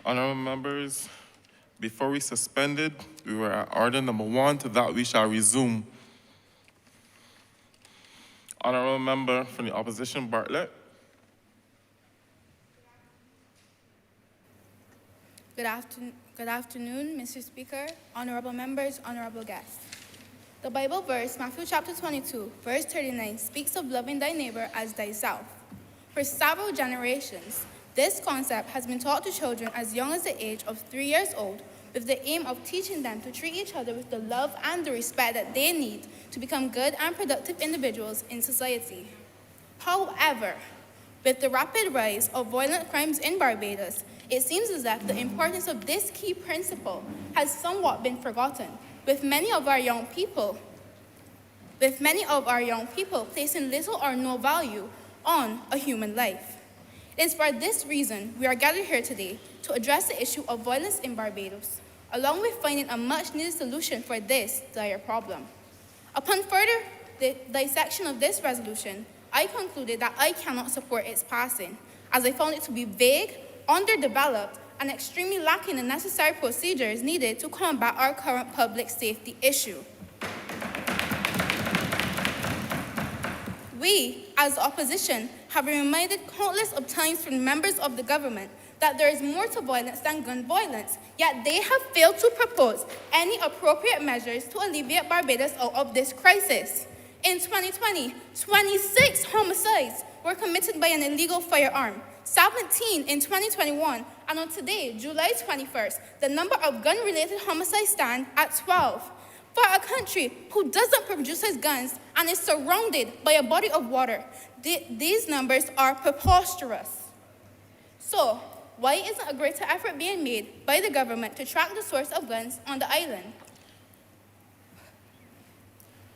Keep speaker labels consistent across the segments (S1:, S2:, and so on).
S1: Honorable members, before we suspended, we were at order number 1, to that we shall resume. Honorable member from the opposition, Bartlett.
S2: Good afternoon, Mr. Speaker, honorable members, honorable guests. The Bible verse, Matthew chapter 22, verse 39, speaks of loving thy neighbor as thyself. For several generations, this concept has been taught to children as young as the age of 3 years old, with the aim of teaching them to treat each other with the love and the respect that they need to become good and productive individuals in society. However, with the rapid rise of violent crimes in Barbados, it seems as if the importance of this key principle has somewhat been forgotten, with many of our young people placing little or no value on a human life. It is for this reason we are gathered here today to address the issue of violence in Barbados, along with finding a much-needed solution for this dire problem. Upon further dissection of this resolution, I concluded that I cannot support its passing, as I found it to be vague, underdeveloped, and extremely lacking the necessary procedures needed to combat our current public safety issue. We, as the opposition, have been reminded countless of times from members of the government that there is more to violence than gun violence, yet they have failed to propose any appropriate measures to alleviate Barbados out of this crisis. In 2020, 26 homicides were committed by an illegal firearm, 17 in 2021, and on today, July 21st, the number of gun-related homicides stand at 12. For a country who doesn't produce its guns and is surrounded by a body of water, these numbers are preposterous. So, why isn't a greater effort being made by the government to track the source of guns on the island?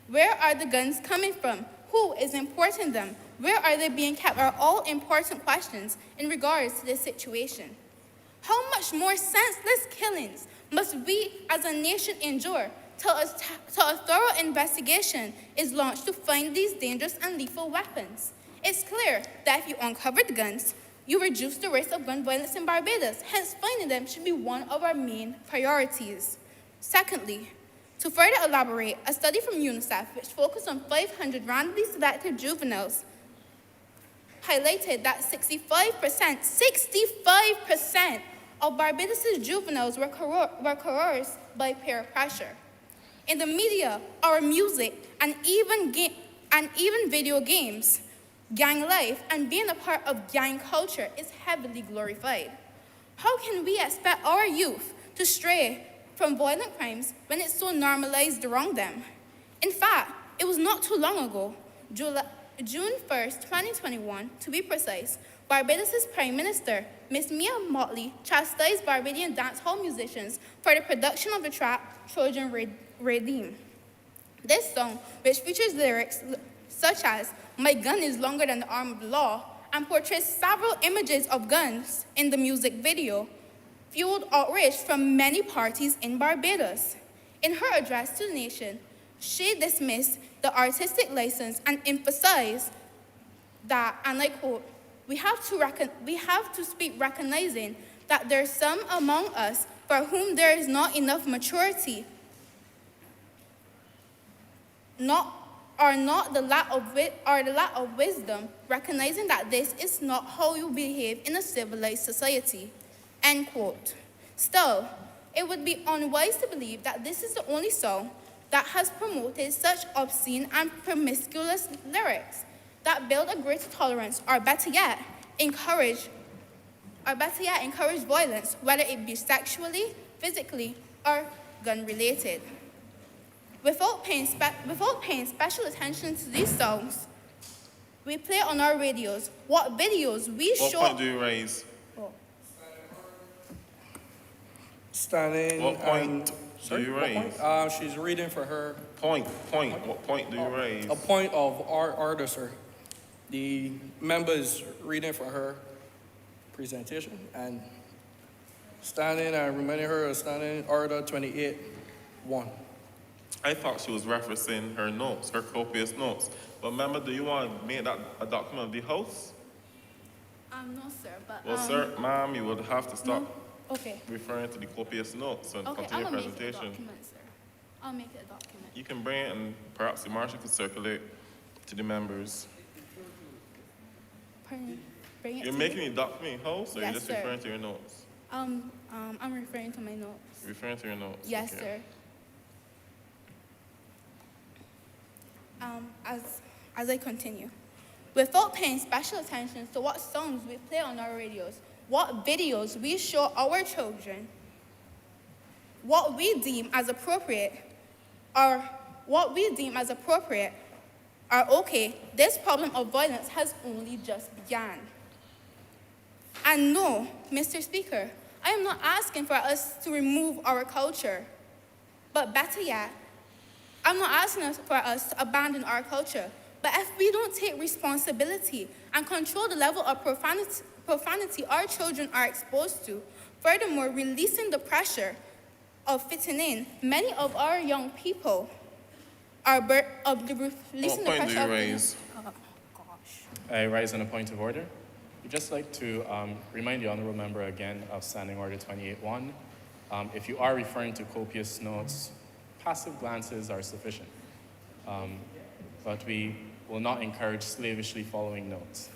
S2: Where are the guns coming from? Who is importing them? Where are they being kept are all important questions in regards to this situation. How much more senseless killings must we as a nation endure till a thorough investigation is launched to find these dangerous and lethal weapons? It's clear that if you uncover the guns, you reduce the risk of gun violence in Barbados. Hence, finding them should be one of our main priorities. Secondly, to further elaborate, a study from UNICEF, which focused on 500 randomly selected juveniles, highlighted that 65% of Barbados' juveniles were coerced by peer pressure. In the media, our music, and even video games, gang life and being a part of gang culture is heavily glorified. How can we expect our youth to stray from violent crimes when it's so normalized around them? In fact, it was not too long ago, June 1st, 2021, to be precise, Barbados' Prime Minister, Ms. Mia Mottley, chastised Barbadian dancehall musicians for the production of the track Trojan Redeem. This song, which features lyrics such as "My gun is longer than the arm of the law" and portrays several images of guns in the music video, fueled outrage from many parties in Barbados. In her address to the nation, she dismissed the artistic license and emphasized that, and I quote, we have to speak recognizing that there are some among us for whom there is not enough maturity, the lack of wisdom, recognizing that this is not how you behave in a civilized society, end quote. Still, it would be unwise to believe that this is the only song that has promoted such obscene and promiscuous lyrics that build a greater tolerance, or better yet, encourage violence, whether it be sexually, physically, or gun-related. Without paying special attention to these songs, we play on our radios what videos we show.
S1: What point do you raise?
S3: Standing.
S1: What point do you raise?
S3: She's reading for her.
S1: Point. What point do you raise?
S3: A point of order, sir. The member is reading for her presentation and standing and reminding her of standing order 28-1.
S1: I thought she was referencing her notes, her copious notes. But member, do you want to make that a document of the House?
S2: No, sir, but...
S1: Well, sir, ma'am, you would have to stop.
S2: Okay.
S1: referring to the copious notes and
S2: Okay,
S1: continue
S2: I'm
S1: your
S2: gonna make it a
S1: presentation.
S2: document, sir. I'll make it a document.
S1: You can bring it and perhaps the marshal can circulate to the members.
S2: Pardon? Bring it
S1: You're
S2: to
S1: making
S2: you?
S1: me document host, or
S2: Yes,
S1: you're just
S2: sir.
S1: referring to your notes?
S2: I'm referring to my notes.
S1: Referring to your notes?
S2: Yes,
S1: okay.
S2: sir. As I continue, without paying special attention to what songs we play on our radios, what videos we show our children, what we deem as appropriate, or okay, this problem of violence has only just begun. And no, Mr. Speaker, I am not asking for us to remove our culture, but better yet, I'm not asking for us to abandon our culture, but if we don't take responsibility and control the level of profanity our children are exposed to, furthermore, releasing the pressure of fitting in, many of our young people are releasing the
S1: What point do
S2: pressure
S1: you
S2: of
S1: raise?
S2: Oh, gosh.
S4: I rise on a point of order. We'd just like to remind the honourable member again of Standing Order 28.1. If you are referring to copious notes, passive glances are sufficient. But we will not encourage slavishly following notes.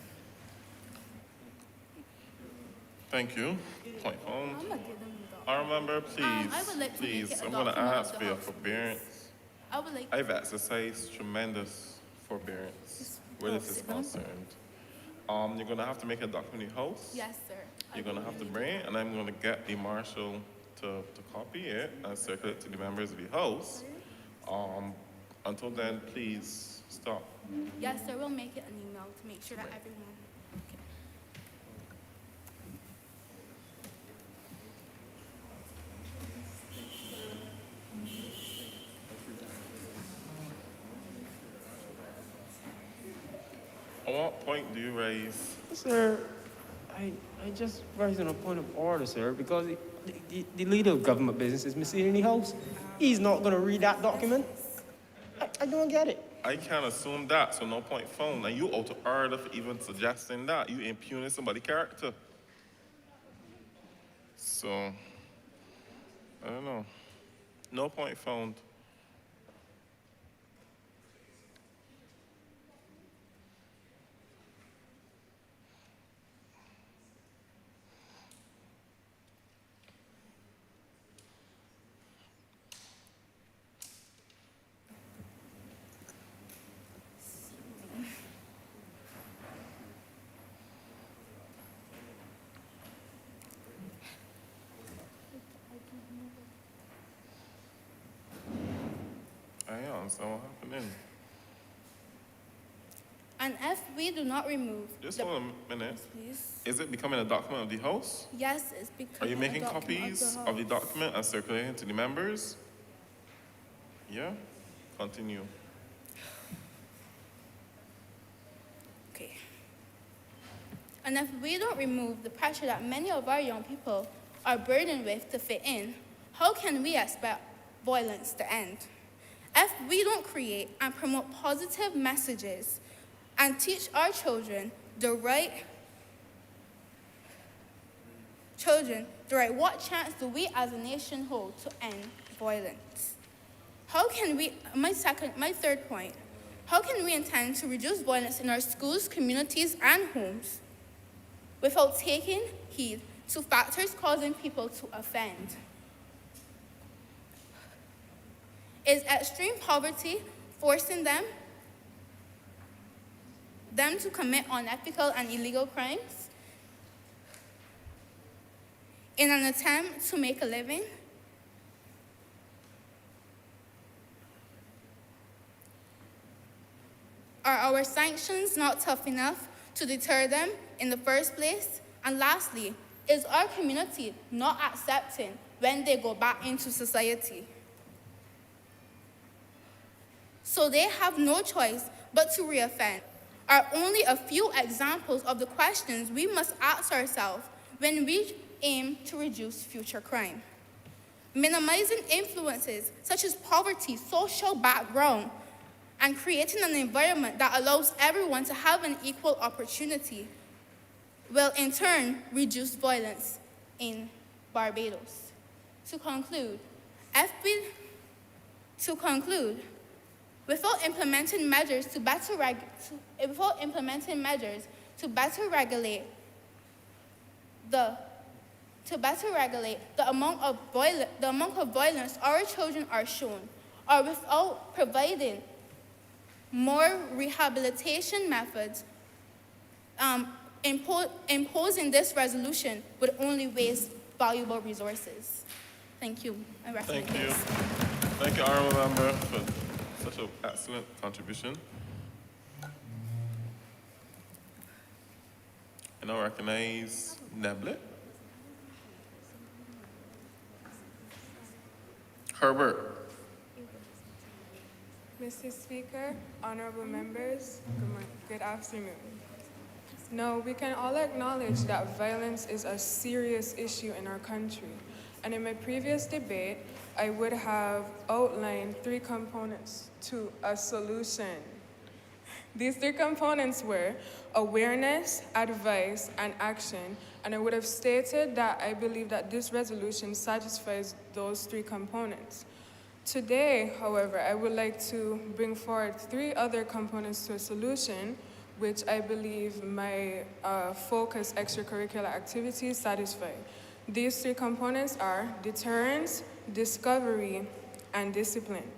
S1: Thank you. Point found.
S2: I'm gonna give them the
S1: Honourable member, please,
S2: I would like to make
S1: please,
S2: it a
S1: I'm going to
S2: document of
S1: ask
S2: the
S1: for your
S2: House,
S1: forbearance.
S2: I would like
S1: I've exercised tremendous forbearance where this is
S2: sit down.
S1: concerned. You're going to have to make a document host.
S2: Yes, sir.
S1: You're going to have to bring it, and I'm going to get the marshal to copy it and circulate it to the members of the house. Until then, please stop.
S2: Yes, sir. We'll make it an email to make sure that everyone. Okay.
S1: At what point do you raise?
S5: Sir, I just raised on a point of order, sir, because the leader of government business is Mr. in the house. He's not going to read that document. I don't get it.
S1: I can't assume that, so no point found. And you out of order for even suggesting that. You impugning somebody's character. So, I don't know. No point found. I understand what happened.
S2: And if we do not remove
S1: Just
S2: the
S1: hold a minute.
S2: please.
S1: Is it becoming a document of the House?
S2: Yes, it's becoming
S1: Are you making
S2: a document
S1: copies
S2: of
S1: of the
S2: House.
S1: document and circulating to the members? Yeah? Continue.
S2: Okay. And if we don't remove the pressure that many of our young people are burdened with to fit in, how can we expect violence to end? If we don't create and promote positive messages and teach our children the right, what chance do we as a nation hold to end violence? How can we, my third point, how can we intend to reduce violence in our schools, communities, and homes without taking heed to factors causing people to offend? Is extreme poverty forcing them to commit unethical and illegal crimes in an attempt to make a living? Are our sanctions not tough enough to deter them in the first place? And lastly, is our community not accepting when they go back into society? So they have no choice but to reoffend are only a few examples of the questions we must ask ourselves when we aim to reduce future crime. Minimizing influences such as poverty, social background, and creating an environment that allows everyone to have an equal opportunity will in turn reduce violence in Barbados. To conclude, without implementing measures to better regulate the amount of violence our children are shown, or without providing more rehabilitation methods, imposing this resolution would only waste valuable resources. Thank you. I recommend
S1: Thank you.
S2: this.
S1: Thank you, Honorable Member, for such an excellent contribution. I now recognize Neblet. Herbert.
S6: Mr. Speaker, honorable members, good afternoon. Now, we can all acknowledge that violence is a serious issue in our country. And in my previous debate, I would have outlined 3 components to a solution. These 3 components were awareness, advice, and action. And I would have stated that I believe that this resolution satisfies those 3 components. Today, however, I would like to bring forward 3 other components to a solution, which I believe my focused extracurricular activities satisfy. These 3 components are deterrence, discovery, and discipline.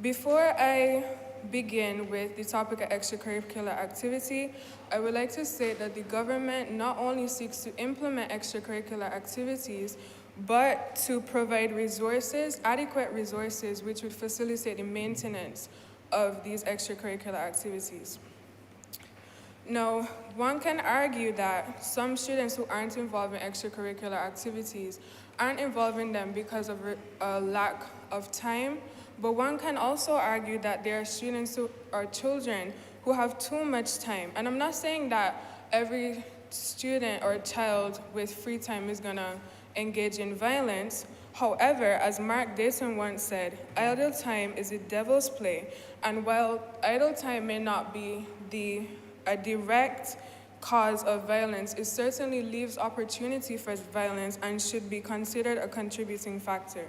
S6: Before I begin with the topic of extracurricular activity, I would like to state that the government not only seeks to implement extracurricular activities, but to provide resources, adequate resources, which would facilitate the maintenance of these extracurricular activities. Now, one can argue that some students who aren't involved in extracurricular activities aren't involved in them because of a lack of time, but one can also argue that there are students who are children who have too much time. And I'm not saying that every student or child with free time is gonna engage in violence. However, as Mark Dayton once said, idle time is the devil's play. And while idle time may not be a direct cause of violence, it certainly leaves opportunity for violence and should be considered a contributing factor.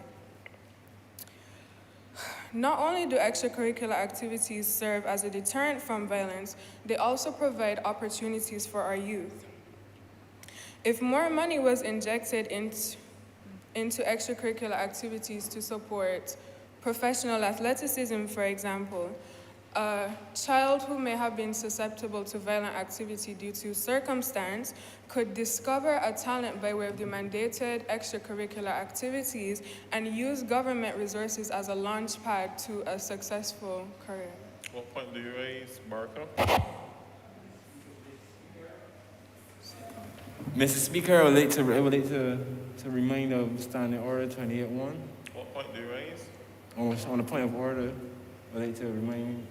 S6: Not only do extracurricular activities serve as a deterrent from violence, they also provide opportunities for our youth. If more money was injected into extracurricular activities to support professional athleticism, for example, a child who may have been susceptible to violent activity due to circumstance could discover a talent by way of the mandated extracurricular activities and use government resources as a launch pad to a successful career.
S1: What point do you raise, Barker?
S5: Mr. Speaker, I would like to remind of Standing Order 28-1.
S1: What point do you raise?
S5: On the point of order, I would like to remind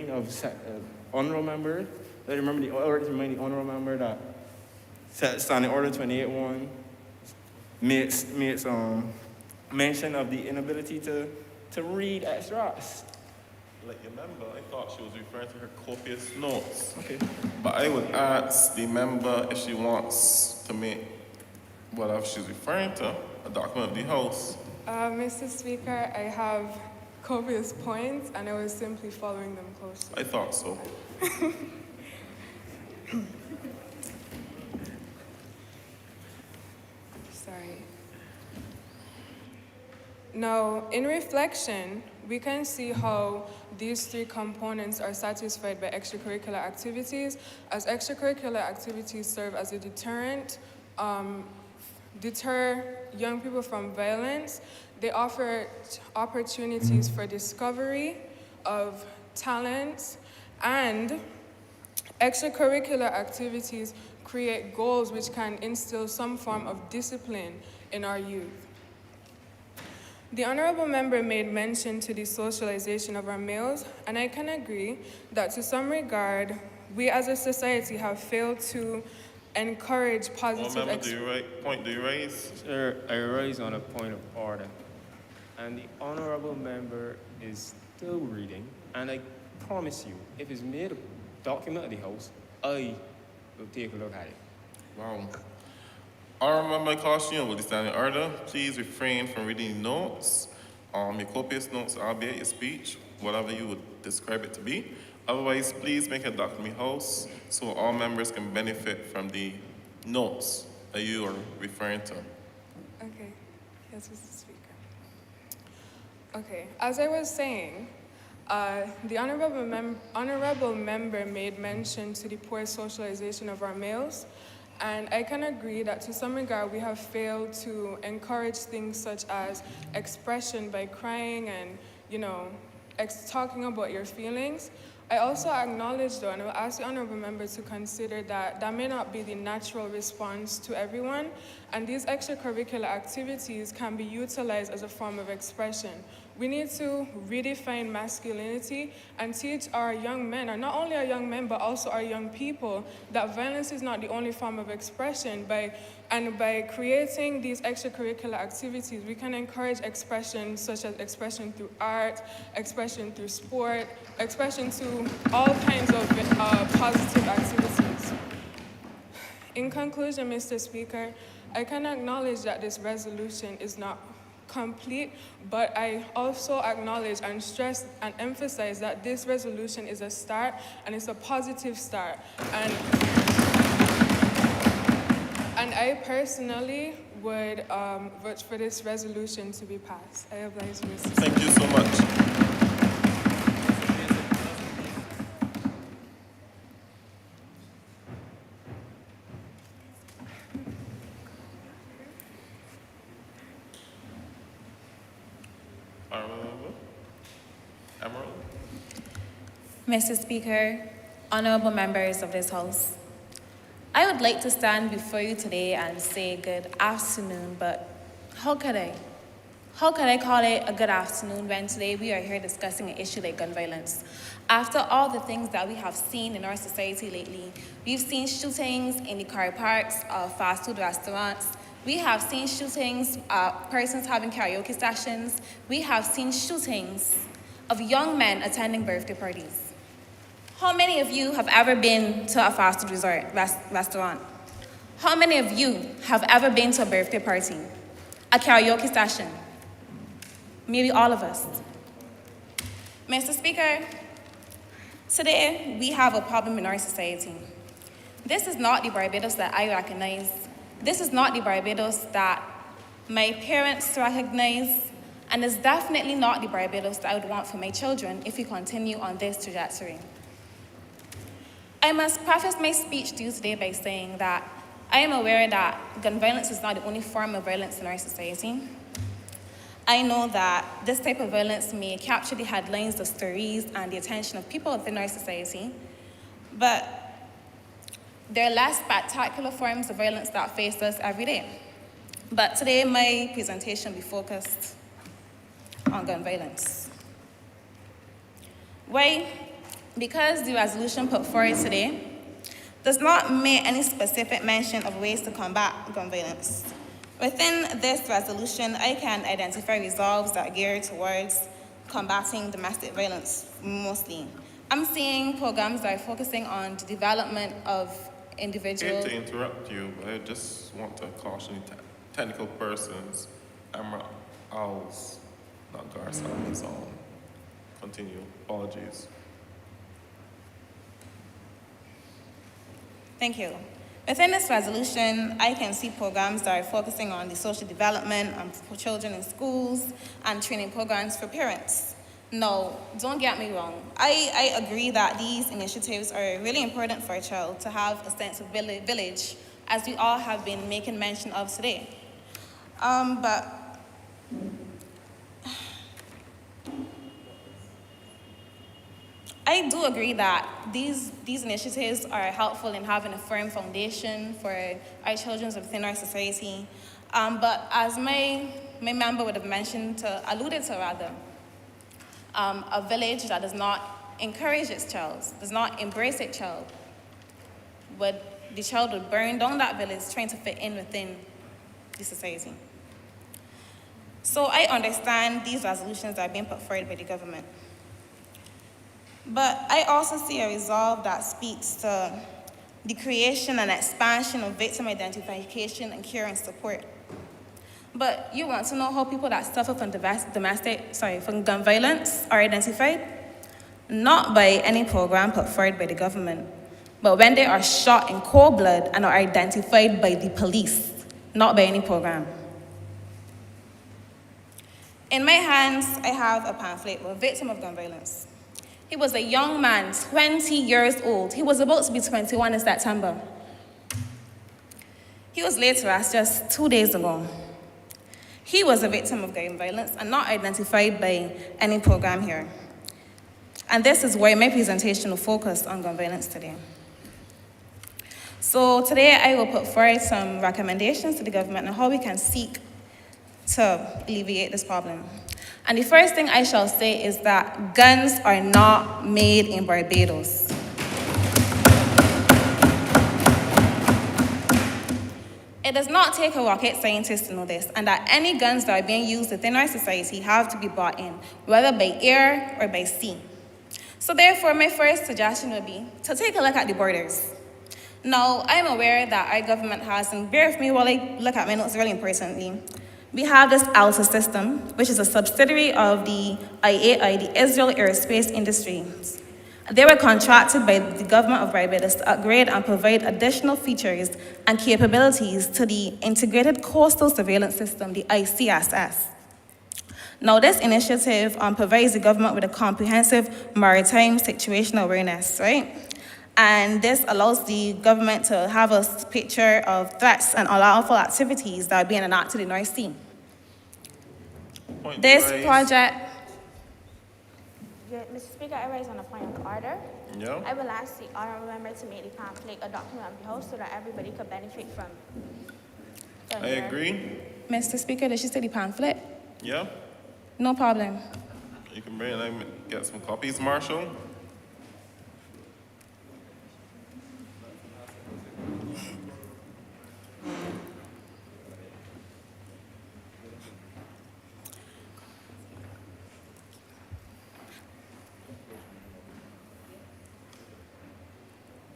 S5: of honorable member. I would like to remind the honorable member that Standing Order 28-1 makes mention of the inability to read extracts.
S1: Like your member, I thought she was referring to her copious notes.
S5: Okay.
S1: But I would ask the member if she wants to make whatever she's referring to a document of the House.
S6: Mr. Speaker, I have copious points, and I was simply following them closely.
S1: I thought so.
S6: Sorry. Now, in reflection, we can see how these 3 components are satisfied by extracurricular activities, as extracurricular activities serve as a deterrent, deter young people from violence. They offer opportunities for discovery of talents, and extracurricular activities create goals which can instill some form of discipline in our youth. The honorable member made mention to the socialization of our males, and I can agree that to some regard, we as a society have failed to encourage positive
S1: What point do you raise?
S5: Sir, I raise on a point of order. And the honorable member is still reading, and I promise you, if it's made a document of the House, I will take a look at it.
S1: Wow. Honorable member caution will stand in order. Please refrain from reading notes, your copious notes, albeit your speech, whatever you would describe it to be. Otherwise, please make a document house so all members can benefit from the notes that you are referring to.
S6: Okay, yes, Mr. Speaker. Okay, as I was saying, the honorable member made mention to the poor socialization of our males, and I can agree that to some regard we have failed to encourage things such as expression by crying and, talking about your feelings. I also acknowledge, though, and I will ask the honorable member to consider that that may not be the natural response to everyone, and these extracurricular activities can be utilized as a form of expression. We need to redefine masculinity and teach our young men, and not only our young men, but also our young people, that violence is not the only form of expression. By creating these extracurricular activities, we can encourage expression, such as expression through art, expression through sport, expression through all kinds of positive activities. In conclusion, Mr. Speaker, I can acknowledge that this resolution is not complete, but I also acknowledge and stress and emphasize that this resolution is a start, and it's a positive start. And I personally would vote for this resolution to be passed. I oblige you, Mr.
S1: Thank you so much. Emerald?
S7: Mr. Speaker, honorable members of this House, I would like to stand before you today and say good afternoon, but how could I? How could I call it a good afternoon when today we are here discussing an issue like gun violence? After all the things that we have seen in our society lately, we've seen shootings in the car parks of fast food restaurants. We have seen shootings, persons having karaoke sessions. We have seen shootings of young men attending birthday parties. How many of you have ever been to a fast food restaurant? How many of you have ever been to a birthday party, a karaoke session? Maybe all of us. Mr. Speaker, today we have a problem in our society. This is not the Barbados that I recognize. This is not the Barbados that my parents recognize, and it's definitely not the Barbados that I would want for my children if we continue on this trajectory. I must preface my speech to you today by saying that I am aware that gun violence is not the only form of violence in our society. I know that this type of violence may capture the headlines, the stories, and the attention of people within our society, but there are less spectacular forms of violence that face us every day. But today, my presentation will be focused on gun violence. Why? Because the resolution put forward today does not make any specific mention of ways to combat gun violence. Within this resolution, I can identify resolves that gear towards combating domestic violence mostly. I'm seeing programs that are focusing on the development of individuals.
S1: I hate to interrupt you, but I just want to caution technical persons, Emerald Owls, not Garza on his own. Continue. Apologies.
S7: Thank you. Within this resolution, I can see programs that are focusing on the social development for children in schools and training programs for parents. No, don't get me wrong. I agree that these initiatives are really important for a child to have a sense of village, as we all have been making mention of today. But I do agree that these initiatives are helpful in having a firm foundation for our children within our society. But as my member would have alluded to rather, a village that does not encourage its child, does not embrace its child, the child would burn down that village trying to fit in within the society. So I understand these resolutions are being put forward by the government. But I also see a resolve that speaks to the creation and expansion of victim identification and care and support. But you want to know how people that suffer from from gun violence are identified? Not by any program put forward by the government, but when they are shot in cold blood and are identified by the police, not by any program. In my hands, I have a pamphlet with a victim of gun violence. He was a young man, 20 years old. He was about to be 21 in September. He was laid to rest just 2 days ago. He was a victim of gun violence and not identified by any program here. And this is why my presentation will focus on gun violence today. So today I will put forward some recommendations to the government on how we can seek to alleviate this problem. And the first thing I shall say is that guns are not made in Barbados. It does not take a rocket scientist to know this, and that any guns that are being used within our society have to be brought in, whether by air or by sea. So therefore, my first suggestion would be to take a look at the borders. Now, I'm aware that our government has, and bear with me while I look at my notes really importantly, we have this ALTA system, which is a subsidiary of the IAI, the Israel Aerospace Industries. They were contracted by the government of Barbados to upgrade and provide additional features and capabilities to the Integrated Coastal Surveillance System, the ICSS. Now, this initiative provides the government with a comprehensive maritime situational awareness, right? And this allows the government to have a picture of threats and unlawful activities that are being enacted in North Sea. This project...
S8: Mr. Speaker, I raise on a point of order.
S1: Yeah.
S8: I will ask the honorable member to make the pamphlet a document of the House so that everybody could benefit from
S1: I agree.
S7: Mr. Speaker, did she say the pamphlet?
S1: Yeah.
S7: No problem.
S1: You can bring it and get some copies, Marshall.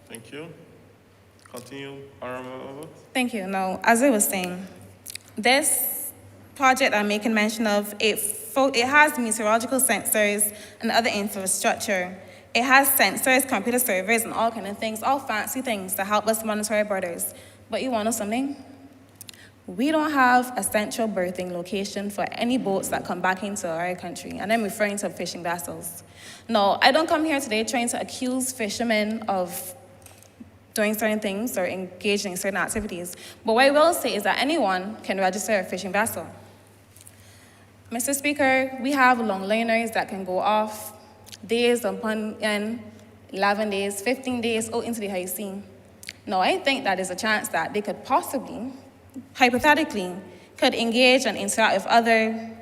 S1: Thank you. Continue, Honorable.
S7: Thank you. Now, as I was saying, this project I'm making mention of, it has meteorological sensors and other infrastructure. It has sensors, computer servers, and all kind of things, all fancy things to help us monitor our borders. But you want to know something? We don't have a central berthing location for any boats that come back into our country, and I'm referring to fishing vessels. No, I don't come here today trying to accuse fishermen of doing certain things or engaging in certain activities. But what I will say is that anyone can register a fishing vessel. Mr. Speaker, we have long liners that can go off days upon end, 11 days, 15 days out into the high sea. Now, I think that there's a chance that they could possibly, hypothetically, could engage and interact with other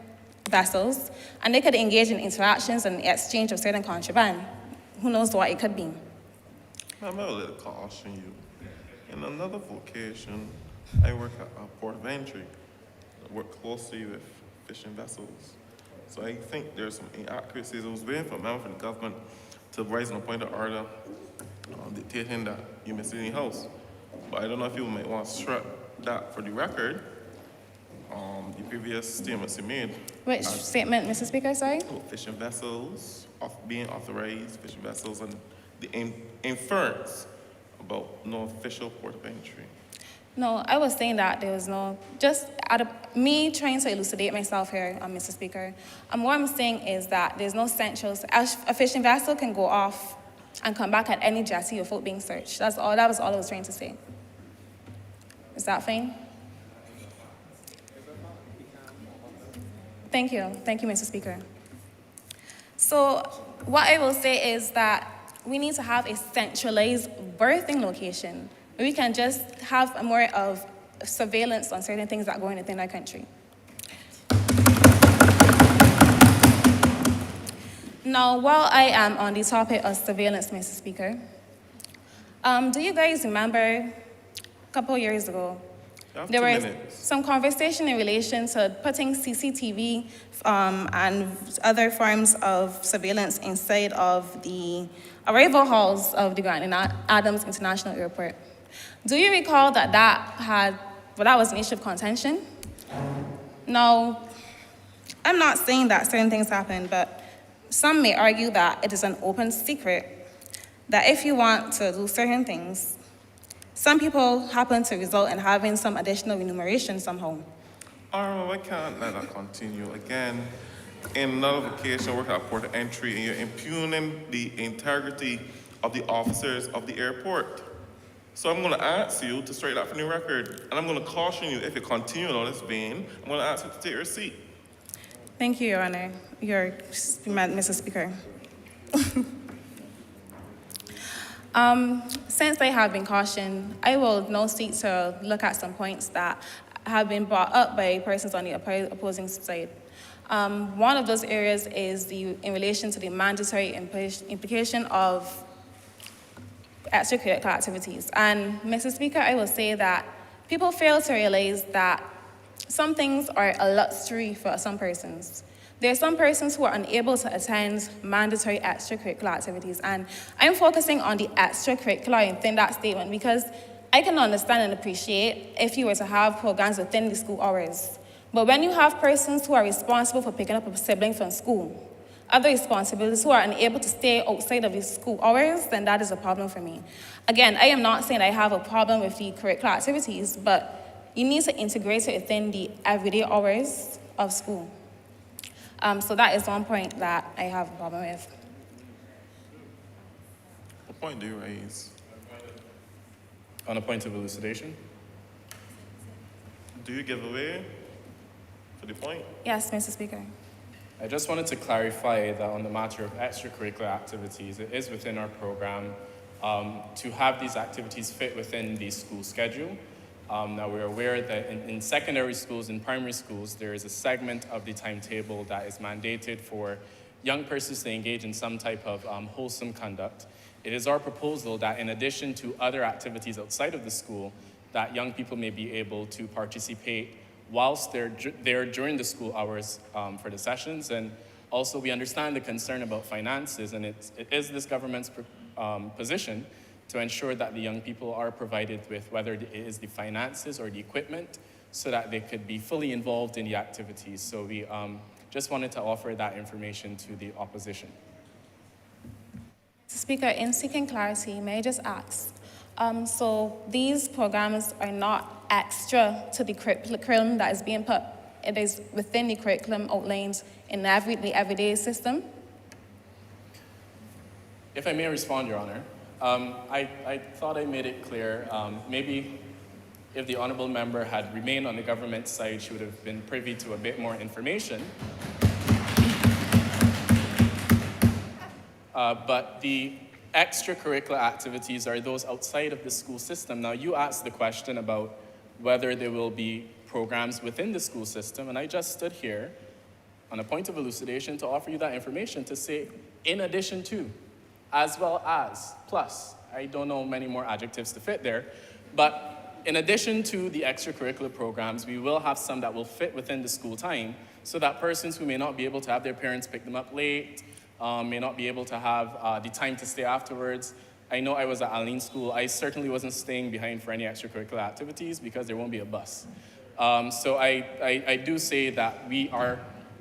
S7: vessels, and they could engage in interactions and exchange of certain contraband. Who knows what it could be?
S1: Ma'am, I would caution you. In another vocation, I work at a port of entry. I work closely with fishing vessels. So I think there's some inaccuracies. I was waiting for a member from the government to raise an point of order dictating that you miss in the house. But I don't know if you might want to strike that for the record. The previous statements you made.
S7: Which statement, Mr. Speaker, sorry?
S1: Fishing vessels, being authorized fishing vessels, and the inference about no official port of entry.
S7: No, I was saying that there was no, just out of me trying to elucidate myself here, Mr. Speaker. What I'm saying is that there's no central, a fishing vessel can go off and come back at any jetty without being searched. That was all I was trying to say. Is that fine? Thank you, Mr. Speaker. So what I will say is that we need to have a centralized birthing location where we can just have more of surveillance on certain things that are going on within our country. Now, while I am on the topic of surveillance, Mr. Speaker, do you guys remember a couple of years ago
S1: You have
S7: There
S1: 2
S7: was
S1: minutes.
S7: some conversation in relation to putting CCTV and other forms of surveillance inside of the arrival halls of the Grand Adams International Airport. Do you recall that that was an issue of contention? Now, I'm not saying that certain things happen, but some may argue that it is an open secret that if you want to do certain things, some people happen to result in having some additional remuneration somehow.
S1: I can't let that continue. Again, in nullification, work at port of entry, and you're impugning the integrity of the officers of the airport. So I'm going to ask you to straighten that from your record, and I'm going to caution you if you continue on this vein, I'm going to ask you to take your seat.
S7: Thank you, Your Honor, Mr. Speaker. Since I have been cautioned, I will now seek to look at some points that have been brought up by persons on the opposing side. One of those areas is in relation to the mandatory implication of extracurricular activities. And, Mr. Speaker, I will say that people fail to realize that some things are a luxury for some persons. There are some persons who are unable to attend mandatory extracurricular activities, and I'm focusing on the extracurricular within that statement because I can understand and appreciate if you were to have programs within the school hours. But when you have persons who are responsible for picking up a sibling from school, other responsibilities who are unable to stay outside of the school hours, then that is a problem for me. Again, I am not saying I have a problem with the curricular activities, but you need to integrate it within the everyday hours of school. So that is one point that I have a problem with.
S1: What point do you raise?
S4: On a point of elucidation?
S1: Do you give away for the point?
S7: Yes, Mr. Speaker.
S4: I just wanted to clarify that on the matter of extracurricular activities, it is within our program to have these activities fit within the school schedule. Now we're aware that in secondary schools, in primary schools, there is a segment of the timetable that is mandated for young persons to engage in some type of wholesome conduct. It is our proposal that in addition to other activities outside of the school, that young people may be able to participate whilst they're there during the school hours for the sessions. And also we understand the concern about finances, and it is this government's position to ensure that the young people are provided with whether it is the finances or the equipment so that they could be fully involved in the activities. So we just wanted to offer that information to the opposition.
S7: Mr. Speaker, in seeking clarity, may I just ask, so these programs are not extra to the curriculum that is being put, it is within the curriculum outlined in the everyday system?
S4: If I may respond, Your Honor. I thought I made it clear. Maybe if the honourable member had remained on the government side, she would have been privy to a bit more information. But the extracurricular activities are those outside of the school system. Now, you asked the question about whether there will be programs within the school system, and I just stood here on a point of elucidation to offer you that information to say, in addition to, as well as, plus. I don't know many more adjectives to fit there, but in addition to the extracurricular programs, we will have some that will fit within the school time so that persons who may not be able to have their parents pick them up late, may not be able to have the time to stay afterwards. I know I was at Alene School. I certainly wasn't staying behind for any extracurricular activities because there won't be a bus. So I do say that we are,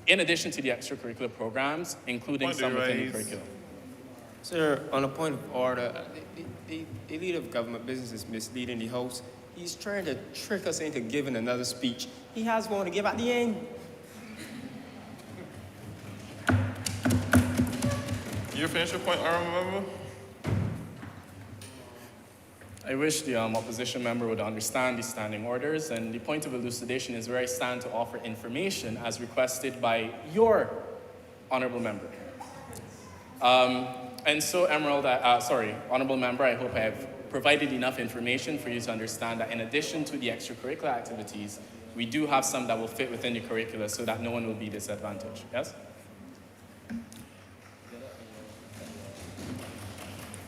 S4: in addition to the extracurricular programs, including some within the curriculum.
S9: Sir, on a point of order, the leader of government business is misleading the host. He's trying to trick us into giving another speech. He has one to give at the end.
S1: You finish your point, honourable member?
S4: I wish the opposition member would understand the standing orders, and the point of elucidation is where I stand to offer information as requested by your honourable member. And so, honourable member, I hope I have provided enough information for you to understand that in addition to the extracurricular activities, we do have some that will fit within the curricula so that no one will be disadvantaged. Yes?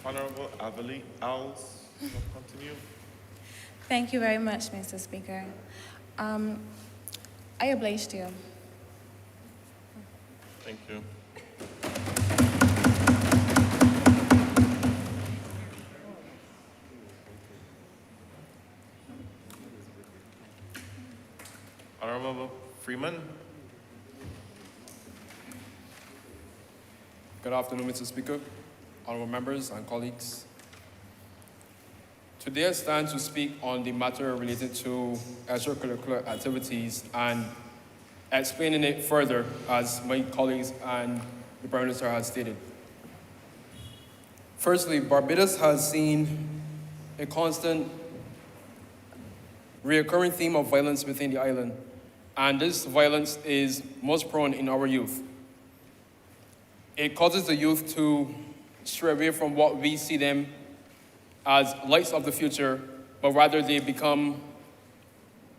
S1: Honourable Avali Owls, continue.
S7: Thank you very much, Mr. Speaker. I obliged you.
S1: Thank you. Honorable Freeman.
S10: Good afternoon, Mr. Speaker, honorable members and colleagues. Today I stand to speak on the matter related to extracurricular activities and explaining it further as my colleagues and the Prime Minister has stated. Firstly, Barbados has seen a constant recurring theme of violence within the island, and this violence is most prone in our youth. It causes the youth to stray away from what we see them as lights of the future, but rather they become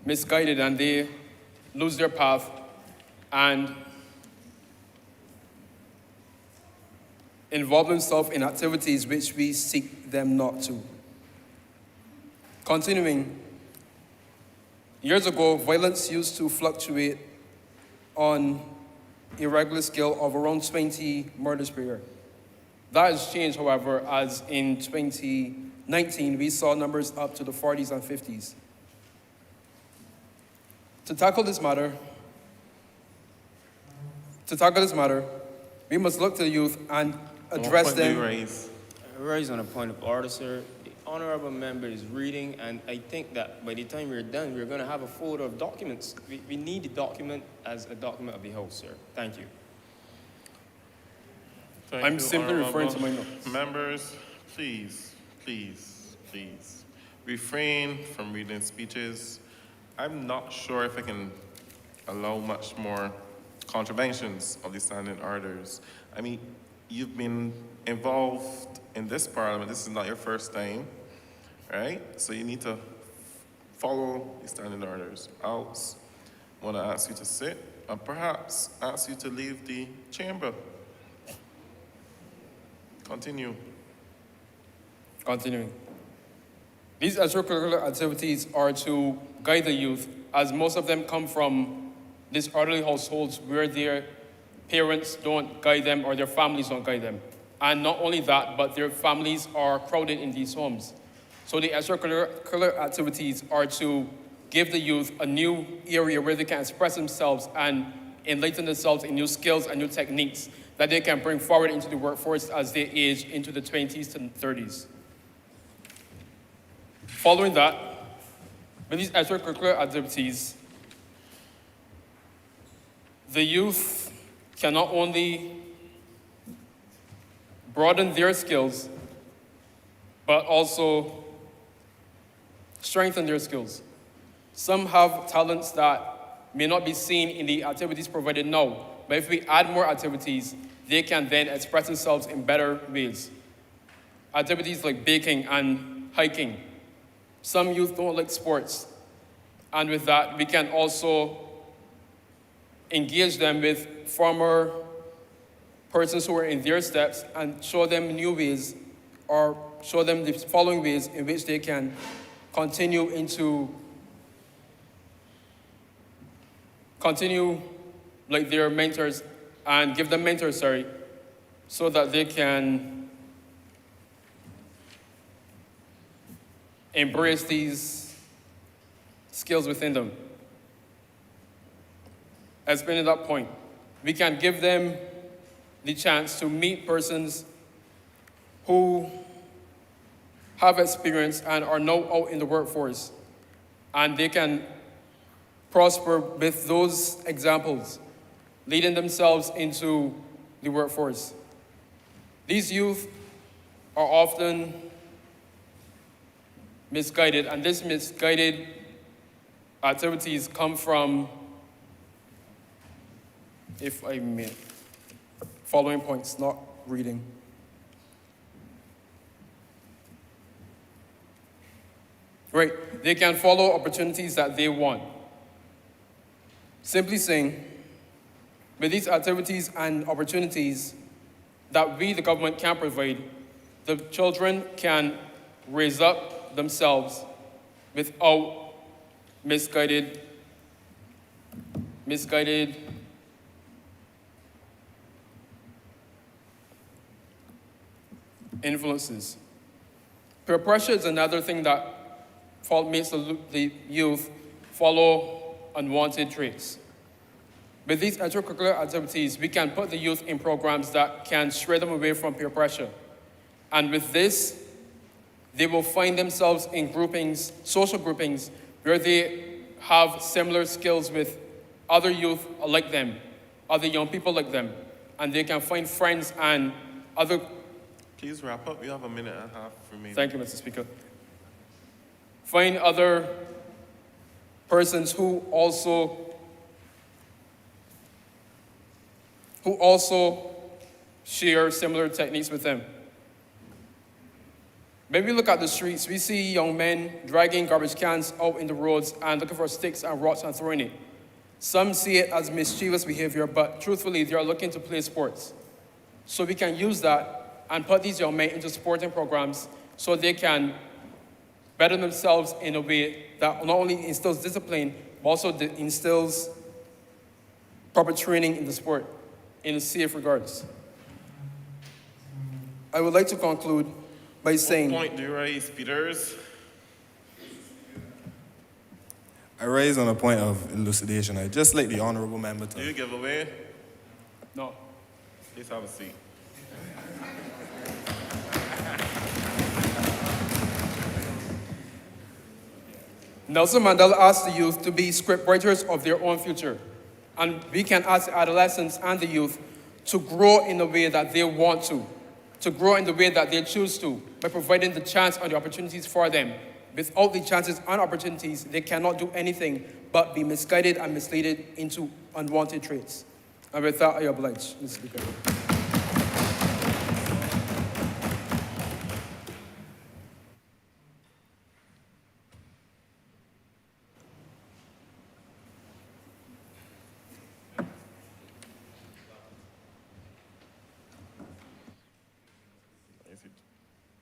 S10: misguided and they lose their path and involve themselves in activities which we seek them not to. Continuing, years ago, violence used to fluctuate on a regular scale of around 20 murders per year. That has changed, however, as in 2019, we saw numbers up to the 40s and 50s. To tackle this matter, we must look to the youth and address them.
S9: Raise on a point of order, sir. The honorable member is reading, and I think that by the time we're done, we're going to have a folder of documents. We need the document as a document of the House, sir. Thank you.
S10: I'm simply referring to my notes.
S1: Members, please refrain from reading speeches. I'm not sure if I can allow much more contraventions of the standing orders. I mean, you've been involved in this parliament. This is not your first time, right? So you need to follow the standing orders. Else, I want to ask you to sit and perhaps ask you to leave the chamber. Continue.
S10: Continuing. These extracurricular activities are to guide the youth, as most of them come from disorderly households where their parents don't guide them or their families don't guide them. And not only that, but their families are crowded in these homes. So the extracurricular activities are to give the youth a new area where they can express themselves and enlighten themselves in new skills and new techniques that they can bring forward into the workforce as they age into the 20s to 30s. Following that, with these extracurricular activities, the youth can not only broaden their skills, but also strengthen their skills. Some have talents that may not be seen in the activities provided now, but if we add more activities, they can then express themselves in better ways. Activities like baking and hiking. Some youth don't like sports, and with that, we can also engage them with former persons who are in their steps and show them new ways or show them the following ways in which they can continue like their mentors and give them mentors, so that they can embrace these skills within them. Explaining that point, we can give them the chance to meet persons who have experience and are now out in the workforce, and they can prosper with those examples, leading themselves into the workforce. These youth are often misguided, and these misguided activities come from, if I may, following points, not reading. Right, they can follow opportunities that they want. Simply saying, with these activities and opportunities that we, the government, can provide, the children can raise up themselves without misguided influences. Peer pressure is another thing that makes the youth follow unwanted traits. With these extracurricular activities, we can put the youth in programs that can stray them away from peer pressure. And with this, they will find themselves in groupings, social groupings, where they have similar skills with other youth like them, other young people like them, and they can find friends and other.
S1: Please wrap up. You have a minute and a half remaining.
S10: Thank you, Mr. Speaker. Find other persons who also share similar techniques with them. When we look at the streets, we see young men dragging garbage cans out in the roads and looking for sticks and rocks and throwing it. Some see it as mischievous behavior, but truthfully, they are looking to play sports. So we can use that and put these young men into sporting programs so they can better themselves in a way that not only instills discipline, but also instills proper training in the sport in a safe regards. I would like to conclude by saying...
S1: What point do you raise, Peters?
S11: I raise on a point of elucidation. I just like the honorable member to...
S1: Do you give away?
S10: No.
S1: Please have a seat.
S10: Nelson Mandela asked the youth to be scriptwriters of their own future. And we can ask the adolescents and the youth to grow in the way that they want to grow in the way that they choose to, by providing the chance and the opportunities for them. Without the chances and opportunities, they cannot do anything but be misguided and misled into unwanted traits. And with that, I oblige, Mr. Speaker.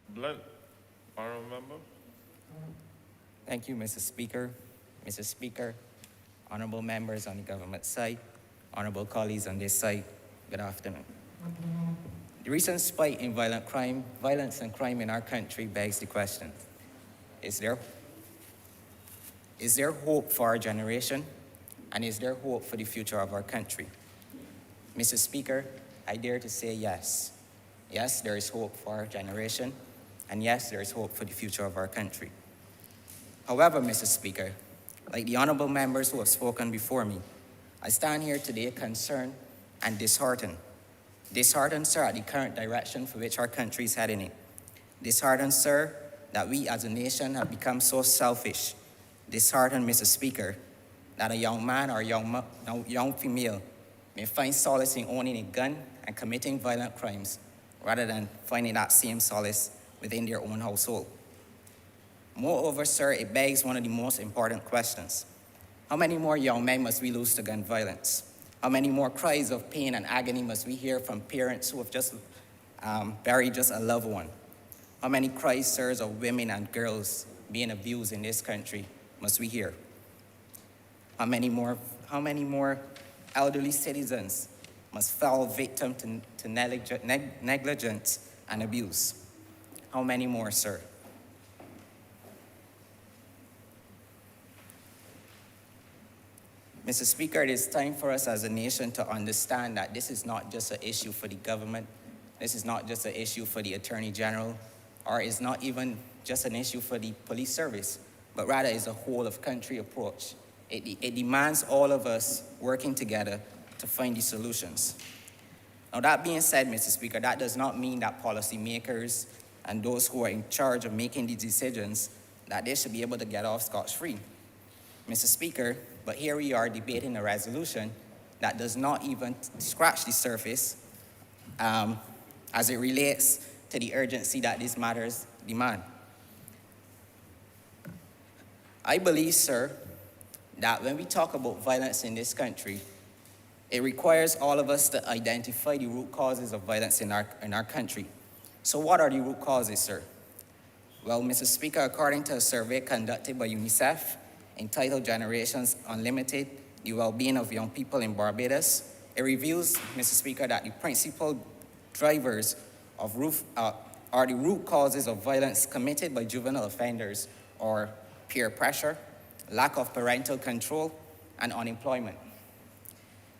S1: Blunt, honorable member.
S12: Thank you, Mr. Speaker. Mr. Speaker, honorable members on the government side, honorable colleagues on this side, good afternoon. The recent spike in violence and crime in our country begs the question, is there hope for our generation, and is there hope for the future of our country? Mr. Speaker, I dare to say yes. Yes, there is hope for our generation, and yes, there is hope for the future of our country. However, Mr. Speaker, like the honorable members who have spoken before me, I stand here today concerned and disheartened. Disheartened, sir, at the current direction for which our country is heading in. Disheartened, sir, that we as a nation have become so selfish. Disheartened, Mr. Speaker, that a young man or young female may find solace in owning a gun and committing violent crimes rather than finding that same solace within their own household. Moreover, sir, it begs one of the most important questions. How many more young men must we lose to gun violence? How many more cries of pain and agony must we hear from parents who have just buried just a loved one? How many cries, sirs, of women and girls being abused in this country must we hear? How many more elderly citizens must fall victim to negligence and abuse? How many more, sir? Mr. Speaker, it is time for us as a nation to understand that this is not just an issue for the government, this is not just an issue for the Attorney General, or it's not even just an issue for the police service, but rather is a whole of country approach. It demands all of us working together to find the solutions. Now that being said, Mr. Speaker, that does not mean that policymakers and those who are in charge of making these decisions, that they should be able to get off scotch-free. Mr. Speaker, but here we are debating a resolution that does not even scratch the surface as it relates to the urgency that these matters demand. I believe, sir, that when we talk about violence in this country, it requires all of us to identify the root causes of violence in our country. So what are the root causes, sir? Well, Mr. Speaker, according to a survey conducted by UNICEF entitled Generations Unlimited, the Well-Being of Young People in Barbados, it reveals, Mr. Speaker, that the principal drivers of are the root causes of violence committed by juvenile offenders, or peer pressure, lack of parental control, and unemployment.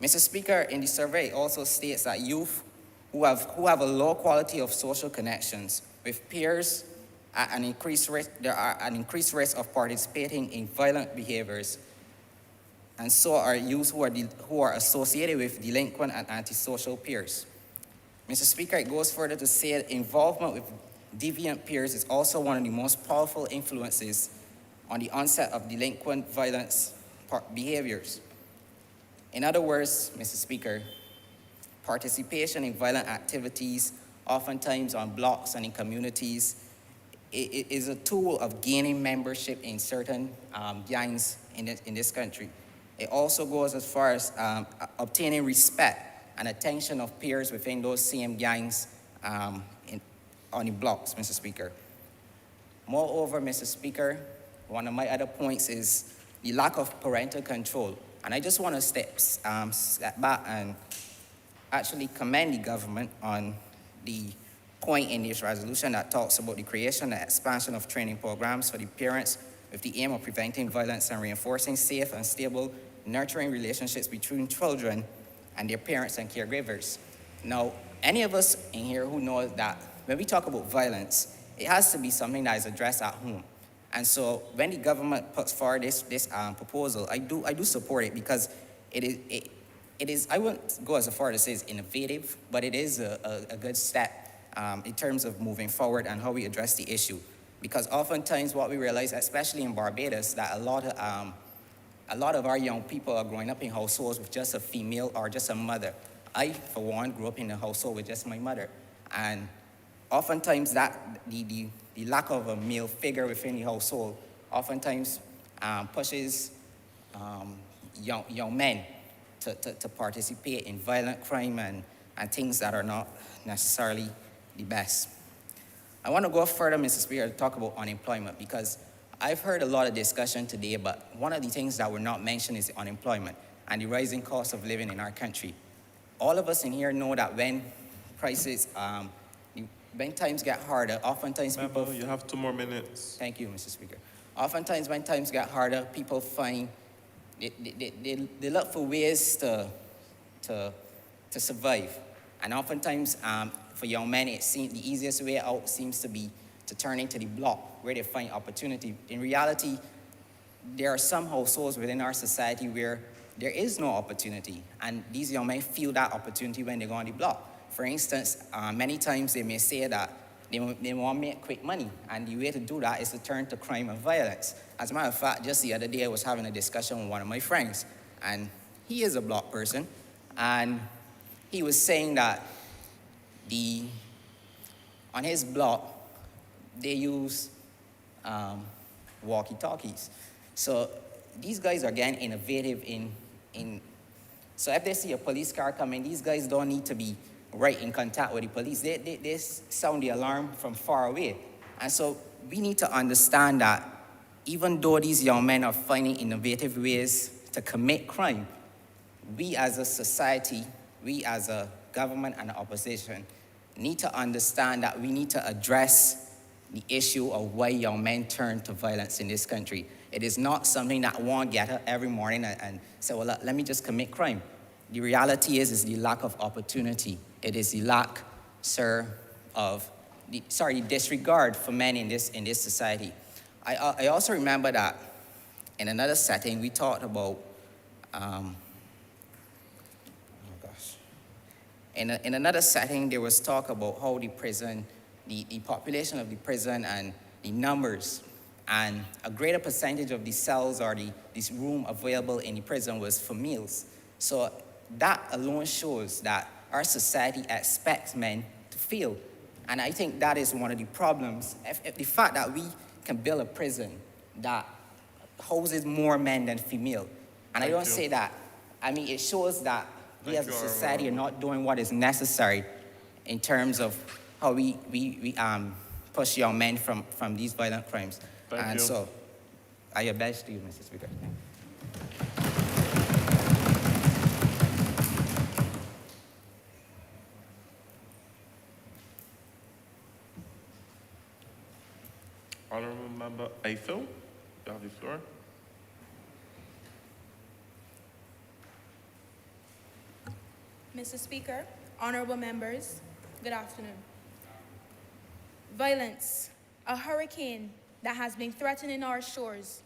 S12: Mr. Speaker, in the survey, it also states that youth who have a low quality of social connections with peers there are an increased risk of participating in violent behaviors, and so are youth who are associated with delinquent and antisocial peers. Mr. Speaker, it goes further to say that involvement with deviant peers is also one of the most powerful influences on the onset of delinquent violence behaviors. In other words, Mr. Speaker, participation in violent activities, oftentimes on blocks and in communities, it is a tool of gaining membership in certain gangs in this country. It also goes as far as obtaining respect and attention of peers within those same gangs on the blocks, Mr. Speaker. Moreover, Mr. Speaker, one of my other points is the lack of parental control. And I just want to step back and actually commend the government on the point in this resolution that talks about the creation and expansion of training programs for the parents with the aim of preventing violence and reinforcing safe and stable nurturing relationships between children and their parents and caregivers. Now, any of us in here who knows that when we talk about violence, it has to be something that is addressed at home. And so when the government puts forward this proposal, I do support it, because it is, I wouldn't go as far as to say it's innovative, but it is a good step in terms of moving forward and how we address the issue. Because oftentimes what we realize, especially in Barbados, that a lot of our young people are growing up in households with just a female or just a mother. I, for one, grew up in a household with just my mother. And oftentimes that the lack of a male figure within the household oftentimes pushes young men to participate in violent crime and things that are not necessarily the best. I want to go further, Mr. Speaker, to talk about unemployment, because I've heard a lot of discussion today, but one of the things that were not mentioned is unemployment and the rising cost of living in our country. All of us in here know that when prices, when times get harder, oftentimes people...
S1: You have 2 more minutes.
S12: Thank you, Mr. Speaker. Oftentimes when times get harder, people find, they look for ways to survive. And oftentimes, for young men, it seems the easiest way out seems to be to turn into the block where they find opportunity. In reality, there are some households within our society where there is no opportunity, and these young men feel that opportunity when they go on the block. For instance, many times they may say that they want to make quick money, and the way to do that is to turn to crime and violence. As a matter of fact, just the other day I was having a discussion with one of my friends, and he is a block person, and he was saying that on his block, they use walkie-talkies. So these guys are getting innovative so if they see a police car coming, these guys don't need to be right in contact with the police. They sound the alarm from far away. And so we need to understand that even though these young men are finding innovative ways to commit crime, we as a society, we as a government and opposition, need to understand that we need to address the issue of why young men turn to violence in this country. It is not something that one get up every morning and say, well, let me just commit crime. The reality is the lack of opportunity. It is the lack, sir, of the disregard for men in this society. I also remember that in another setting we talked about In another setting, there was talk about how the prison, the population of the prison and the numbers, and a greater percentage of the cells or this room available in the prison was for males. So that alone shows that our society expects men to fail. And I think that is one of the problems. If the fact that we can build a prison that houses more men than female. And I don't say that. I mean, it shows that we as a society are not doing what is necessary in terms of how we push young men from these violent crimes.
S1: Thank you.
S12: So, I oblige to you, Mr. Speaker.
S1: Honorable Member Eiffel, you have the floor.
S2: Mr. Speaker, honorable members, good afternoon. Violence, a hurricane that has been threatening our shores,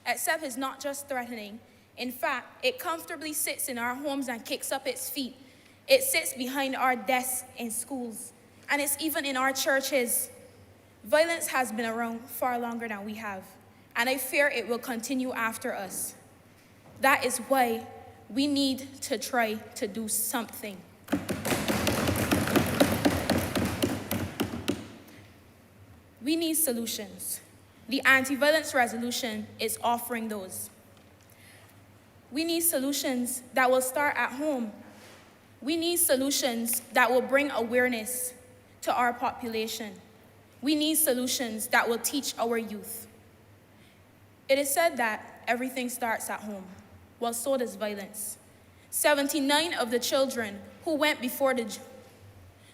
S2: except it's not just threatening. In fact, it comfortably sits in our homes and kicks up its feet. It sits behind our desks in schools, and it's even in our churches. Violence has been around far longer than we have, and I fear it will continue after us. That is why we need to try to do something. We need solutions. The anti-violence resolution is offering those. We need solutions that will start at home. We need solutions that will bring awareness to our population. We need solutions that will teach our youth. It is said that everything starts at home. Well, so does violence. 79 of the children who went before the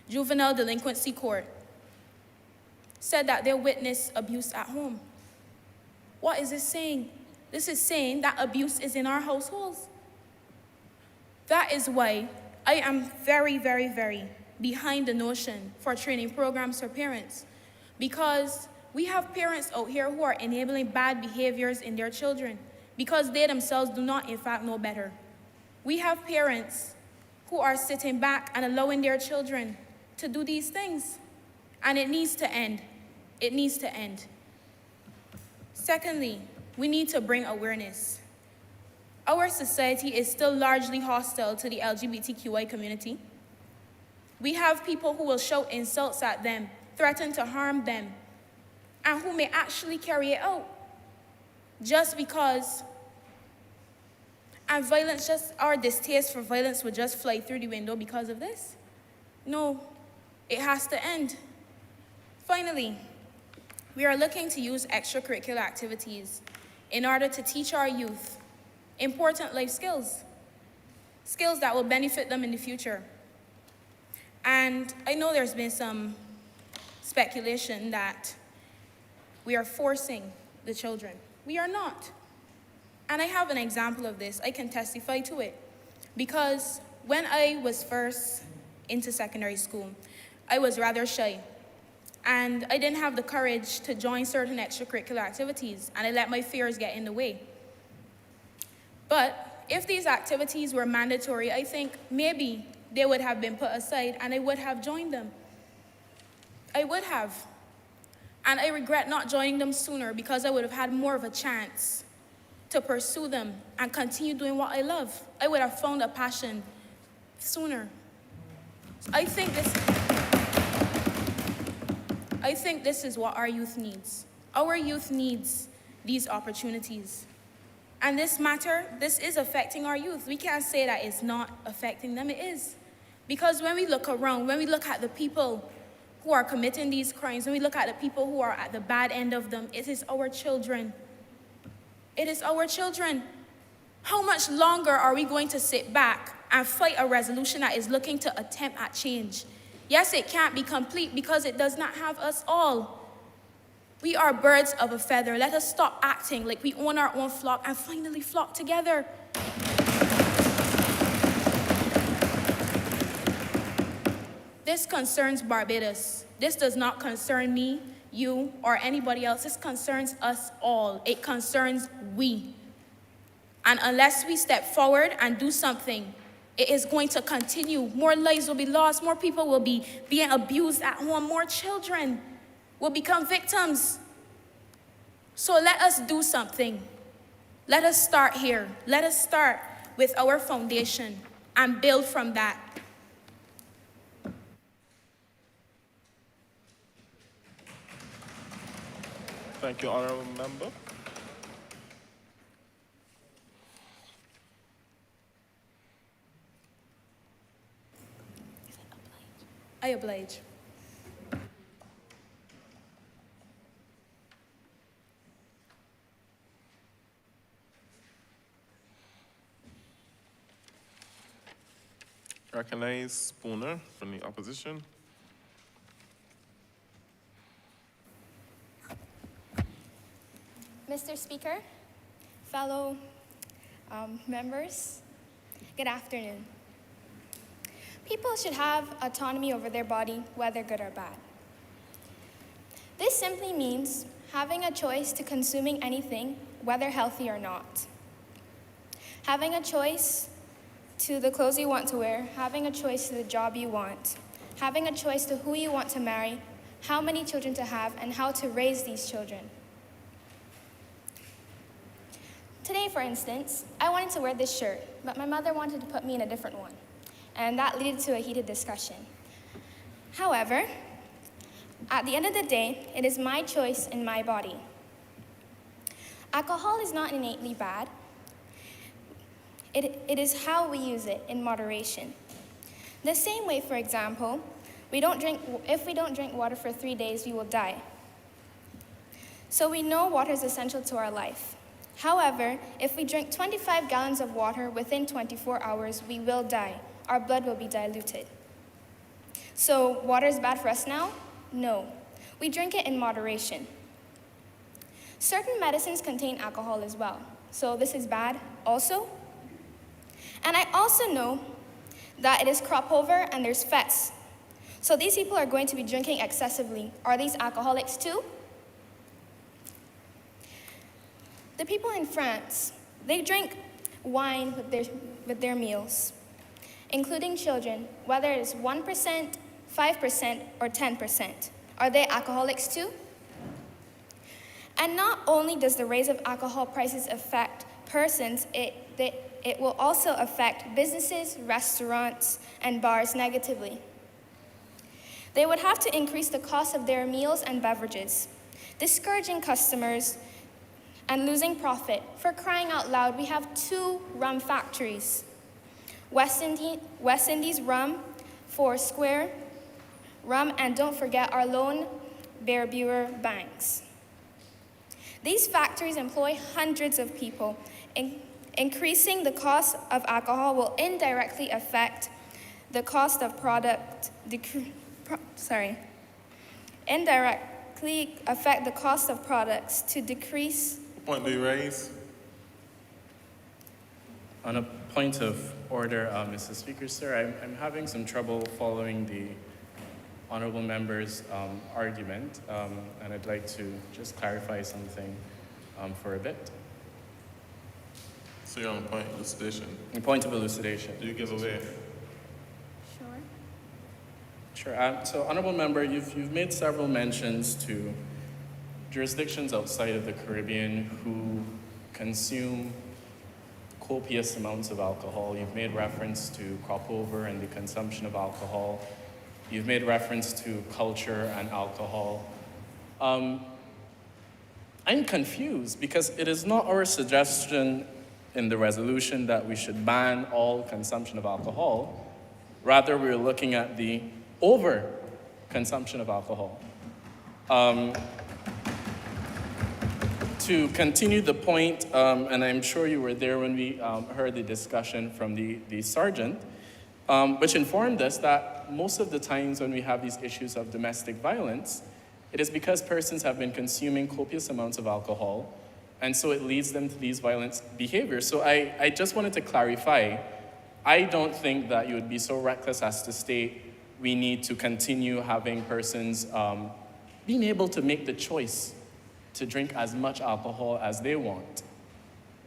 S2: juvenile delinquency court said that they witnessed abuse at home. What is this saying? This is saying that abuse is in our households. That is why I am very, very, very behind the notion for training programs for parents, because we have parents out here who are enabling bad behaviors in their children because they themselves do not, in fact, know better. We have parents who are sitting back and allowing their children to do these things, and it needs to end. It needs to end. Secondly, we need to bring awareness. Our society is still largely hostile to the LGBTQA community. We have people who will shout insults at them, threaten to harm them, and who may actually carry it out just because. And violence, just our distaste for violence would just fly through the window because of this? No, it has to end. Finally, we are looking to use extracurricular activities in order to teach our youth important life skills, skills that will benefit them in the future. And I know there's been some speculation that we are forcing the children. We are not. And I have an example of this. I can testify to it. Because when I was first into secondary school, I was rather shy. And I didn't have the courage to join certain extracurricular activities, and I let my fears get in the way. But if these activities were mandatory, I think maybe they would have been put aside and I would have joined them. I would have. And I regret not joining them sooner because I would have had more of a chance to pursue them and continue doing what I love. I would have found a passion sooner. I think this is what our youth needs. Our youth needs these opportunities. And this is affecting our youth. We can't say that it's not affecting them, it is. Because when we look around, when we look at the people who are committing these crimes, when we look at the people who are at the bad end of them, it is our children. It is our children. How much longer are we going to sit back and fight a resolution that is looking to attempt at change? Yes, it can't be complete because it does not have us all. We are birds of a feather. Let us stop acting like we own our own flock and finally flock together. This concerns Barbados. This does not concern me, you, or anybody else. This concerns us all. It concerns we. And unless we step forward and do something, it is going to continue. More lives will be lost. More people will be being abused at home. More children will become victims. So let us do something. Let us start here. Let us start with our foundation and build from that.
S1: Thank you, Honorable Member.
S2: I oblige.
S1: Recognize Spooner from the opposition.
S13: Mr. Speaker, fellow members, good afternoon. People should have autonomy over their body, whether good or bad. This simply means having a choice to consuming anything, whether healthy or not. Having a choice to the clothes you want to wear, having a choice to the job you want, having a choice to who you want to marry, how many children to have, and how to raise these children. Today, for instance, I wanted to wear this shirt, but my mother wanted to put me in a different one, and that led to a heated discussion. However, at the end of the day, it is my choice in my body. Alcohol is not innately bad. It is how we use it in moderation. The same way, for example, if we don't drink water for 3 days, we will die. So we know water is essential to our life. However, if we drink 25 gallons of water within 24 hours, we will die. Our blood will be diluted. So water is bad for us now? No. We drink it in moderation. Certain medicines contain alcohol as well. So this is bad also. And I also know that it is crop over and there's fats. So these people are going to be drinking excessively. Are these alcoholics too? The people in France, they drink wine with their meals, including children, whether it is 1%, 5%, or 10%. Are they alcoholics too? And not only does the rise of alcohol prices affect persons, it will also affect businesses, restaurants, and bars negatively. They would have to increase the cost of their meals and beverages, discouraging customers and losing profit. For crying out loud, we have 2 rum factories. West Indies Rum, Foursquare Rum, and don't forget our lone Barbados banks. These factories employ hundreds of people. Increasing the cost of alcohol will indirectly affect the cost of indirectly affect the cost of products to decrease.
S1: Point do you raise?
S4: On a point of order, Mr. Speaker, sir, I'm having some trouble following the honorable member's argument, and I'd like to just clarify something for a bit.
S1: So you're on point of elucidation.
S4: A point of elucidation.
S1: Do you give away?
S4: Sure. So, honorable member, you've made several mentions to jurisdictions outside of the Caribbean who consume copious amounts of alcohol. You've made reference to crop over and the consumption of alcohol. You've made reference to culture and alcohol. I'm confused because it is not our suggestion in the resolution that we should ban all consumption of alcohol. Rather, we're looking at the over-consumption of alcohol. To continue the point, and I'm sure you were there when we heard the discussion from the sergeant, which informed us that most of the times when we have these issues of domestic violence, it is because persons have been consuming copious amounts of alcohol, and so it leads them to these violent behaviors. So I just wanted to clarify, I don't think that you would be so reckless as to state we need to continue having persons being able to make the choice to drink as much alcohol as they want,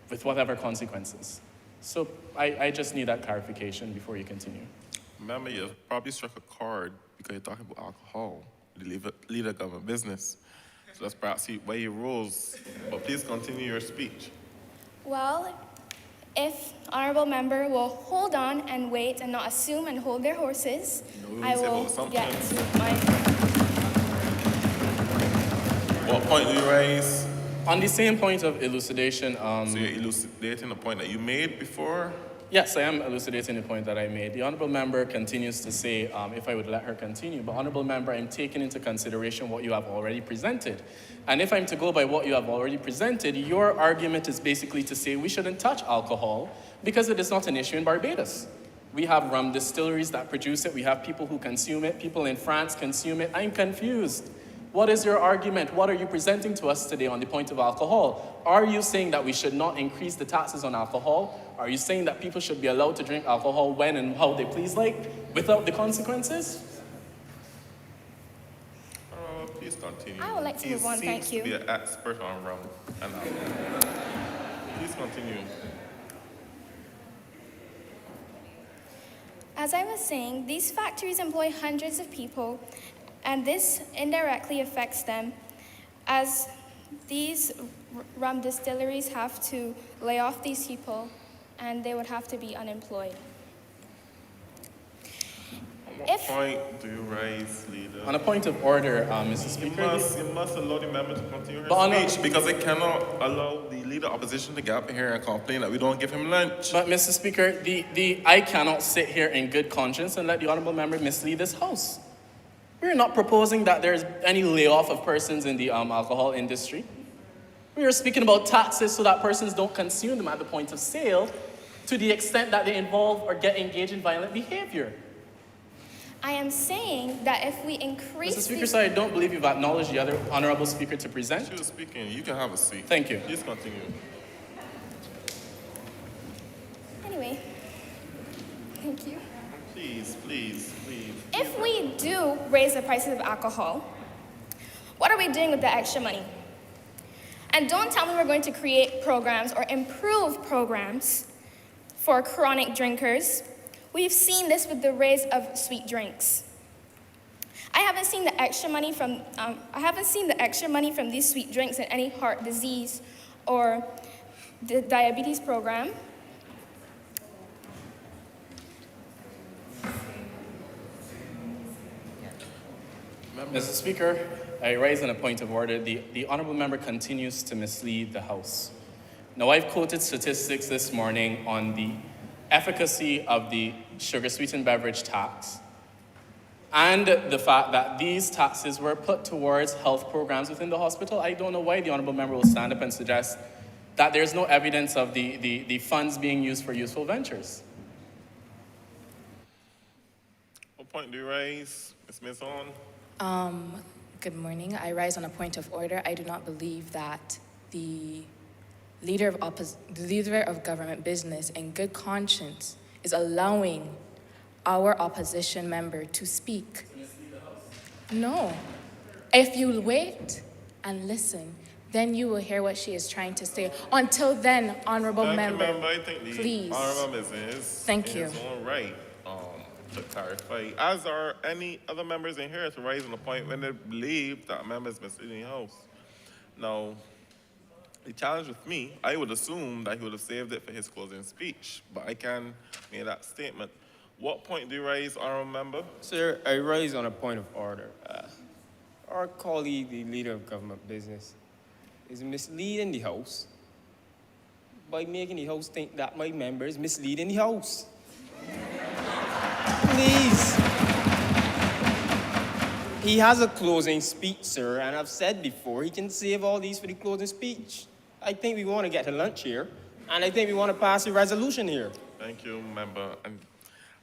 S4: with whatever consequences. So I just need that clarification before you continue.
S1: Remember, you probably struck a chord because you're talking about alcohol, the leader of government business. So that's perhaps why you rose. But please continue your speech.
S13: Well, if honorable member will hold on and wait and not assume and hold their horses, I will get to my...
S1: What point do you raise?
S4: On the same point of elucidation...
S1: So you're elucidating the point that you made before?
S4: Yes, I am elucidating the point that I made. The honorable member continues to say, if I would let her continue, but honorable member, I'm taking into consideration what you have already presented. And if I'm to go by what you have already presented, your argument is basically to say we shouldn't touch alcohol because it is not an issue in Barbados. We have rum distilleries that produce it. We have people who consume it. People in France consume it. I'm confused. What is your argument? What are you presenting to us today on the point of alcohol? Are you saying that we should not increase the taxes on alcohol? Are you saying that people should be allowed to drink alcohol when and how they please, without the consequences?
S1: Please continue.
S13: I would like to move on, thank you.
S1: He seems to be an expert on rum and alcohol. Please continue.
S13: As I was saying, these factories employ hundreds of people, and this indirectly affects them, as these rum distilleries have to lay off these people, and they would have to be unemployed.
S1: At what point do you raise, leader?
S4: On a point of order, Mr. Speaker.
S1: You must allow the member to continue her speech because it cannot allow the leader opposition to get up here and complain that we don't give him lunch.
S4: But Mr. Speaker, I cannot sit here in good conscience and let the honourable member mislead this House. We're not proposing that there's any layoff of persons in the alcohol industry. We are speaking about taxes so that persons don't consume them at the point of sale to the extent that they involve or get engaged in violent behavior.
S13: I am saying that if we increase
S4: Mr. Speaker, sir, I don't believe you've acknowledged the other honourable speaker to present.
S1: She was speaking. You can have a seat.
S4: Thank you.
S1: Please continue.
S13: Anyway, thank you.
S1: Please.
S13: If we do raise the prices of alcohol, what are we doing with the extra money? And don't tell me we're going to create programs or improve programs for chronic drinkers. We've seen this with the raise of sweet drinks. I haven't seen the extra money from these sweet drinks in any heart disease or the diabetes program.
S4: Mr. Speaker, I raise on a point of order. The honourable member continues to mislead the House. Now, I've quoted statistics this morning on the efficacy of the sugar-sweetened beverage tax and the fact that these taxes were put towards health programs within the hospital. I don't know why the honourable member will stand up and suggest that there's no evidence of the funds being used for useful ventures.
S1: What point do you raise, Ms. Mason?
S14: Good morning. I rise on a point of order. I do not believe that the leader of government business in good conscience is allowing our opposition member to speak. No. If you wait and listen, then you will hear what she is trying to say. Until then, honourable member,
S1: I think the
S14: please.
S1: honourable business
S14: Thank you.
S1: is all right to clarify, as are any other members in here to raise on the point when they believe that a member is misleading the House. Now, the challenge with me, I would assume that he would have saved it for his closing speech, but I can make that statement. What point do you raise, honourable member?
S9: Sir, I raise on a point of order. Our colleague, the leader of government business, is misleading the House by making the House think that my member is misleading the House. Please. He has a closing speech, sir, and I've said before, he can save all these for the closing speech. I think we want to get to lunch here, and I think we want to pass a resolution here.
S1: Thank you, member. And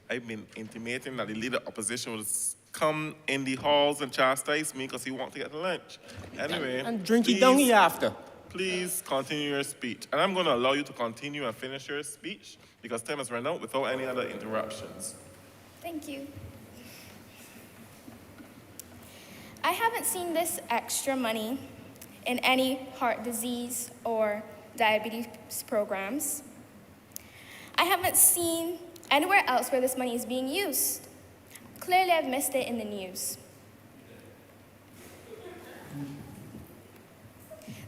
S1: I've been intimating that the leader of opposition will come in the halls and chastise me because he wants to get to lunch. Anyway.
S9: And drink it down here after.
S1: Please continue your speech. And I'm going to allow you to continue and finish your speech because time has run out without any other interruptions.
S13: Thank you. I haven't seen this extra money in any heart disease or diabetes programs. I haven't seen anywhere else where this money is being used. Clearly, I've missed it in the news.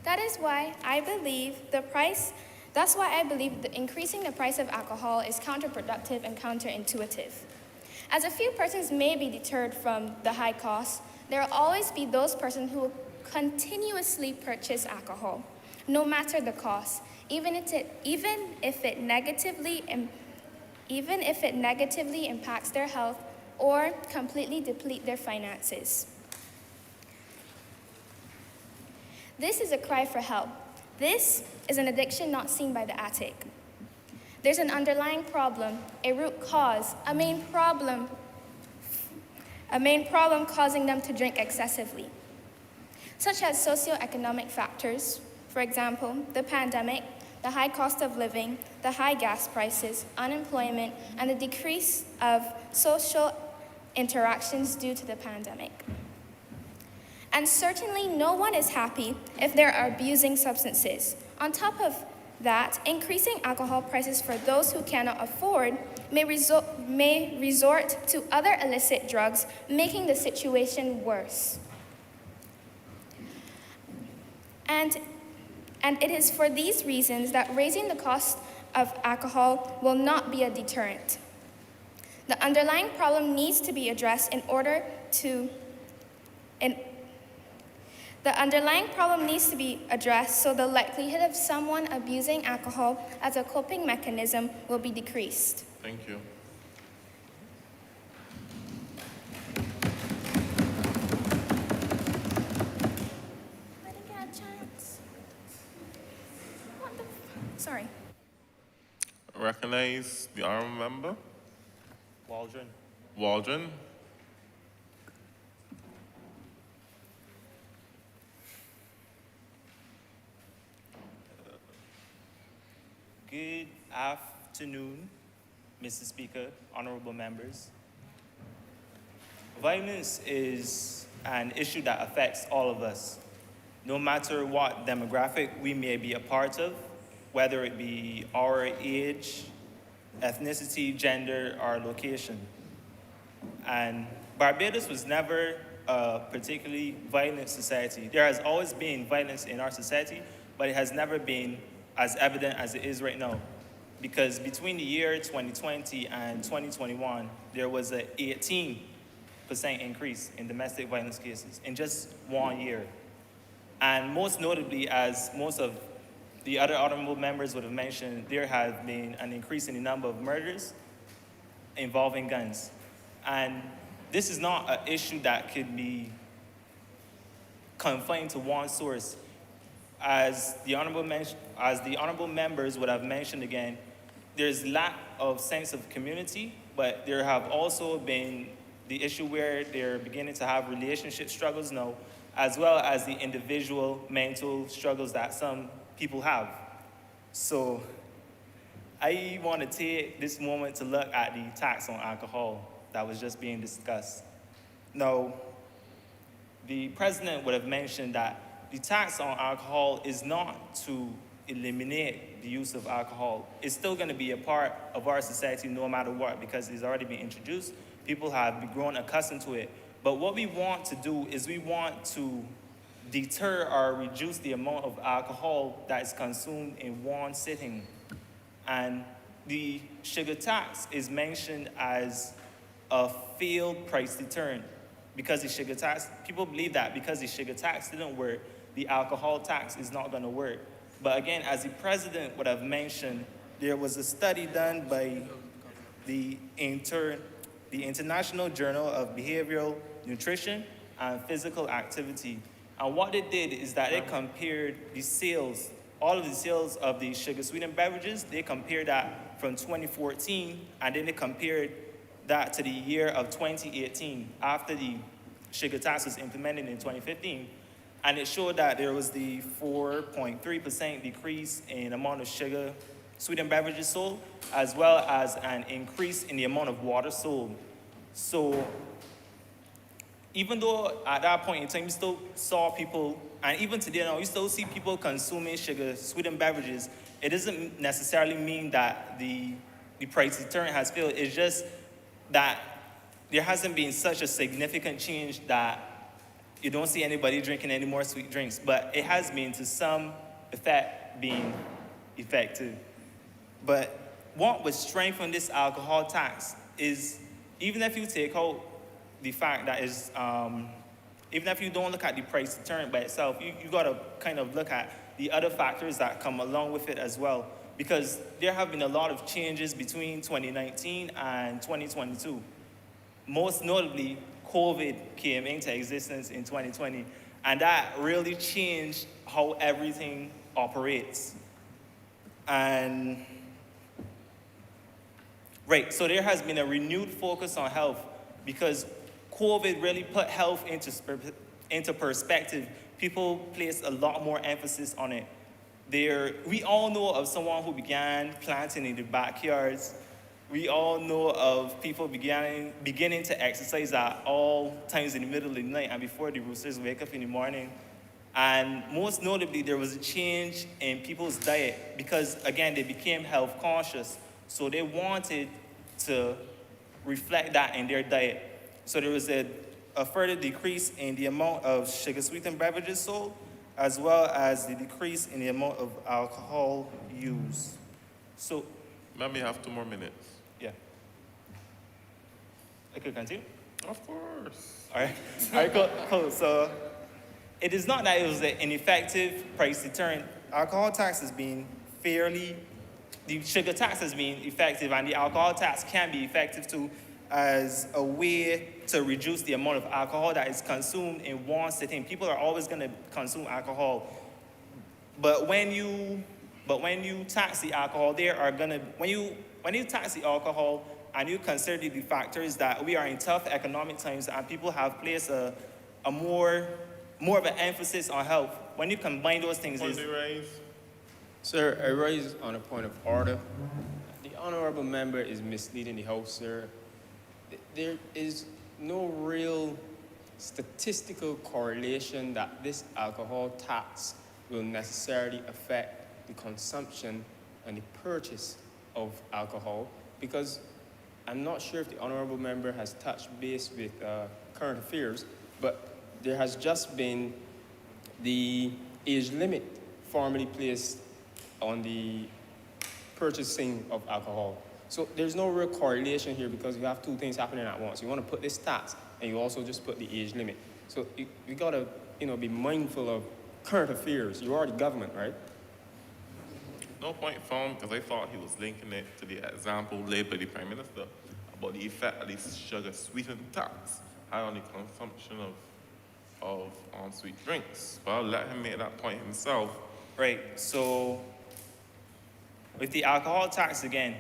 S13: That is why I believe increasing the price of alcohol is counterproductive and counterintuitive. As a few persons may be deterred from the high cost, there will always be those persons who will continuously purchase alcohol, no matter the cost, even if it negatively impacts their health or completely deplete their finances. This is a cry for help. This is an addiction not seen by the attic. There's an underlying problem, a root cause, a main problem causing them to drink excessively, such as socioeconomic factors, for example, the pandemic, the high cost of living, the high gas prices, unemployment, and the decrease of social interactions due to the pandemic. And certainly no one is happy if they are abusing substances. On top of that, increasing alcohol prices for those who cannot afford may resort to other illicit drugs, making the situation worse. And it is for these reasons that raising the cost of alcohol will not be a deterrent. The underlying problem needs to be addressed so the likelihood of someone abusing alcohol as a coping mechanism will be decreased.
S1: Thank you.
S13: I didn't get a chance. Sorry.
S1: Recognize the honorable member.
S15: Waldron.
S1: Waldron.
S15: Good afternoon, Mr. Speaker, honorable members. Violence is an issue that affects all of us, no matter what demographic we may be a part of, whether it be our age, ethnicity, gender, or location. And Barbados was never a particularly violent society. There has always been violence in our society, but it has never been as evident as it is right now. Because between the year 2020 and 2021, there was an 18% increase in domestic violence cases in just 1 year. And most notably, as most of the other honorable members would have mentioned, there has been an increase in the number of murders involving guns. And this is not an issue that could be confined to one source. As the honorable members would have mentioned again, there's lack of sense of community, but there have also been the issue where they're beginning to have relationship struggles now, as well as the individual mental struggles that some people have. So I want to take this moment to look at the tax on alcohol that was just being discussed. Now, the president would have mentioned that the tax on alcohol is not to eliminate the use of alcohol. It's still going to be a part of our society no matter what, because it's already been introduced. People have grown accustomed to it. But what we want to do is we want to deter or reduce the amount of alcohol that is consumed in one sitting. And the sugar tax is mentioned as a failed price deterrent because the sugar tax, people believe that because the sugar tax didn't work, the alcohol tax is not going to work. But again, as the president would have mentioned, there was a study done by the International Journal of Behavioral Nutrition and Physical Activity. And what they did is that they compared the sales, all of the sales of the sugar-sweetened beverages, they compared that from 2014, and then they compared that to the year of 2018, after the sugar tax was implemented in 2015. And it showed that there was the 4.3% decrease in amount of sugar-sweetened beverages sold, as well as an increase in the amount of water sold. So even though at that point in time you still saw people, and even today now, you still see people consuming sugar-sweetened beverages, it doesn't necessarily mean that the price deterrent has failed. It's just that there hasn't been such a significant change that you don't see anybody drinking any more sweet drinks, but it has been to some effect being effective. But what would strengthen this alcohol tax is, even if you take out the fact that is, even if you don't look at the price deterrent by itself, you gotta kind of look at the other factors that come along with it as well, because there have been a lot of changes between 2019 and 2022. Most notably, COVID came into existence in 2020, and that really changed how everything operates. And Right, so there has been a renewed focus on health because COVID really put health into perspective. People place a lot more emphasis on it. We all know of someone who began planting in their backyards. We all know of people beginning to exercise at all times in the middle of the night and before the roosters wake up in the morning. And most notably, there was a change in people's diet because, again, they became health conscious. So they wanted to reflect that in their diet. So there was a further decrease in the amount of sugar-sweetened beverages sold, as well as the decrease in the amount of alcohol used. So,
S1: Let me have 2 more minutes.
S15: yeah. I could continue?
S1: Of course.
S15: All right, cool. So, it is not that it was an ineffective price deterrent. Alcohol tax has been the sugar tax has been effective, and the alcohol tax can be effective too as a way to reduce the amount of alcohol that is consumed in one sitting. People are always going to consume alcohol, but when you tax the alcohol, when you tax the alcohol and you consider the factors that we are in tough economic times and people have placed a more of an emphasis on health. When you combine those things,
S9: Sir, I rise on a point of order. The honorable member is misleading the House, sir. There is no real statistical correlation that this alcohol tax will necessarily affect the consumption and the purchase of alcohol, because I'm not sure if the honorable member has touched base with current affairs, but there has just been the age limit formally placed on the purchasing of alcohol. So there's no real correlation here because you have 2 things happening at once. You want to put this tax and you also just put the age limit. So you gotta, be mindful of current affairs. You are the government, right?
S1: No point found because I thought he was linking it to the example laid by the Prime Minister about the effect of the sugar sweetened tax had on the consumption of sweet drinks. But I'll let him make that point himself.
S15: right, so with the alcohol tax again,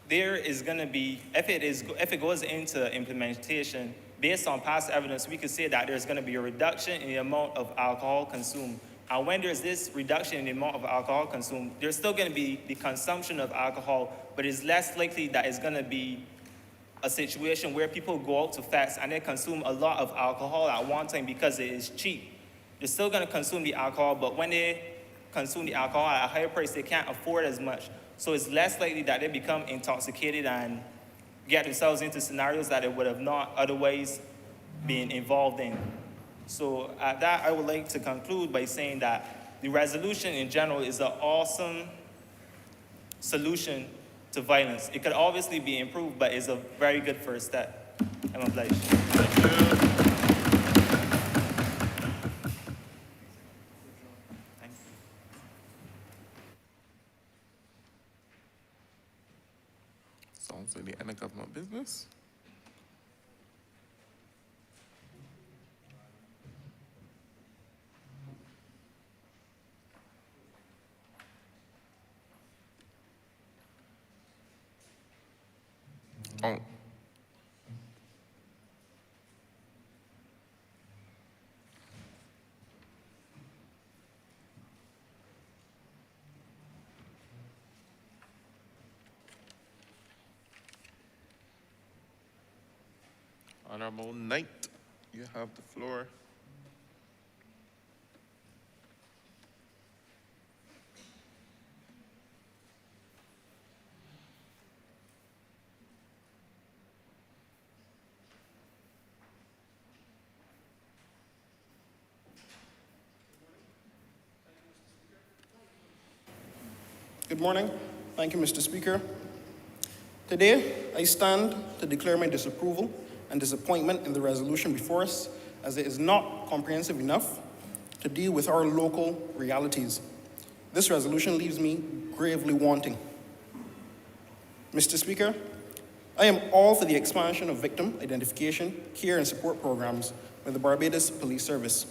S15: there is going to be, if it goes into implementation, based on past evidence, we could say that there's going to be a reduction in the amount of alcohol consumed. And when there's this reduction in the amount of alcohol consumed, there's still going to be the consumption of alcohol, but it's less likely that it's going to be a situation where people go out to fest and they consume a lot of alcohol at one time because it is cheap. They're still going to consume the alcohol, but when they consume the alcohol at a higher price, they can't afford as much. So it's less likely that they become intoxicated and get themselves into scenarios that they would have not otherwise been involved in. So at that, I would like to conclude by saying that the resolution in general is an awesome solution to violence. It could obviously be improved, but it's a very good first step. I'm obliged. Thank you.
S1: Sounds like the end of government business. Oh. Honorable Knight, you have the floor.
S16: Good morning. Thank you, Mr. Speaker. Today, I stand to declare my disapproval and disappointment in the resolution before us, as it is not comprehensive enough to deal with our local realities. This resolution leaves me gravely wanting. Mr. Speaker, I am all for the expansion of victim identification, care, and support programs with the Barbados Police Service.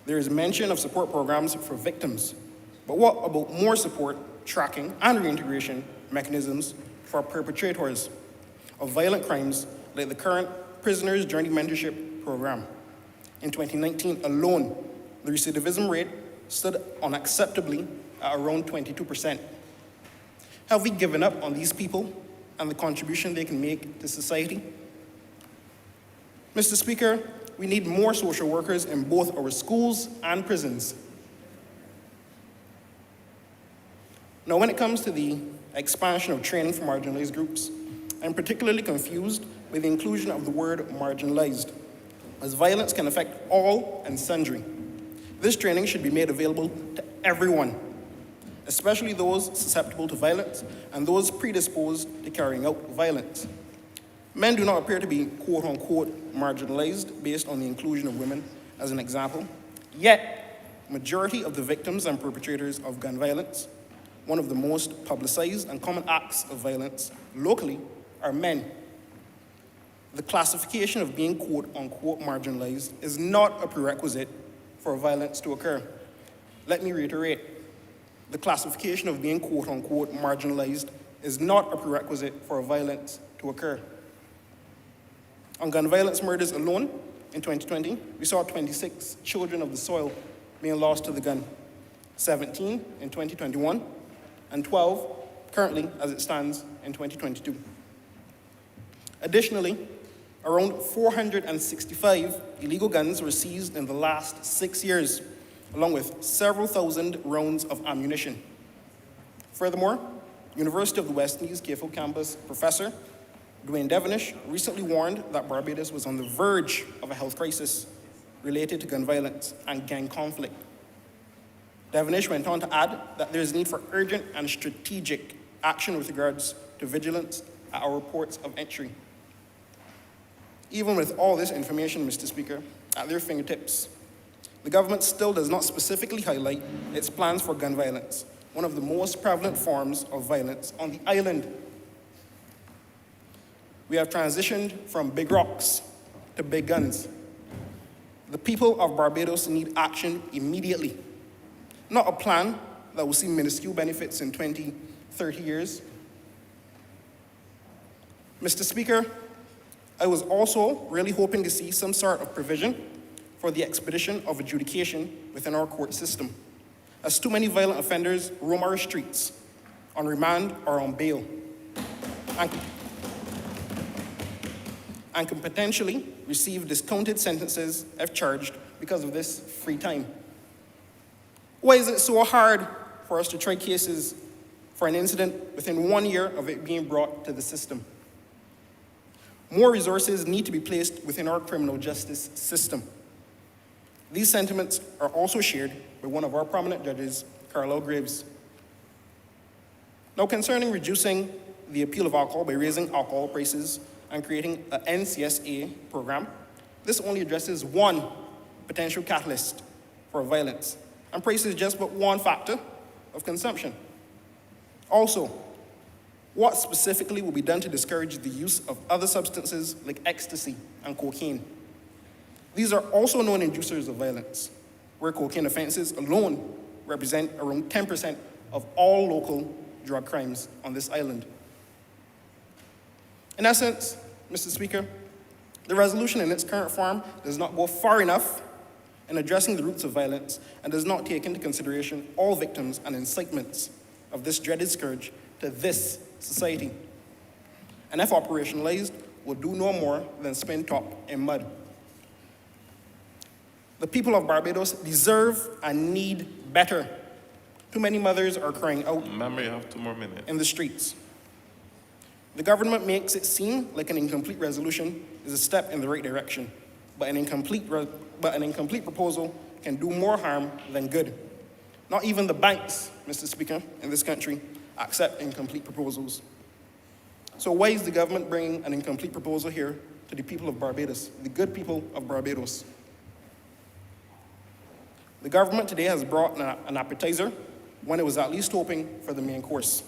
S16: There is mention of support programs for victims, but what about more support, tracking, and reintegration mechanisms for perpetrators of violent crimes like the current Prisoners Journey Mentorship Program. In 2019 alone, the recidivism rate stood unacceptably at around 22%. Have we given up on these people and the contribution they can make to society? Mr. Speaker, we need more social workers in both our schools and prisons. Now, when it comes to the expansion of training for marginalized groups, I'm particularly confused by the inclusion of the word marginalized, as violence can affect all and sundry. This training should be made available to everyone, especially those susceptible to violence and those predisposed to carrying out violence. Men do not appear to be quote-unquote marginalized based on the inclusion of women as an example. Yet, majority of the victims and perpetrators of gun violence, one of the most publicized and common acts of violence locally, are men. The classification of being quote-unquote marginalized is not a prerequisite for violence to occur. Let me reiterate. The classification of being quote-unquote marginalized is not a prerequisite for violence to occur. On gun violence murders alone, in 2020, we saw 26 children of the soil being lost to the gun, 17 in 2021, and 12 currently as it stands in 2022. Additionally, around 465 illegal guns were seized in the last 6 years, along with several thousand rounds of ammunition. Furthermore, University of the West Indies Cafo campus professor Dwayne Devonish recently warned that Barbados was on the verge of a health crisis related to gun violence and gang conflict. Devonish went on to add that there is need for urgent and strategic action with regards to vigilance at our ports of entry. Even with all this information, Mr. Speaker, at their fingertips, the government still does not specifically highlight its plans for gun violence, one of the most prevalent forms of violence on the island. We have transitioned from big rocks to big guns. The people of Barbados need action immediately, not a plan that will see minuscule benefits in 20, 30 years. Mr. Speaker, I was also really hoping to see some sort of provision for the expedition of adjudication within our court system, as too many violent offenders roam our streets on remand or on bail, and can potentially receive discounted sentences if charged because of this free time. Why is it so hard for us to try cases for an incident within 1 year of it being brought to the system? More resources need to be placed within our criminal justice system. These sentiments are also shared by one of our prominent judges, Carlisle Graves. Now, concerning reducing the appeal of alcohol by raising alcohol prices and creating an NCSA program, this only addresses one potential catalyst for violence, and price is just but one factor of consumption. Also, what specifically will be done to discourage the use of other substances like ecstasy and cocaine? These are also known inducers of violence, where cocaine offenses alone represent around 10% of all local drug crimes on this island. In essence, Mr. Speaker, the resolution in its current form does not go far enough in addressing the roots of violence and does not take into consideration all victims and incitements of this dreaded scourge to this society. And if operationalized, will do no more than spin top in mud. The people of Barbados deserve and need better. Too many mothers are crying out
S1: Ma'am, you have 2 more minutes.
S16: in the streets. The government makes it seem like an incomplete resolution is a step in the right direction, but an incomplete proposal can do more harm than good. Not even the banks, Mr. Speaker, in this country accept incomplete proposals. So why is the government bringing an incomplete proposal here to the people of Barbados, the good people of Barbados? The government today has brought an appetizer when it was at least hoping for the main course.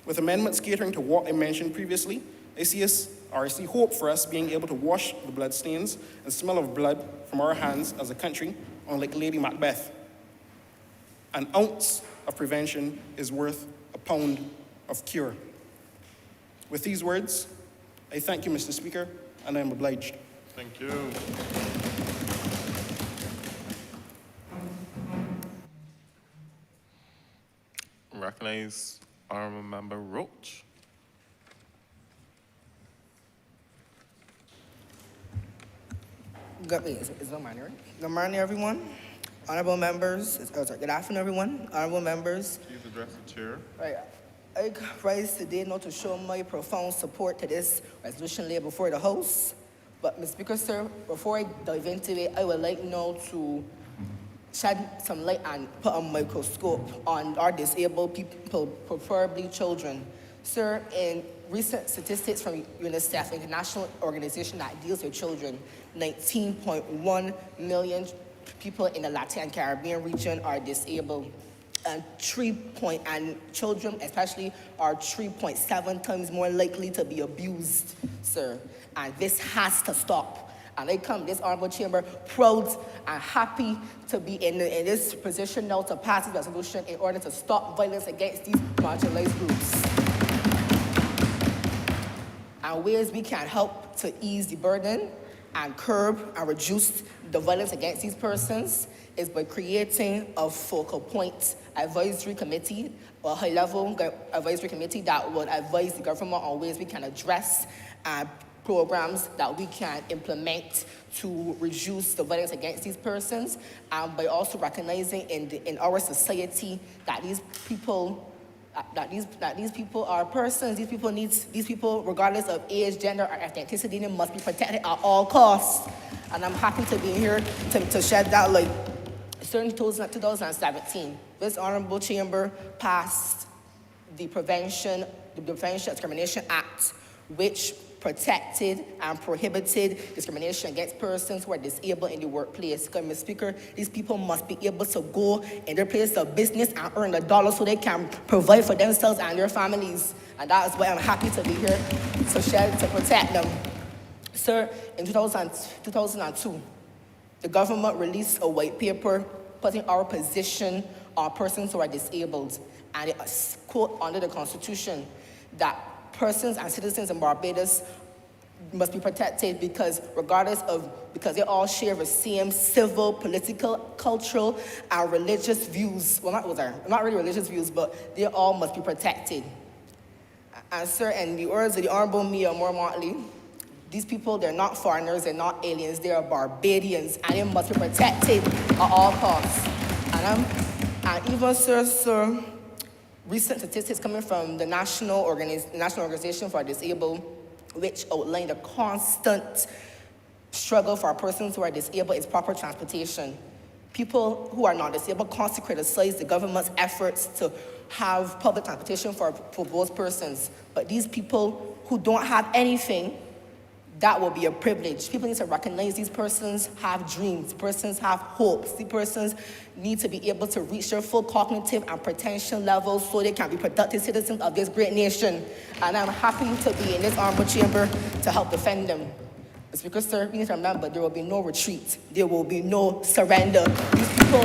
S16: With amendments catering to what I mentioned previously, I see hope for us being able to wash the bloodstains and smell of blood from our hands as a country, unlike Lady Macbeth. An ounce of prevention is worth a pound of cure. With these words, I thank you, Mr. Speaker, and I am obliged.
S1: Thank you. Recognize Honorable Member Roach.
S17: Good morning, everyone. Honorable members, good afternoon, everyone. Honorable members.
S1: Please address the chair.
S17: Right. I rise today not to show my profound support to this resolution laid before the House. But, Mr. Speaker, sir, before I dive into it, I would like now to shed some light and put a microscope on our disabled people, preferably children. Sir, in recent statistics from UNICEF, international organization that deals with children, 19.1 million people in the Latin and Caribbean region are disabled. And children especially are 3.7 times more likely to be abused, sir. And this has to stop. And I come to this honorable chamber proud and happy to be in this position now to pass this resolution in order to stop violence against these marginalized groups. And ways we can help to ease the burden and curb and reduce the violence against these persons is by creating a focal point advisory committee, a high-level advisory committee that would advise the government on ways we can address programs that we can implement to reduce the violence against these persons, and by also recognizing in our society that these people are persons, these people, regardless of age, gender, or ethnicity, they must be protected at all costs. And I'm happy to be here to shed that light. In 2017, this honorable chamber passed the Prevention Discrimination Act, which protected and prohibited discrimination against persons who are disabled in the workplace. Because, Mr. Speaker, these people must be able to go in their place of business and earn the dollar so they can provide for themselves and their families. And that is why I'm happy to be here to protect them. Sir, in 2002, the government released a white paper putting our position on persons who are disabled. And it quote under the Constitution that persons and citizens in Barbados must be protected because they all share the same civil, political, cultural, and religious views. Well, not really religious views, but they all must be protected. And sir, in the words of the Honorable Mia Moore-Motley, these people, they're not foreigners, they're not aliens, they are Barbadians, and they must be protected at all costs. And even, sir, recent statistics coming from the National Organization for Disabled, which outlined a constant struggle for persons who are disabled is proper transportation. People who are not disabled constantly criticize the government's efforts to have public transportation for both persons. But these people who don't have anything, that will be a privilege. People need to recognize these persons have dreams, persons have hopes. These persons need to be able to reach their full cognitive and potential levels so they can be productive citizens of this great nation. And I'm happy to be in this honorable chamber to help defend them. It's because, sir, we need to remember there will be no retreat. There will be no surrender. These people,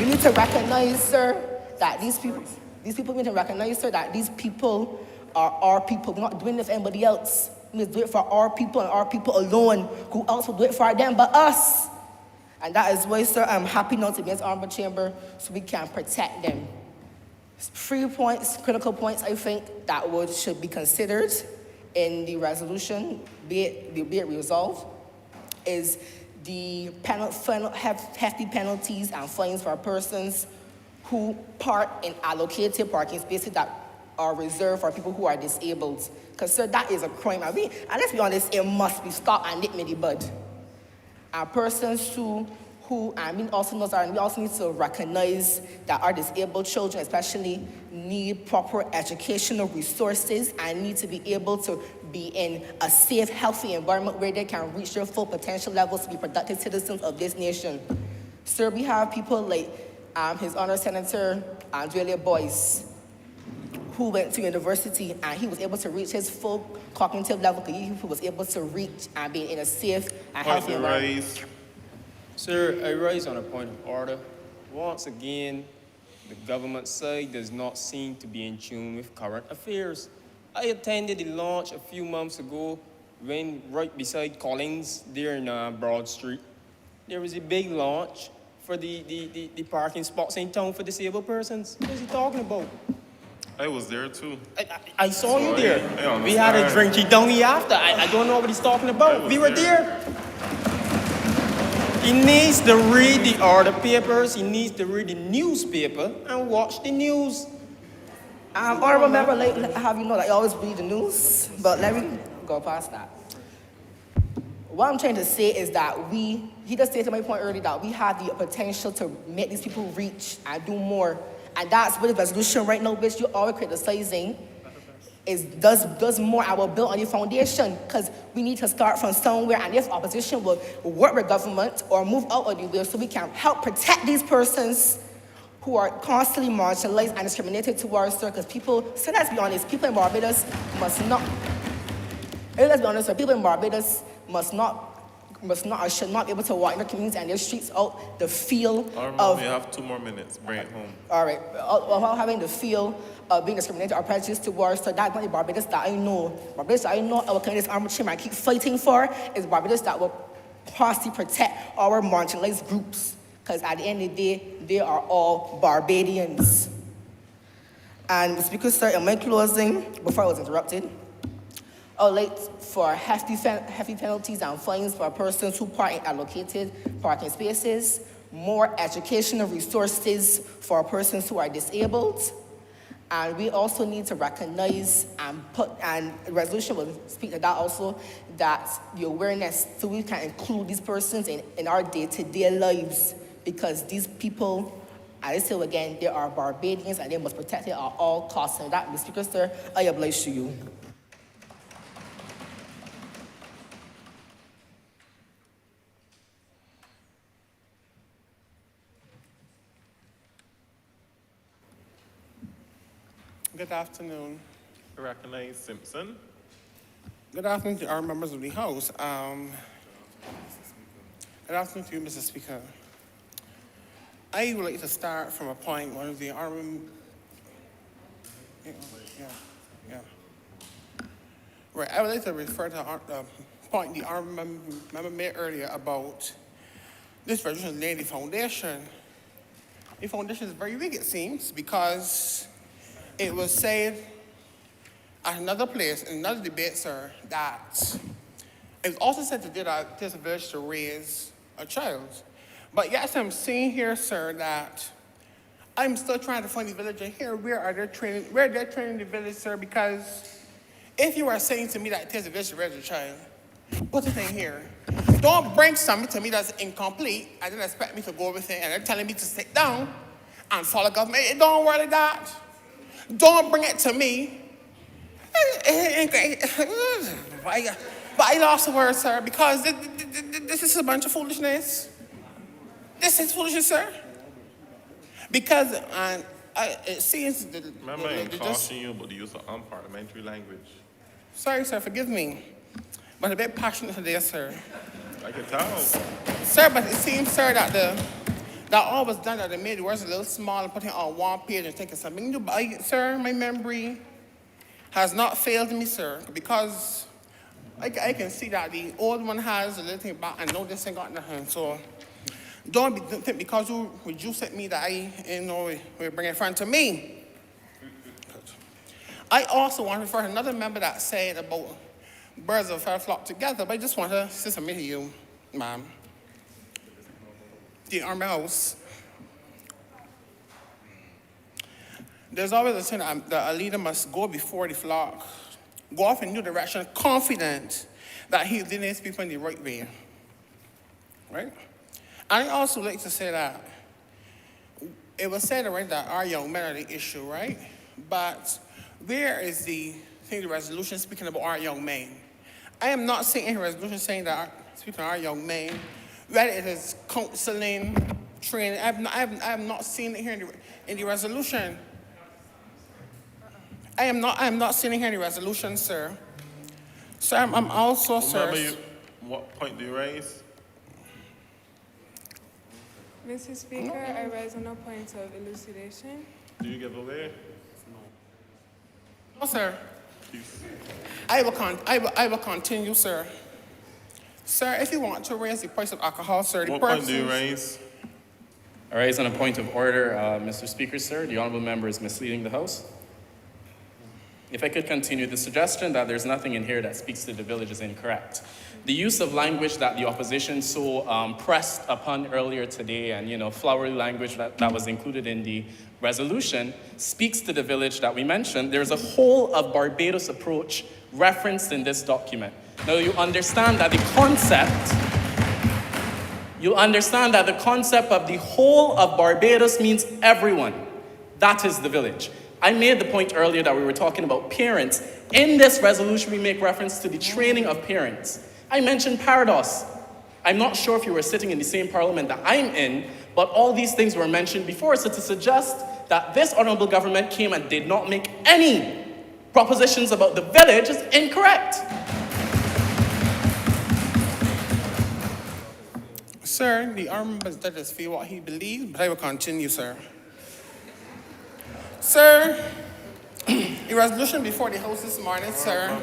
S17: we need to recognize, sir, that these people need to recognize, sir, that these people are our people. We're not doing this for anybody else. We need to do it for our people and our people alone. Who else will do it for them but us? And that is why, sir, I'm happy not to be in this honorable chamber so we can protect them. 3 points, critical points, I think, that should be considered in the resolution, be it resolved, is the hefty penalties and fines for persons who park in allocated parking spaces that are reserved for people who are disabled. Because, sir, that is a crime. And let's be honest, it must be stopped and nipped in the bud. And persons who we also need to recognize that our disabled children especially need proper educational resources and need to be able to be in a safe, healthy environment where they can reach their full potential levels to be productive citizens of this nation. Sir, we have people like His Honor Senator Andrea Boyce, who went to university and he was able to reach his full cognitive level because he was able to reach and be in a safe and healthy environment.
S9: Sir, I rise on a point of order. Once again, the government side does not seem to be in tune with current affairs. I attended the launch a few months ago when right beside Collins, there in Broad Street, there was a big launch for the parking spots in town for disabled persons. What is he talking about?
S1: I was there too.
S9: I saw you there.
S1: I
S9: We had a
S1: understand.
S9: drinky dongy after. I don't know what he's talking about. We were there. He needs to read the order papers. He needs to read the newspaper and watch the news.
S17: Honorable member, have you know that you always read the news, but let me go past that. What I'm trying to say is that he just stated my point earlier that we have the potential to make these people reach and do more. And that's what the resolution right now, which you're always criticizing, does more and will build on the foundation, because we need to start from somewhere, and if opposition will work with government or move out of the way so we can help protect these persons who are constantly marginalized and discriminated towards, sir, because people, so let's be honest, people in Barbados must not, let's be honest, sir, people in Barbados must not or should not be able to walk in their communities and their streets out the feel of...
S1: We have 2 more minutes. Bring it home.
S17: All right. Without having the feel of being discriminated or prejudiced towards, so that's not the Barbados that I know. Barbados that I know, our Canadian armor chain I keep fighting for, is Barbados that will constantly protect our marginalized groups. Because at the end of the day, they are all Barbadians. And the Speaker, sir, in my closing, before I was interrupted, I would like for hefty penalties and fines for persons who park in allocated parking spaces, more educational resources for persons who are disabled, and we also need to recognize and the resolution will speak to that also, that the awareness so we can include these persons in our day-to-day lives, because these people, I say again, they are Barbadians and they must protect it at all costs. And that, Mr. Speaker, sir, I oblige to you.
S16: Good afternoon.
S1: I recognize Simpson.
S16: Good afternoon to our members of the House. Good afternoon to you, Mr. Speaker. I would like to start from a point one of the Right, I would like to refer to the point the honorable member made earlier about this resolution laying the foundation. The foundation is very weak, it seems, because it was said at another place, in another debate, sir, that it was also said today that it takes a village to raise a child. But yes, I'm saying here, sir, that I'm still trying to find the village in here. Where they're training the village, sir, because if you are saying to me that it takes a village to raise a child, put it in here. Don't bring something to me that's incomplete and then expect me to go with it and they're telling me to sit down and follow government. It don't work like that. Don't bring it to me. But I lost the word, sir, because this is a bunch of foolishness. This is foolishness, sir. Because it seems...
S1: Remember, I caution you about the use of unparliamentary language.
S16: Sorry, sir, forgive me. But I'm a bit passionate today, sir.
S1: I can tell.
S16: Sir, but it seems, sir, that all was done, that they made the words a little small and put it on one page and thinking something new. But sir, my memory has not failed me, sir, because I can see that the old one has a little thing back and no, this ain't got nothing. So don't think because you reduce at me that we bring it front to me. I also want to refer to another member that said about birds of a feather flock together, but I just want to say something to you, ma'am. The Army House. There's always a saying that a leader must go before the flock, go off in a new direction, confident that he's leading his people in the right way. Right? I also like to say that it was said already that our young men are the issue, right? But where is the resolution speaking about our young men? I am not seeing any resolution saying that speaking of our young men, whether it is counseling, training. I have not seen it here in the resolution. I am not seeing it here in the resolution, sir. Sir, I'm also, sir.
S1: What point do you raise?
S6: Mr. Speaker, I raise on a point of elucidation.
S1: Do you give away?
S16: No, sir. I will continue, sir. Sir, if you want to raise the price of alcohol, sir, the
S1: What point do you
S16: persons-
S1: raise?
S4: I raise on a point of order, Mr. Speaker, sir. The honourable member is misleading the House. If I could continue, the suggestion that there's nothing in here that speaks to the village is incorrect. The use of language that the opposition so pressed upon earlier today and, flowery language that was included in the resolution speaks to the village that we mentioned. There's a whole of Barbados approach referenced in this document. Now you understand that the concept of the whole of Barbados means everyone. That is the village. I made the point earlier that we were talking about parents. In this resolution, we make reference to the training of parents. I mentioned Barbados. I'm not sure if you were sitting in the same parliament that I'm in, but all these things were mentioned before. So to suggest that this honorable government came and did not make any propositions about the village is incorrect.
S16: Sir, the honourable does just feel what he believes, but I will continue, sir. Sir, the resolution before the House this morning, sir,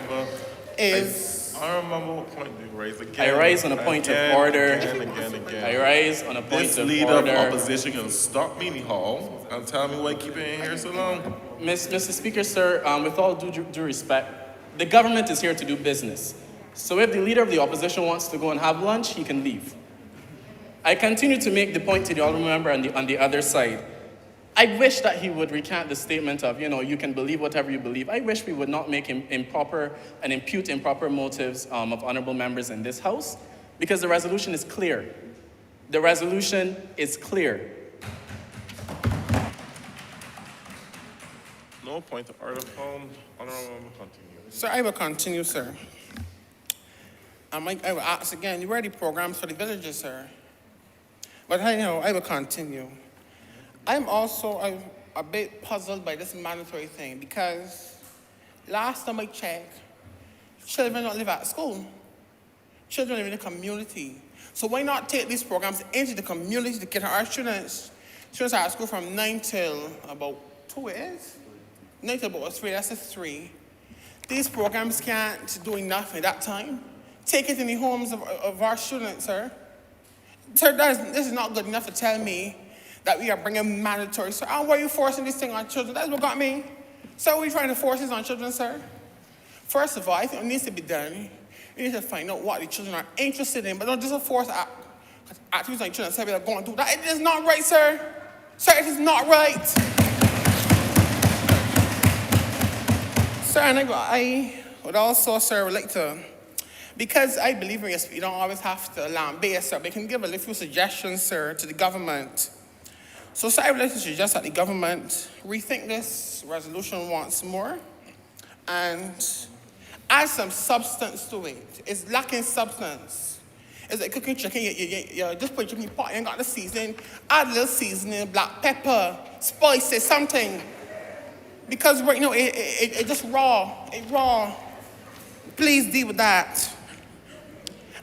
S16: is...
S1: I remember what point you raised again.
S4: I raise on a point of order.
S1: Again.
S4: I raise on a point
S1: This
S4: of
S1: leader
S4: order.
S1: of opposition can stop me in the hall and tell me why keep it in here so long.
S4: Mr. Speaker, sir, with all due respect, the government is here to do business. So if the leader of the opposition wants to go and have lunch, he can leave. I continue to make the point to the honourable member on the other side. I wish that he would recant the statement of, you can believe whatever you believe. I wish we would not make improper and impute improper motives of honourable members in this House, because the resolution is clear. The resolution is clear.
S1: No point of order found. Honourable member, continue.
S16: Sir, I will continue, sir. I will ask again, you ready programs for the villages, sir? But I will continue. I'm also a bit puzzled by this mandatory thing because last time I checked, children don't live at school. Children live in the community. So why not take these programs into the community to get our students are at school from 9 till about 2 years? 9 till about 3, that's a 3. These programs can't do enough at that time. Take it in the homes of our students, sir. Sir, this is not good enough to tell me that we are bringing mandatory. So why are you forcing this thing on children? That's what got me. So are we trying to force this on children, sir? First of all, I think it needs to be done. You need to find out what the children are interested in, but don't just force activities on children. Say they're going through that. It is not right, sir. Sir, it is not right. Sir, and I would also, sir, would like to, because I believe in you don't always have to lambast, sir, but you can give a few suggestions, sir, to the government. So, sir, I would like to suggest that the government rethink this resolution once more and add some substance to it. It's lacking substance. It's like cooking chicken. You just put chicken in the pot and got the seasoning. Add a little seasoning, black pepper, spices, something. Because right now, it's just raw. It's raw. Please deal with that.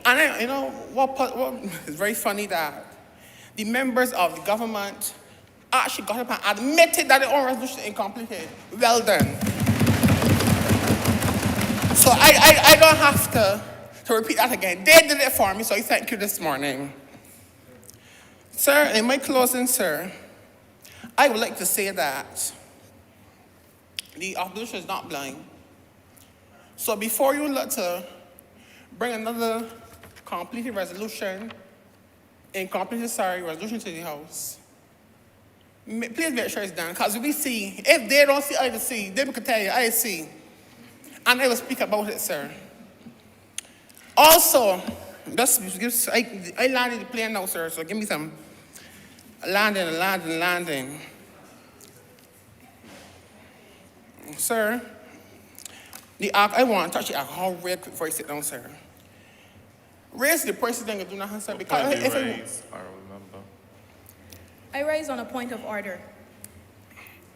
S16: And what is very funny that the members of the government actually got up and admitted that their own resolution is incompleted. Well done. So I don't have to repeat that again. They did it for me, so I thank you this morning. Sir, in my closing, sir, I would like to say that the opposition is not blind. So before you look to bring another completed resolution to the House, please make sure it's done, because we see, if they don't see, I see, they can tell you, I see. And I will speak about it, sir. Also, I landed the plane now, sir, so give me some landing. Sir, I want to touch the alcohol real quick before I sit down, sir. Raise the prices, then you do nothing, sir, because if
S1: I remember.
S2: I rise on a point of order.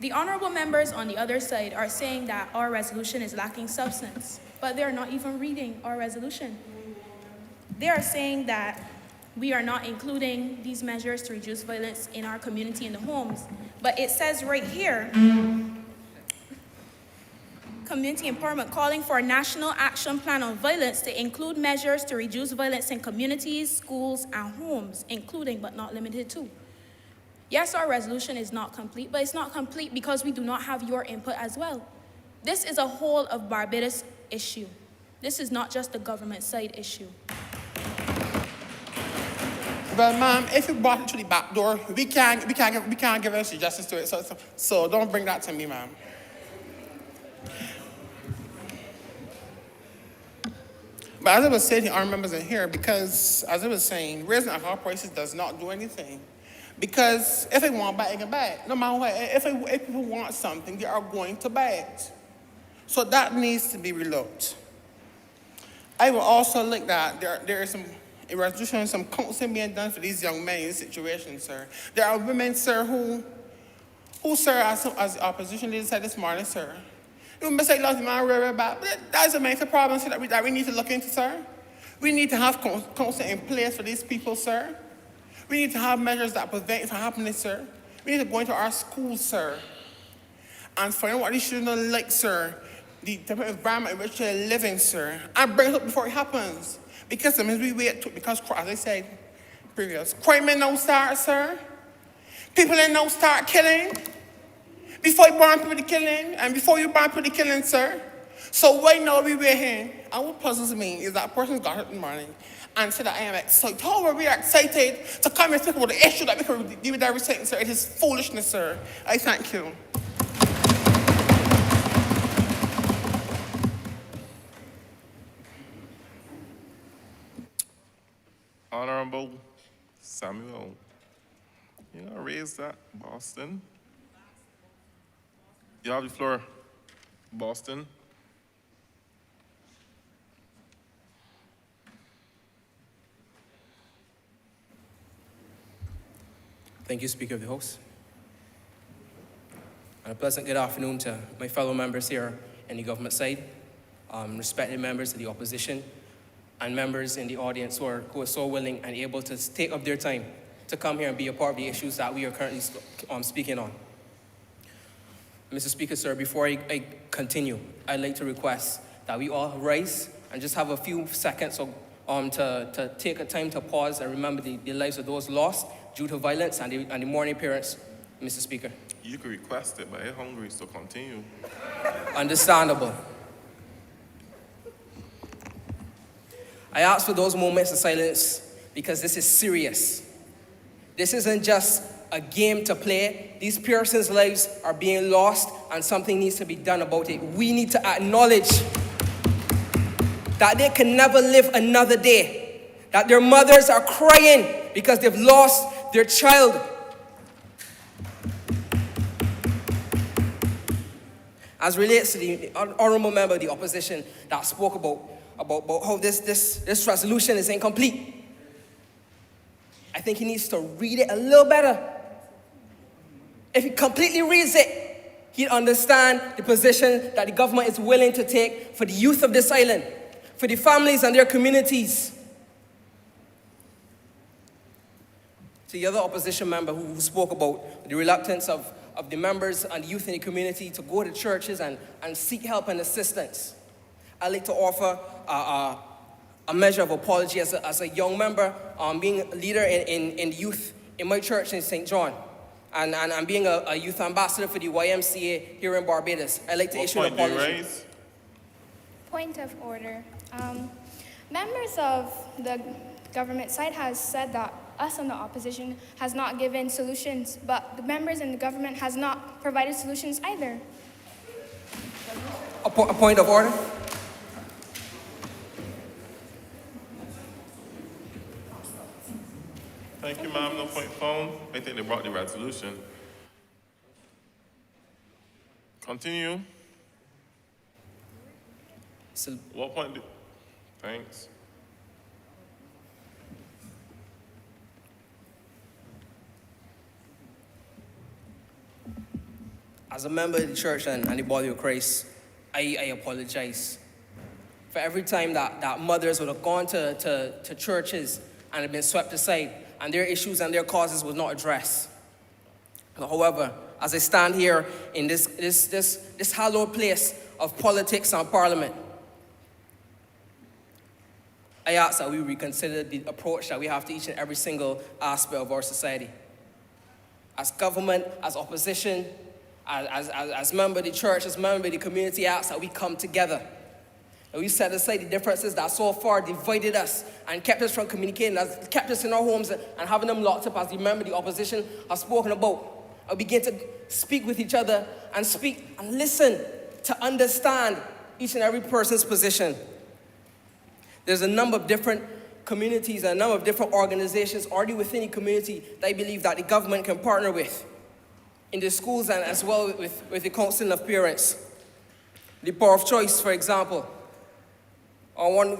S2: The honorable members on the other side are saying that our resolution is lacking substance, but they're not even reading our resolution. They are saying that we are not including these measures to reduce violence in our community in the homes, but it says right here, community empowerment, calling for a national action plan on violence to include measures to reduce violence in communities, schools, and homes, including but not limited to. Yes, our resolution is not complete, but it's not complete because we do not have your input as well. This is a whole of Barbados issue. This is not just the government side issue.
S18: Well, ma'am, if you brought it to the back door, we can't give us justice to it. So don't bring that to me, ma'am. But as I was saying, our members in here, because as I was saying, raising alcohol prices does not do anything. Because if they want buy, they can buy it. No matter what, if people want something, they are going to buy it. So that needs to be relooked. I will also look that there is a resolution, some counseling being done for these young men in this situation, sir. There are women, sir, who sir, as the opposition leader said this morning, sir, you may say, "Lots man, very bad," but that's a major problem, sir, that we need to look into, sir. We need to have counseling in place for these people, sir. We need to have measures that prevent it from happening, sir. We need to go into our schools, sir, and find out what these children are like, sir, the type of environment in which they're living, sir, and bring it up before it happens. Because the minute we wait, because as I said previous, crime may now start, sir. People may now start killing. Before you burn people to killing, and before you burn people to killing, sir. So why now we waiting? And what puzzles me is that a person got up in the morning and said that I am excited. How we are excited to come and talk about the issue that we can deal with everything, sir. It is foolishness, sir. I thank you.
S1: Honorable Samuel, you know, raise that, Boston. You have the floor, Boston.
S19: Thank you, Speaker of the House. And a pleasant good afternoon to my fellow members here in the government side, respected members of the opposition, and members in the audience who are so willing and able to take up their time to come here and be a part of the issues that we are currently speaking on. Mr. Speaker, sir, before I continue, I'd like to request that we all rise and just have a few seconds to take a time to pause and remember the lives of those lost due to violence and the mourning parents, Mr. Speaker.
S1: You could request it, but I'm hungry, so continue.
S19: Understandable. I ask for those moments of silence because this is serious. This isn't just a game to play. These persons' lives are being lost and something needs to be done about it. We need to acknowledge that they can never live another day, that their mothers are crying because they've lost their child. As relates to the honorable member of the opposition that spoke about how this resolution is incomplete, I think he needs to read it a little better. If he completely reads it, he'd understand the position that the government is willing to take for the youth of this island, for the families and their communities. To the other opposition member who spoke about the reluctance of the members and youth in the community to go to churches and seek help and assistance, I'd like to offer a measure of apology as a young member, being a leader in youth in my church in St. John, and being a youth ambassador for the YMCA here in Barbados. I'd like to issue an apology.
S13: Point of order. Members of the government side has said that us in the opposition has not given solutions, but the members in the government has not provided solutions either.
S19: A point of order.
S1: Thank you, ma'am. No point found. I think they brought the resolution. Continue.
S19: So,
S1: what point? Thanks.
S19: As a member of the church and the body of Christ, I apologize for every time that mothers would have gone to churches and have been swept aside and their issues and their causes was not addressed. However, as I stand here in this hallowed place of politics and parliament. I ask that we reconsider the approach that we have to each and every single aspect of our society. As government, as opposition, as member of the church, as member of the community, I ask that we come together. And we set aside the differences that so far divided us and kept us from communicating, has kept us in our homes and having them locked up, as the member of the opposition has spoken about. And begin to speak with each other and speak and listen to understand each and every person's position. There's a number of different communities and a number of different organizations already within the community that I believe that the government can partner with in the schools and as well with the Council of Parents. The Power of Choice, for example. One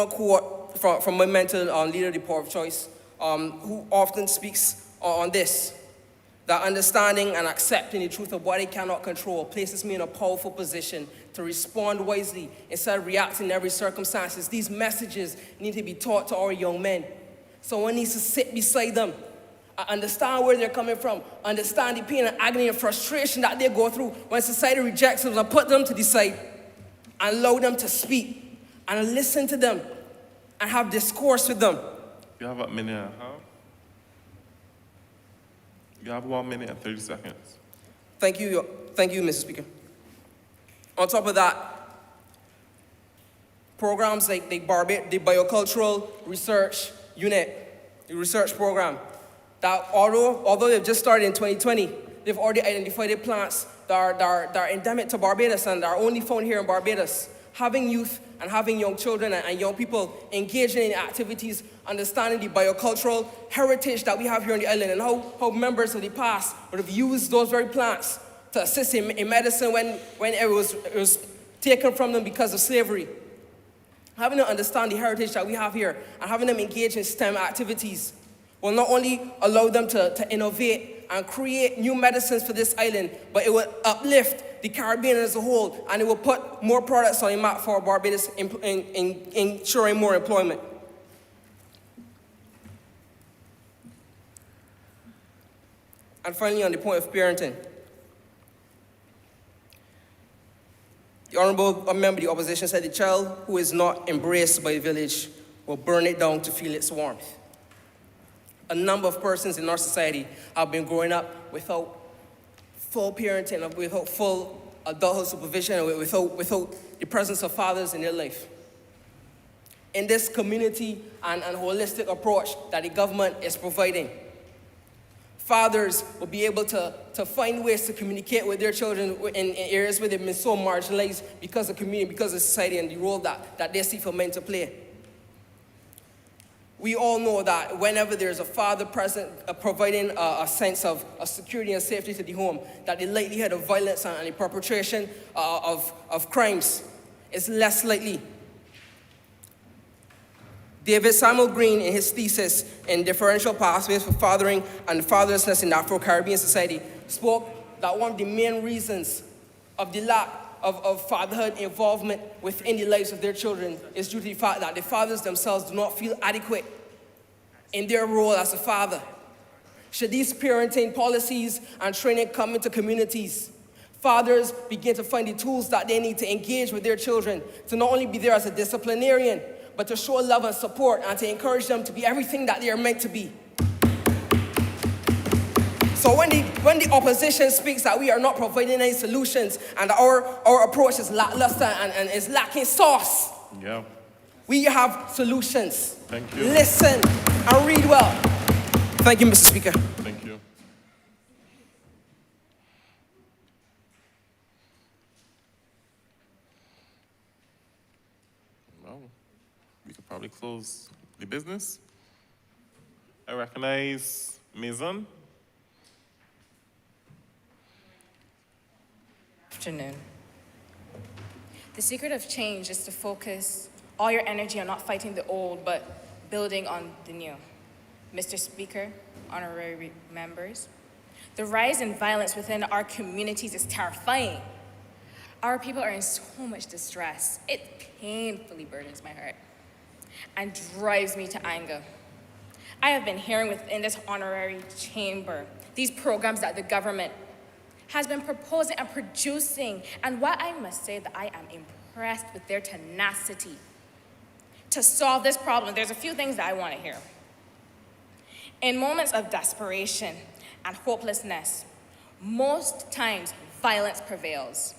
S19: quote from my mentor leader, the Power of Choice, who often speaks on this, that understanding and accepting the truth of what I cannot control places me in a powerful position to respond wisely instead of reacting in every circumstances. These messages need to be taught to our young men. Someone needs to sit beside them, understand where they're coming from, understand the pain and agony and frustration that they go through when society rejects them, and put them to the side and allow them to speak and listen to them and have discourse with them.
S1: You have a minute and a half. You have 1 minute and 30 seconds.
S19: Thank you, Mr. Speaker. On top of that, programs like the Biocultural Research Unit, the research program, that although they've just started in 2020, they've already identified the plants that are endemic to Barbados and are only found here in Barbados. Having youth and having young children and young people engaging in activities, understanding the biocultural heritage that we have here on the island and how members of the past would have used those very plants to assist in medicine when it was taken from them because of slavery. Having them understand the heritage that we have here and having them engage in STEM activities will not only allow them to innovate and create new medicines for this island, but it will uplift the Caribbean as a whole, and it will put more products on the map for Barbados in ensuring more employment. And finally, on the point of parenting, the honorable member of the opposition said the child who is not embraced by the village will burn it down to feel its warmth. A number of persons in our society have been growing up without full parenting, without full adulthood supervision, without the presence of fathers in their life. In this community and holistic approach that the government is providing, fathers will be able to find ways to communicate with their children in areas where they've been so marginalized because of community, because of society and the role that they see for men to play. We all know that whenever there's a father present providing a sense of security and safety to the home, that the likelihood of violence and the perpetration of crimes is less likely. David Samuel Green, in his thesis in Differential Pathways for Fathering and Fatherlessness in Afro-Caribbean Society, spoke that one of the main reasons of the lack of fatherhood involvement within the lives of their children is due to the fact that the fathers themselves do not feel adequate in their role as a father. Should these parenting policies and training come into communities, fathers begin to find the tools that they need to engage with their children, to not only be there as a disciplinarian, but to show love and support and to encourage them to be everything that they are meant to be. So when the opposition speaks that we are not providing any solutions and our approach is lackluster and is lacking sauce,
S1: yeah,
S19: we have solutions.
S1: Thank you.
S19: Listen and read well. Thank you, Mr. Speaker.
S1: Thank you. Well, we could probably close the business. I recognize Maison.
S14: Afternoon. The secret of change is to focus all your energy on not fighting the old, but building on the new. Mr. Speaker, honorary members, the rise in violence within our communities is terrifying. Our people are in so much distress. It painfully burdens my heart and drives me to anger. I have been hearing within this honorary chamber these programs that the government has been proposing and producing, and what I must say that I am impressed with their tenacity to solve this problem. There's a few things that I want to hear. In moments of desperation and hopelessness, most times violence prevails,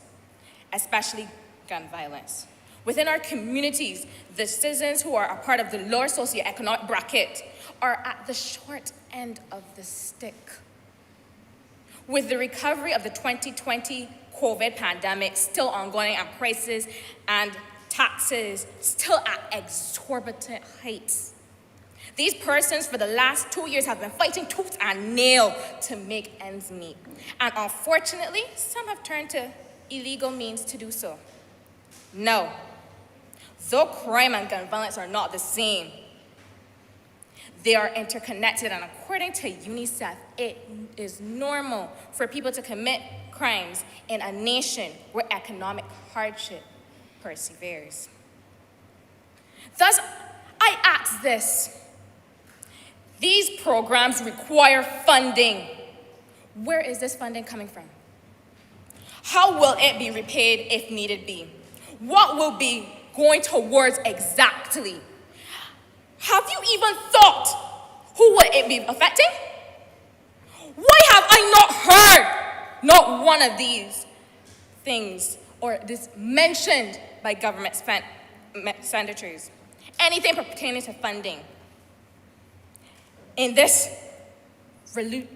S14: especially gun violence. Within our communities, the citizens who are a part of the lower socioeconomic bracket are at the short end of the stick. With the recovery of the 2020 COVID pandemic still ongoing and prices and taxes still at exorbitant heights, these persons for the last 2 years have been fighting tooth and nail to make ends meet. And unfortunately, some have turned to illegal means to do so. No, though crime and gun violence are not the same, they are interconnected, and according to UNICEF, it is normal for people to commit crimes in a nation where economic hardship perseveres. Thus, I ask this. These programs require funding. Where is this funding coming from? How will it be repaid if needed be? What will be going towards exactly? Have you even thought who would it be affecting? Why have I not heard not one of these things or this mentioned by government expenditures? Anything pertaining to funding in this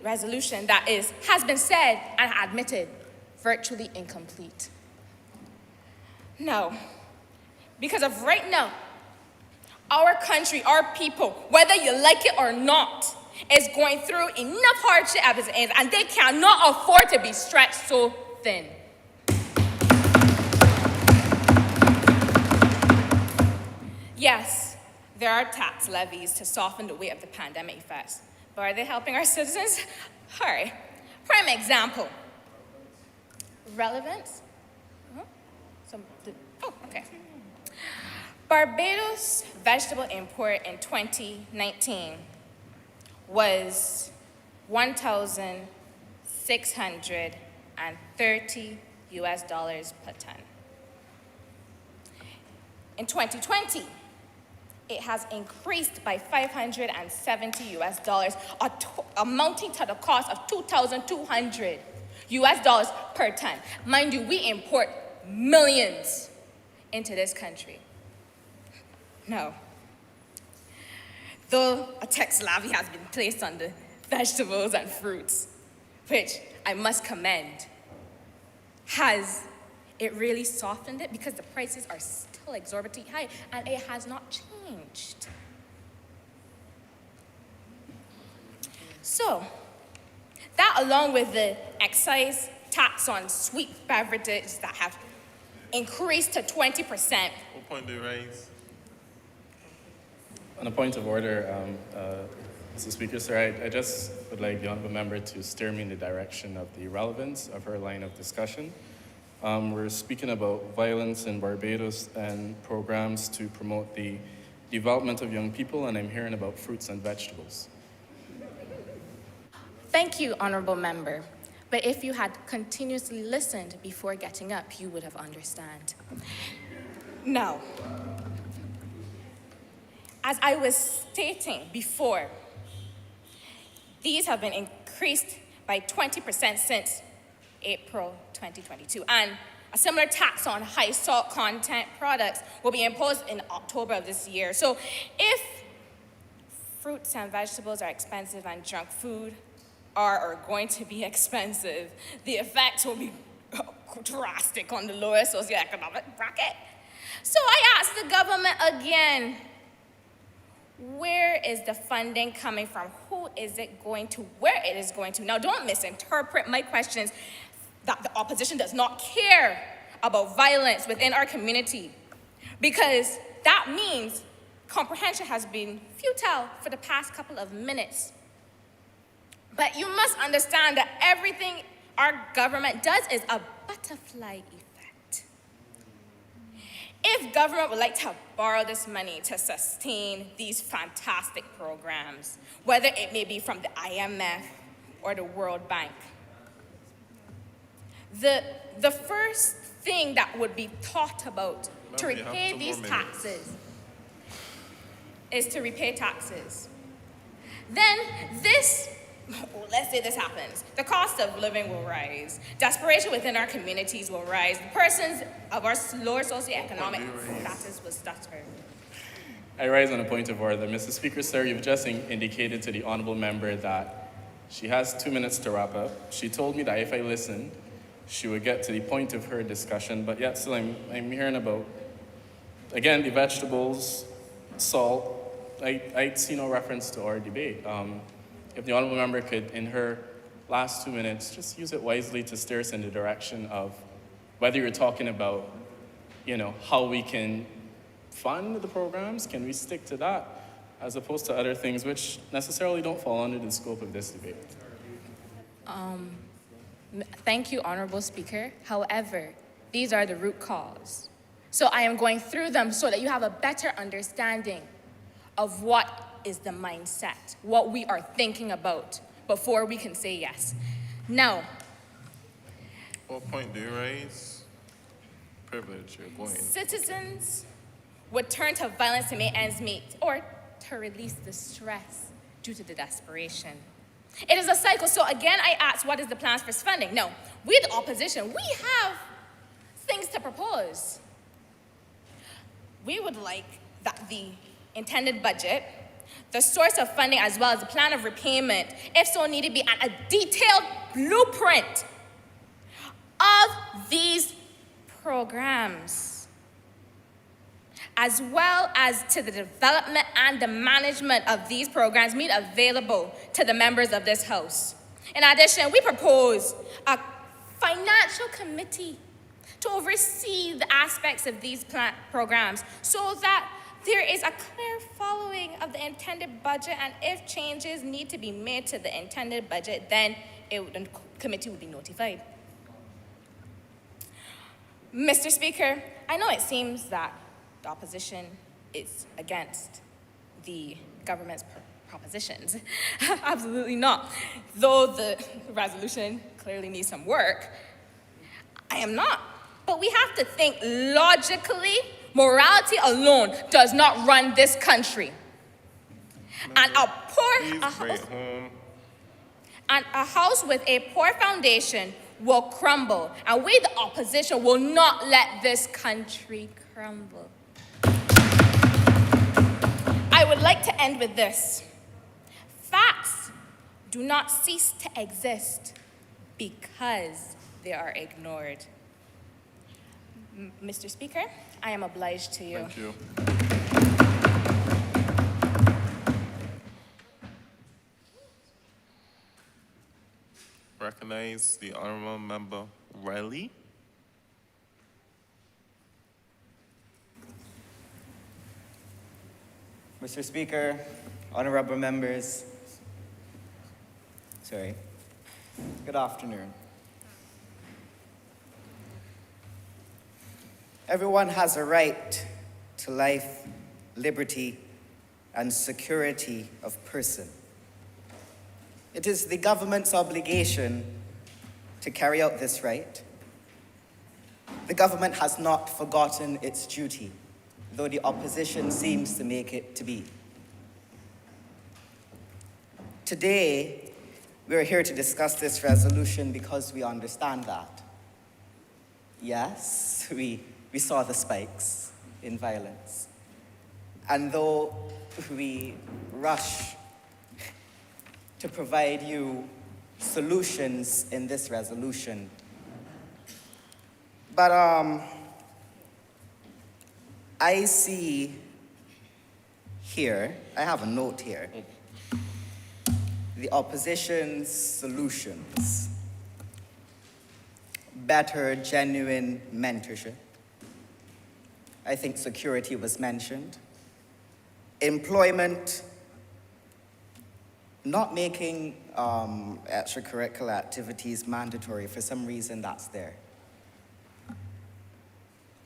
S14: resolution that has been said and admitted virtually incomplete. No, because of right now, our country, our people, whether you like it or not, is going through enough hardship as it is, and they cannot afford to be stretched so thin. Yes, there are tax levies to soften the weight of the pandemic effects, but are they helping our citizens? Hurry. Prime example. Relevance? Okay. Barbados vegetable import in 2019 was $1,630 per ton. In 2020, it has increased by $570, amounting to the cost of $2,200 per ton. Mind you, we import millions into this country. No. Though a tax levy has been placed on the vegetables and fruits, which I must commend, has it really softened it? Because the prices are still exorbitantly high and it has not changed. So, that along with the excise tax on sweet beverages that have increased to 20%.
S1: What point do you raise?
S4: On a point of order, Mr. Speaker, sir, I just would like the honourable member to steer me in the direction of the relevance of her line of discussion. We're speaking about violence in Barbados and programs to promote the development of young people, and I'm hearing about fruits and vegetables.
S14: Thank you, honourable member. But if you had continuously listened before getting up, you would have understood. No. As I was stating before, these have been increased by 20% since April 2022, and a similar tax on high salt content products will be imposed in October of this year. So if fruits and vegetables are expensive and junk food are going to be expensive, the effects will be drastic on the lower socioeconomic bracket. So I ask the government again, where is the funding coming from? Who is it going to? Where it is going to? Now, don't misinterpret my questions that the opposition does not care about violence within our community, because that means comprehension has been futile for the past couple of minutes. But you must understand that everything our government does is a butterfly effect. If government would like to borrow this money to sustain these fantastic programs, whether it may be from the IMF or the World Bank, the first thing that would be thought about to
S1: Ma'am, you have
S14: repay
S1: 2
S14: these
S1: more minutes.
S14: taxes is to repay taxes. Then this, let's say this happens, the cost of living will rise, desperation within our communities will rise, the persons of our lower socioeconomic status will stutter.
S4: I rise on a point of order. Mr. Speaker, sir, you've just indicated to the honorable member that she has 2 minutes to wrap up. She told me that if I listened, she would get to the point of her discussion, but yet still I'm hearing about, again, the vegetables, salt. I see no reference to our debate. If the honorable member could, in her last 2 minutes, just use it wisely to steer us in the direction of whether you're talking about, how we can fund the programs, can we stick to that, as opposed to other things which necessarily don't fall under the scope of this debate.
S14: Thank you, Honorable Speaker. However, these are the root cause. So I am going through them so that you have a better understanding of what is the mindset, what we are thinking about before we can say yes. Now,
S1: What point do you raise? Privilege, you're going.
S14: citizens would turn to violence to make ends meet or to release the stress due to the desperation. It is a cycle. So again, I asked, what is the plans for funding? No, we the opposition, we have things to propose. We would like that the intended budget, the source of funding, as well as the plan of repayment, if so needed, be a detailed blueprint of these programs, as well as to the development and the management of these programs made available to the members of this House. In addition, we propose a financial committee to oversee the aspects of these programs so that there is a clear following of the intended budget, and if changes need to be made to the intended budget, then the committee will be notified. Mr. Speaker, I know it seems that the opposition is against the government's propositions. Absolutely not. Though the resolution clearly needs some work, I am not. But we have to think logically. Morality alone does not run this country. And a house with a poor foundation will crumble, and we, the opposition, will not let this country crumble. I would like to end with this. Facts do not cease to exist because they are ignored. Mr. Speaker, I am obliged to you.
S1: Thank you. Recognize the honorable member Riley.
S20: Mr. Speaker, honorable members, good afternoon. Everyone has a right to life, liberty, and security of person. It is the government's obligation to carry out this right. The government has not forgotten its duty, though the opposition seems to make it to be. Today, we're here to discuss this resolution because we understand that. Yes, we saw the spikes in violence. And though we rush to provide you solutions in this resolution, but I see here, I have a note here, the opposition's solutions. Better, genuine mentorship. I think security was mentioned. Employment, not making extracurricular activities mandatory. For some reason, that's there.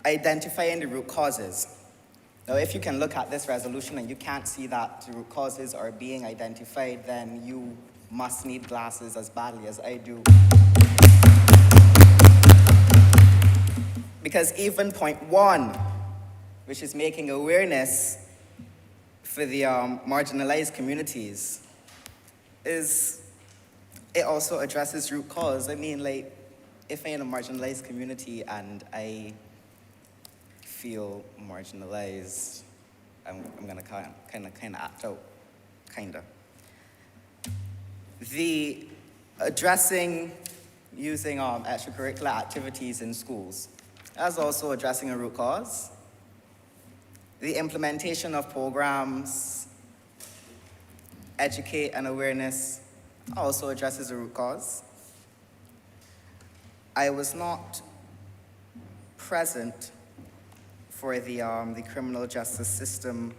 S20: Identifying the root causes. Now, if you can look at this resolution and you can't see that the root causes are being identified, then you must need glasses as badly as I do. Because even point 1, which is making awareness for the marginalized communities, it also addresses root cause. I mean, like, if I'm in a marginalized community and I feel marginalized, I'm gonna kind of act out, kinda. The addressing using extracurricular activities in schools, that's also addressing a root cause. The implementation of programs, educate and awareness, also addresses a root cause. I was not present for the criminal justice system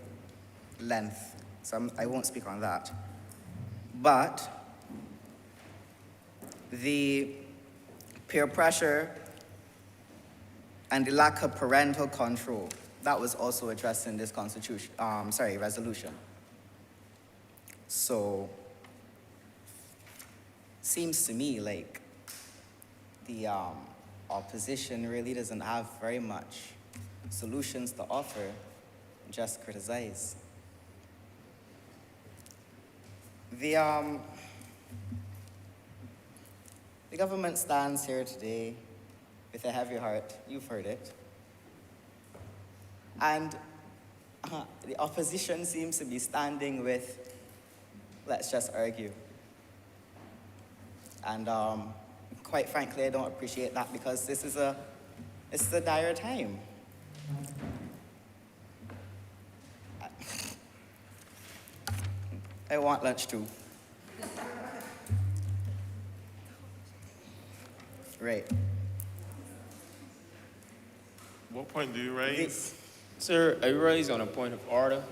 S20: length, so I won't speak on that. But the peer pressure and the lack of parental control, that was also addressed in this resolution. So, seems to me like the opposition really doesn't have very much solutions to offer, just criticize. The government stands here today with a heavy heart. You've heard it. And the opposition seems to be standing with, let's just argue. And quite frankly, I don't appreciate that because it's a dire time. I want lunch too. Right.
S1: What point do you raise?
S9: Sir, I raise on a point of order.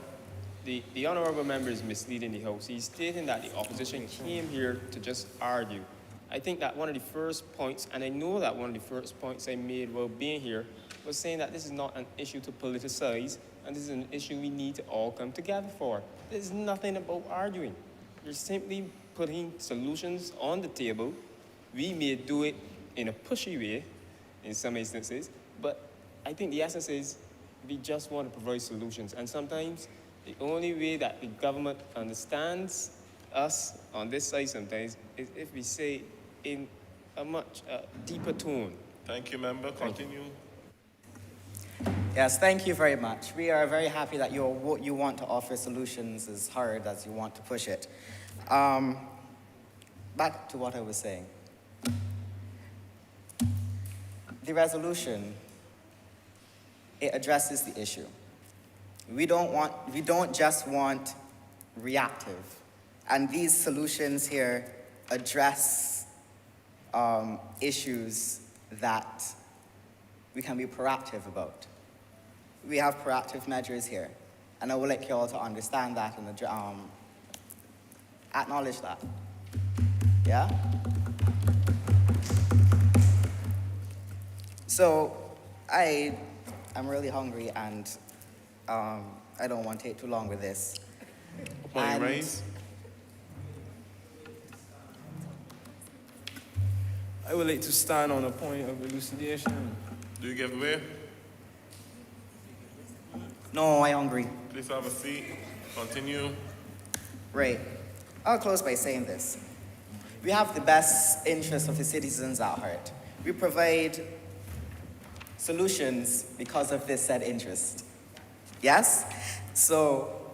S9: The honorable member is misleading the House. He's stating that the opposition came here to just argue. I think that one of the first points, and I know that one of the first points I made while being here, was saying that this is not an issue to politicize, and this is an issue we need to all come together for. There's nothing about arguing. You're simply putting solutions on the table. We may do it in a pushy way, in some instances, but I think the essence is we just want to provide solutions. And sometimes the only way that the government understands us on this side sometimes is if we say in a much deeper tone.
S1: Thank you, member. Continue.
S20: Yes, thank you very much. We are very happy that you want to offer solutions as hard as you want to push it. Back to what I was saying. The resolution, it addresses the issue. We don't just want reactive. And these solutions here address issues that we can be proactive about. We have proactive measures here. And I would like you all to understand that and acknowledge that. Yeah? So, I'm really hungry and I don't want to take too long with this.
S1: Point raised.
S5: I would like to stand on a point of elucidation.
S1: Do you give way?
S20: No, I'm hungry.
S1: Please have a seat. Continue.
S20: Right. I'll close by saying this. We have the best interests of the citizens at heart. We provide solutions because of this said interest. Yes? So,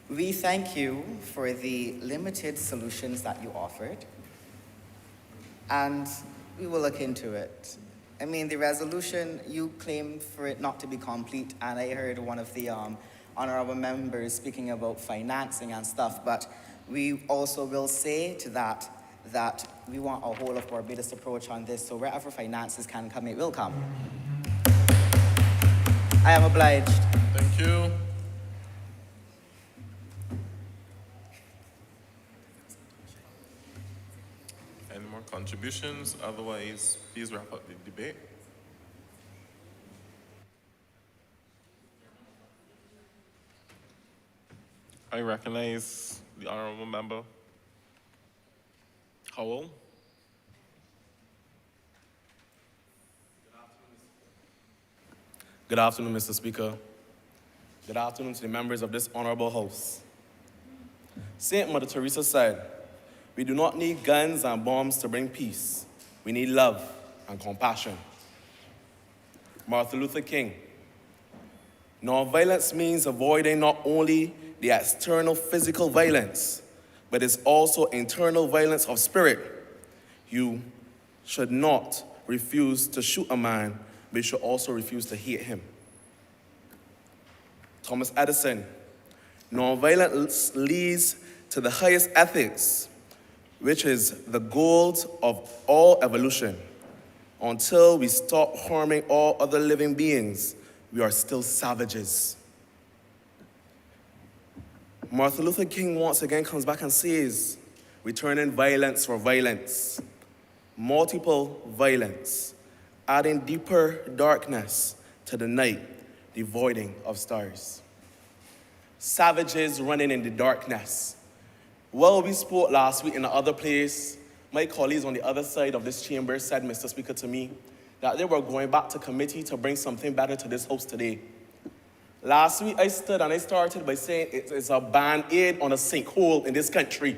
S20: we thank you for the limited solutions that you offered, and we will look into it. I mean, the resolution, you claim for it not to be complete, and I heard one of the honorable members speaking about financing and stuff, but we also will say to that we want a whole of Barbados approach on this, so wherever finances can come, it will come. I am obliged.
S1: Thank you. Any more contributions? Otherwise, please wrap up the debate. I recognize the honorable member Howell.
S5: Good afternoon, Mr. Speaker. Good afternoon to the members of this honorable House. Saint Mother Teresa said, "We do not need guns and bombs to bring peace. We need love and compassion." Martin Luther King, "Nonviolence means avoiding not only the external physical violence, but it's also internal violence of spirit. You should not refuse to shoot a man, but you should also refuse to hate him." Thomas Edison, "Nonviolence leads to the highest ethics, which is the goal of all evolution. Until we stop harming all other living beings, we are still savages." Martin Luther King once again comes back and says, "Returning violence for violence, multiple violence, adding deeper darkness to the night, devoiding of stars." Savages running in the darkness. Well, we spoke last week in the other place. My colleagues on the other side of this chamber said, Mr. Speaker, to me, that they were going back to committee to bring something better to this House today. Last week, I stood and I started by saying it is a band-aid on a sinkhole in this country.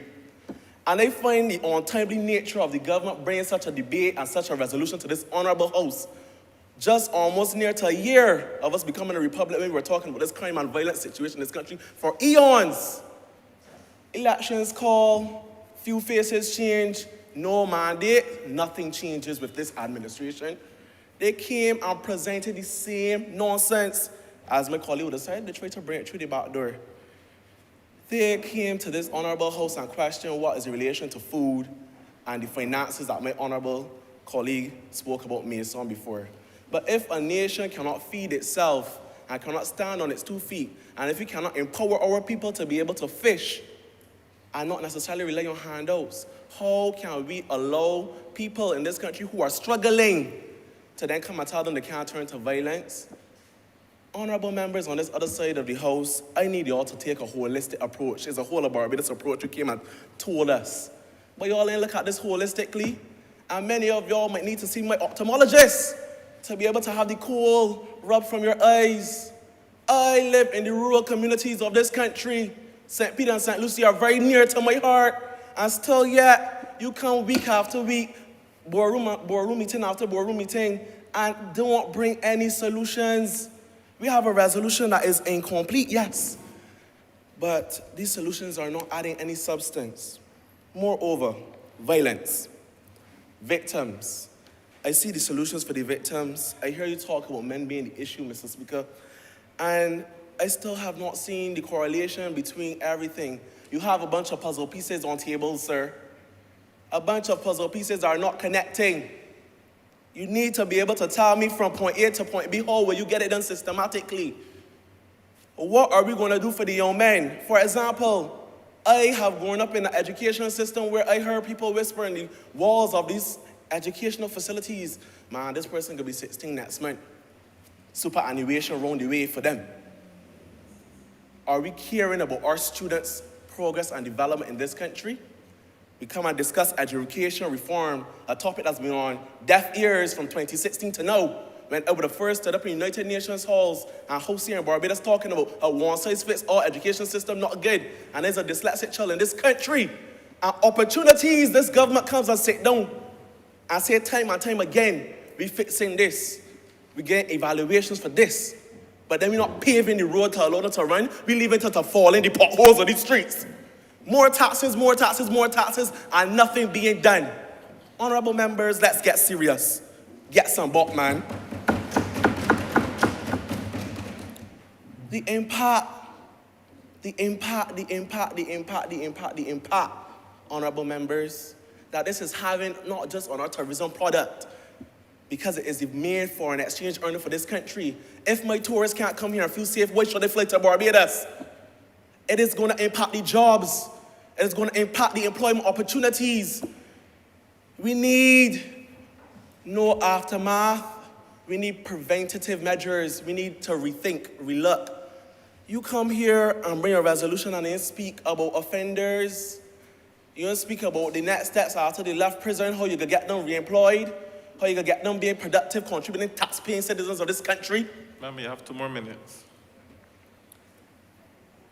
S5: And I find the untimely nature of the government bringing such a debate and such a resolution to this honorable House just almost near to a year of us becoming a republic when we were talking about this crime and violence situation in this country for eons. Elections call, few faces change, no mandate, nothing changes with this administration. They came and presented the same nonsense as my colleague would have said. They tried to bring it through the back door. They came to this honorable House and questioned what is the relation to food and the finances that my honorable colleague spoke about Mason before. But if a nation cannot feed itself and cannot stand on its 2 feet, and if we cannot empower our people to be able to fish and not necessarily rely on handouts, how can we allow people in this country who are struggling to then come and tell them they can't turn to violence? Honorable members on this other side of the House, I need y'all to take a holistic approach. It's a whole of Barbados approach you came and told us. But y'all ain't look at this holistically. And many of y'all might need to see my ophthalmologist to be able to have the coal rubbed from your eyes. I live in the rural communities of this country. St. Peter and St. Lucie are very near to my heart. And still yet, you come week after week, boardroom meeting after boardroom meeting, and don't bring any solutions. We have a resolution that is incomplete, yes. But these solutions are not adding any substance. Moreover, violence. Victims. I see the solutions for the victims. I hear you talk about men being the issue, Mr. Speaker. And I still have not seen the correlation between everything. You have a bunch of puzzle pieces on tables, sir. A bunch of puzzle pieces are not connecting. You need to be able to tell me from point A to point B, how will you get it done systematically? What are we going to do for the young men? For example, I have grown up in an education system where I heard people whisper in the walls of these educational facilities, man, this person could be 16 next month. Superannuation round the way for them. Are we caring about our students' progress and development in this country? We come and discuss education reform, a topic that's been on deaf ears from 2016 to now, when I would have first stood up in United Nations halls and hosts here in Barbados talking about a one-size-fits-all education system not good, and there's a dyslexic child in this country. And opportunities, this government comes and sit down and say time and time again, we fixing this. We get evaluations for this. But then we're not paving the road to allow them to run. We leave it to fall in the potholes of these streets. More taxes, more taxes, more taxes, and nothing being done. Honorable members, let's get serious. Get some buck, man. The impact, honorable members, that this is having not just on our tourism product, because it is the main foreign exchange earner for this country. If my tourists can't come here and feel safe, why should they fly to Barbados? It is going to impact the jobs. It is going to impact the employment opportunities. We need no aftermath. We need preventative measures. We need to rethink, relook. You come here and bring a resolution and then speak about offenders. You don't speak about the next steps after they left prison, how you could get them reemployed,
S21: How you gonna get them being productive, contributing, tax-paying citizens of this country?
S1: Ma'am, you have 2 more minutes.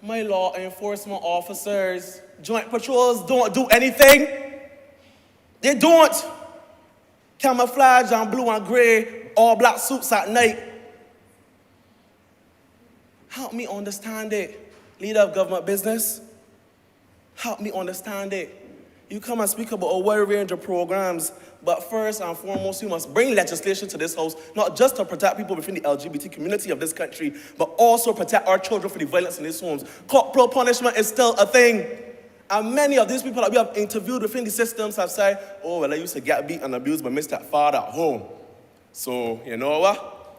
S21: My law enforcement officers, joint patrols don't do anything. They don't. Camouflage and blue and gray, all black suits at night. Help me understand it. Leader of government business, help me understand it. You come and speak about a wide range of programs, but first and foremost, you must bring legislation to this house, not just to protect people within the LGBT community of this country, but also protect our children from the violence in these homes. Corporal punishment is still a thing. And many of these people that we have interviewed within the systems have said, oh, well, I used to get beat and abused by Mr. Father at home. So, you know what?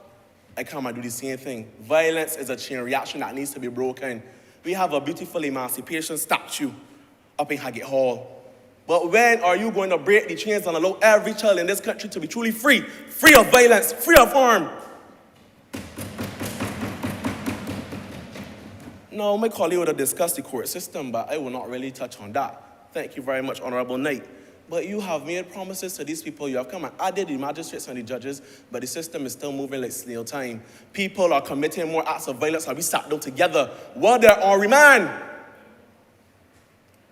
S21: I come and do the same thing. Violence is a chain reaction that needs to be broken. We have a beautiful emancipation statue up in Haggett Hall. But when are you going to break the chains and allow every child in this country to be truly free? Free of violence, free of harm. Now, my colleague would have discussed the court system, but I will not really touch on that. Thank you very much, Honorable Knight. But you have made promises to these people. You have come and added the magistrates and the judges, but the system is still moving like snail time. People are committing more acts of violence and we sat down together while they're on remand.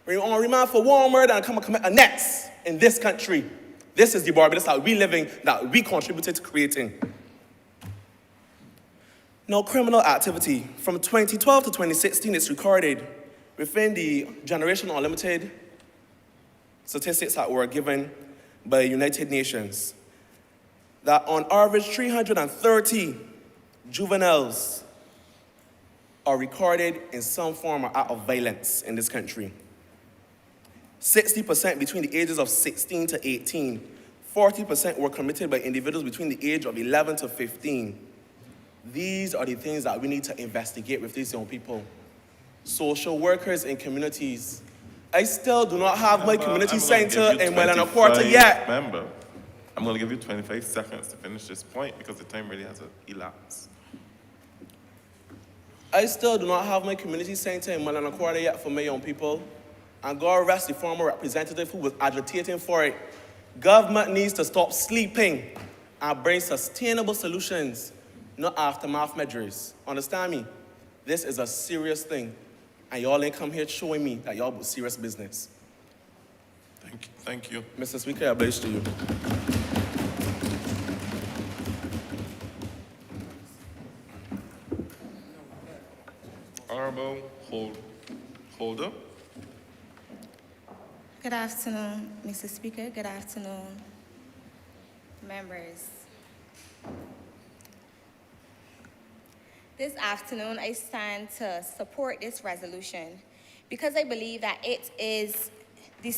S21: We're on remand for war murder and come and commit a next in this country. This is the Barbados that we live in, that we contributed to creating. Now, criminal activity. From 2012 to 2016, it's recorded within the Generation Unlimited statistics that were given by the United Nations, that on average 330 juveniles are recorded in some form or act of violence in this country. 60% between the ages of 16 to 18. 40% were committed by individuals between the age of 11 to 15. These are the things that we need to investigate with these young people. Social workers in communities. I still do not have my community center in Welland Quarter yet.
S1: Remember, I'm going to give you 25 seconds to finish this point because the time really has elapsed.
S21: I still do not have my community center in Welland Quarter yet for my young people. And God rest the former representative who was agitating for it. Government needs to stop sleeping and bring sustainable solutions, not aftermath measures. Understand me? This is a serious thing. And y'all ain't come here showing me that y'all about serious business.
S1: Thank you.
S21: Mr. Speaker, I oblige to you.
S1: Honorable Holder.
S8: Good afternoon, Mr. Speaker. Good afternoon, members. This afternoon, I stand to support this resolution because I believe that it is the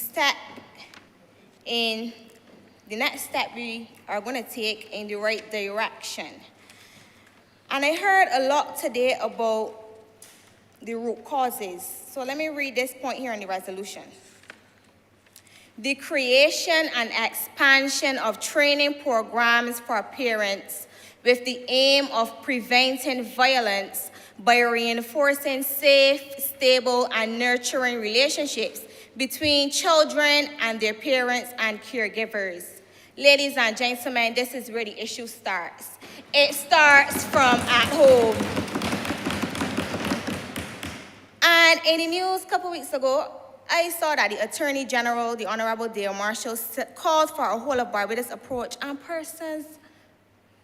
S8: next step we are going to take in the right direction. And I heard a lot today about the root causes. So let me read this point here in the resolution. The creation and expansion of training programs for parents with the aim of preventing violence by reinforcing safe, stable, and nurturing relationships between children and their parents and caregivers. Ladies and gentlemen, this is where the issue starts. It starts from at home. And in the news a couple weeks ago, I saw that the Attorney General, the Honorable Dale Marshall, called for a whole of Barbados approach, and persons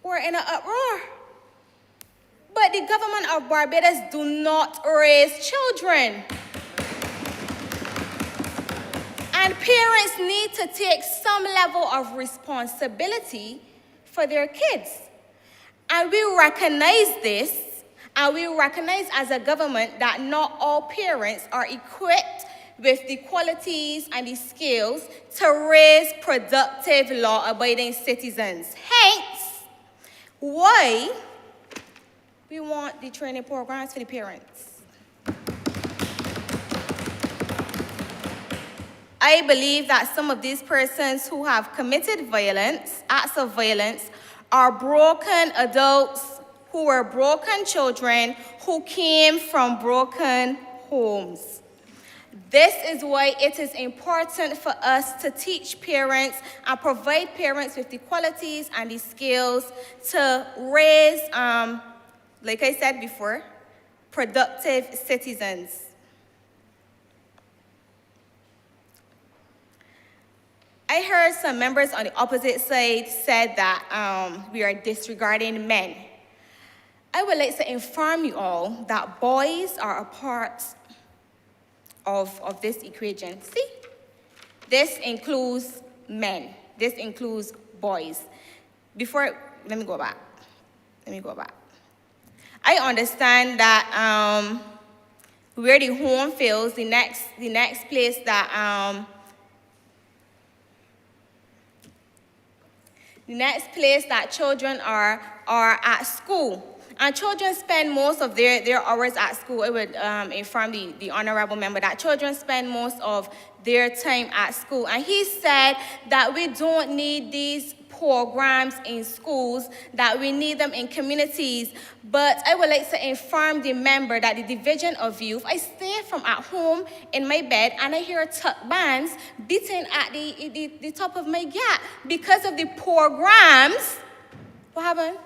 S8: were in an uproar. But the government of Barbados do not raise children. And parents need to take some level of responsibility for their kids. And we recognize this, and we recognize as a government that not all parents are equipped with the qualities and the skills to raise productive, law-abiding citizens. Hence, why we want the training programs for the parents. I believe that some of these persons who have committed violence, acts of violence, are broken adults who were broken children who came from broken homes. This is why it is important for us to teach parents and provide parents with the qualities and the skills to raise, like I said before, productive citizens. I heard some members on the opposite side said that we are disregarding men. I would like to inform you all that boys are a part of this equation. See? This includes men. This includes boys. Let me go back. I understand that where the home fails, the next place that children are at school. And children spend most of their hours at school. I would inform the honorable member that children spend most of their time at school. And he said that we don't need these programs in schools, that we need them in communities. But I would like to inform the member that the Division of Youth, I stay from at home in my bed and I hear tuck bands beating at the top of my gap because of the programs. What happened?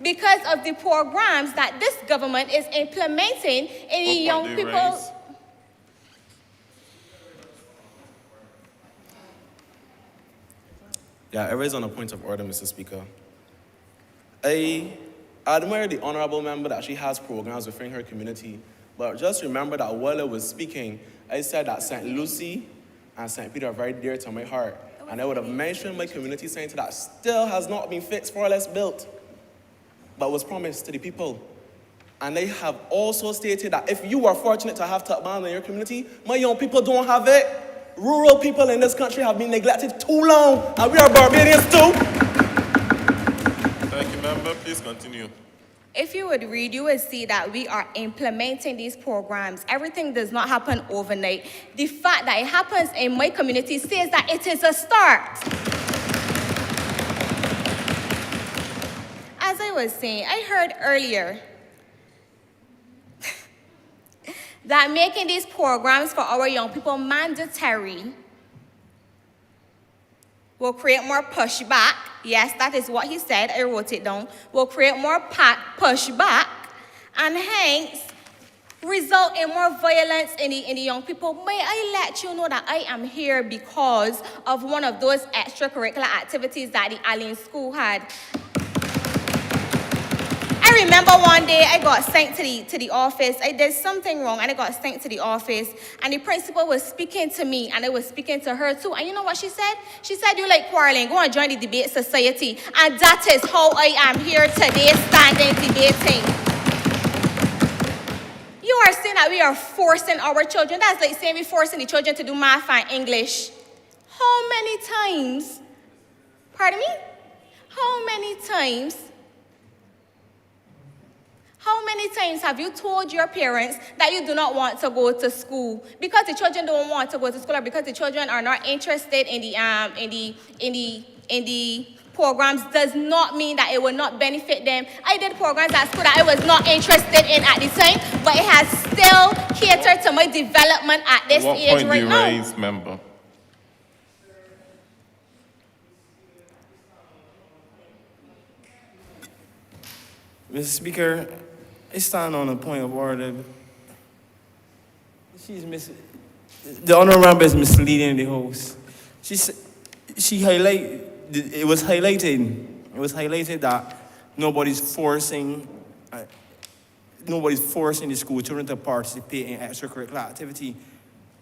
S8: Because of the programs that this government is implementing in the young people.
S21: Yeah, I raise on a point of order, Mr. Speaker. I admire the honorable member that she has programs within her community, but just remember that while I was speaking, I said that St. Lucie and St. Peter are very dear to my heart, and I would have mentioned my community center that still has not been fixed, far less built, but was promised to the people. And they have also stated that if you are fortunate to have tuck-band in your community, my young people don't have it. Rural people in this country have been neglected too long, and we are Barbadians too.
S1: Thank you, member. Please continue.
S8: If you would read, you would see that we are implementing these programs. Everything does not happen overnight. The fact that it happens in my community says that it is a start. As I was saying, I heard earlier that making these programs for our young people mandatory will create more pushback. Yes, that is what he said. I wrote it down. Will create more pushback and hence result in more violence in the young people. May I let you know that I am here because of one of those extracurricular activities that the Allen School had. I remember one day I got sent to the office. I did something wrong and I got sent to the office. And the principal was speaking to me and I was speaking to her too. And you know what she said? She said, "You like quarreling, go and join the debate society." And that is how I am here today standing debating. You are saying that we are forcing our children. That's like saying we're forcing the children to do math and English. How many times, pardon me? How many times have you told your parents that you do not want to go to school because the children don't want to go to school or because the children are not interested in the programs does not mean that it will not benefit them. I did programs at school that I was not interested in at the time, but it has still catered to my development at this age right now.
S1: What point do you raise, member?
S5: Mr. Speaker, I stand on a point of order. The honorable member is misleading the House. It was highlighted that nobody's forcing the school children to participate in extracurricular activity.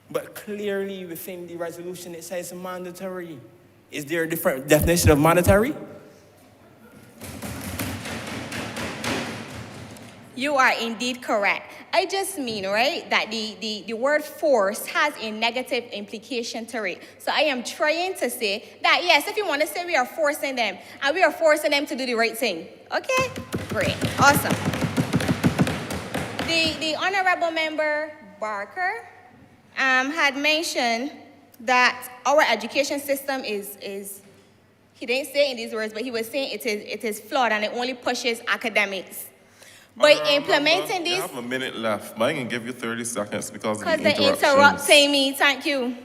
S5: But clearly within the resolution it says mandatory. Is there a different definition of mandatory?
S8: You are indeed correct. I just mean, right, that the word force has a negative implication to it. So I am trying to say that, yes, if you want to say we are forcing them, and we are forcing them to do the right thing. Okay? Great. Awesome. The honorable member, Barker, had mentioned that our education system is, he didn't say it in these words, but he was saying it is flawed and it only pushes academics. by
S1: Honorable
S8: implementing
S1: member,
S8: these,
S1: you have a minute left, but I can give you 30 seconds because of the
S8: because they're
S1: interruptions.
S8: interrupting me. Thank you.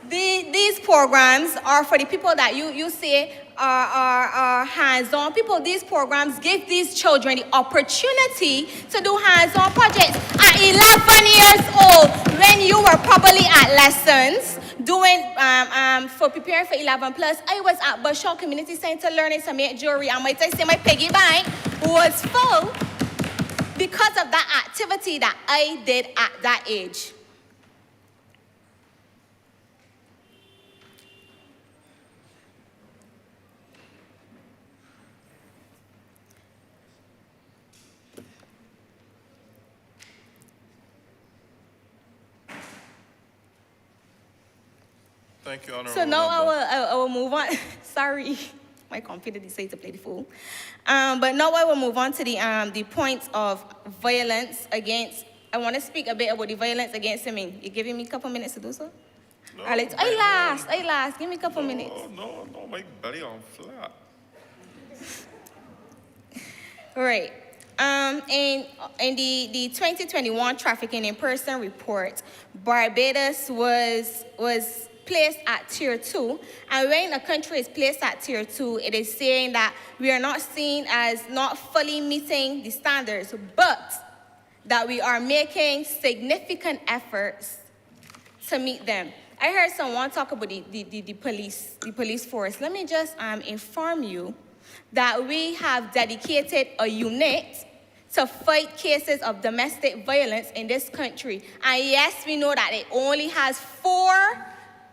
S8: These programs are for the people that you say are hands-on people. These programs give these children the opportunity to do hands-on projects. At 11 years old, when you were probably at lessons, doing, for preparing for 11 plus, I was at Bashon Community Center learning to make jewelry, and might I say my piggy bank was full because of that activity that I did at that age.
S1: Thank you, Honorable
S8: So now
S1: member.
S8: I will move on. Sorry, my computer decided to play the fool. But now I will move on to the points of violence against. I want to speak a bit about the violence against women. You giving me a couple minutes to do so?
S1: No,
S8: Alex, I last. Give me a couple minutes.
S1: No, my belly on flat.
S8: Right. In the 2021 Trafficking in Person report, Barbados was placed at Tier 2. And when a country is placed at Tier 2, it is saying that we are not seen as not fully meeting the standards, but that we are making significant efforts to meet them. I heard someone talk about the police force. Let me just inform you that we have dedicated a unit to fight cases of domestic violence in this country. And yes, we know that it only has 4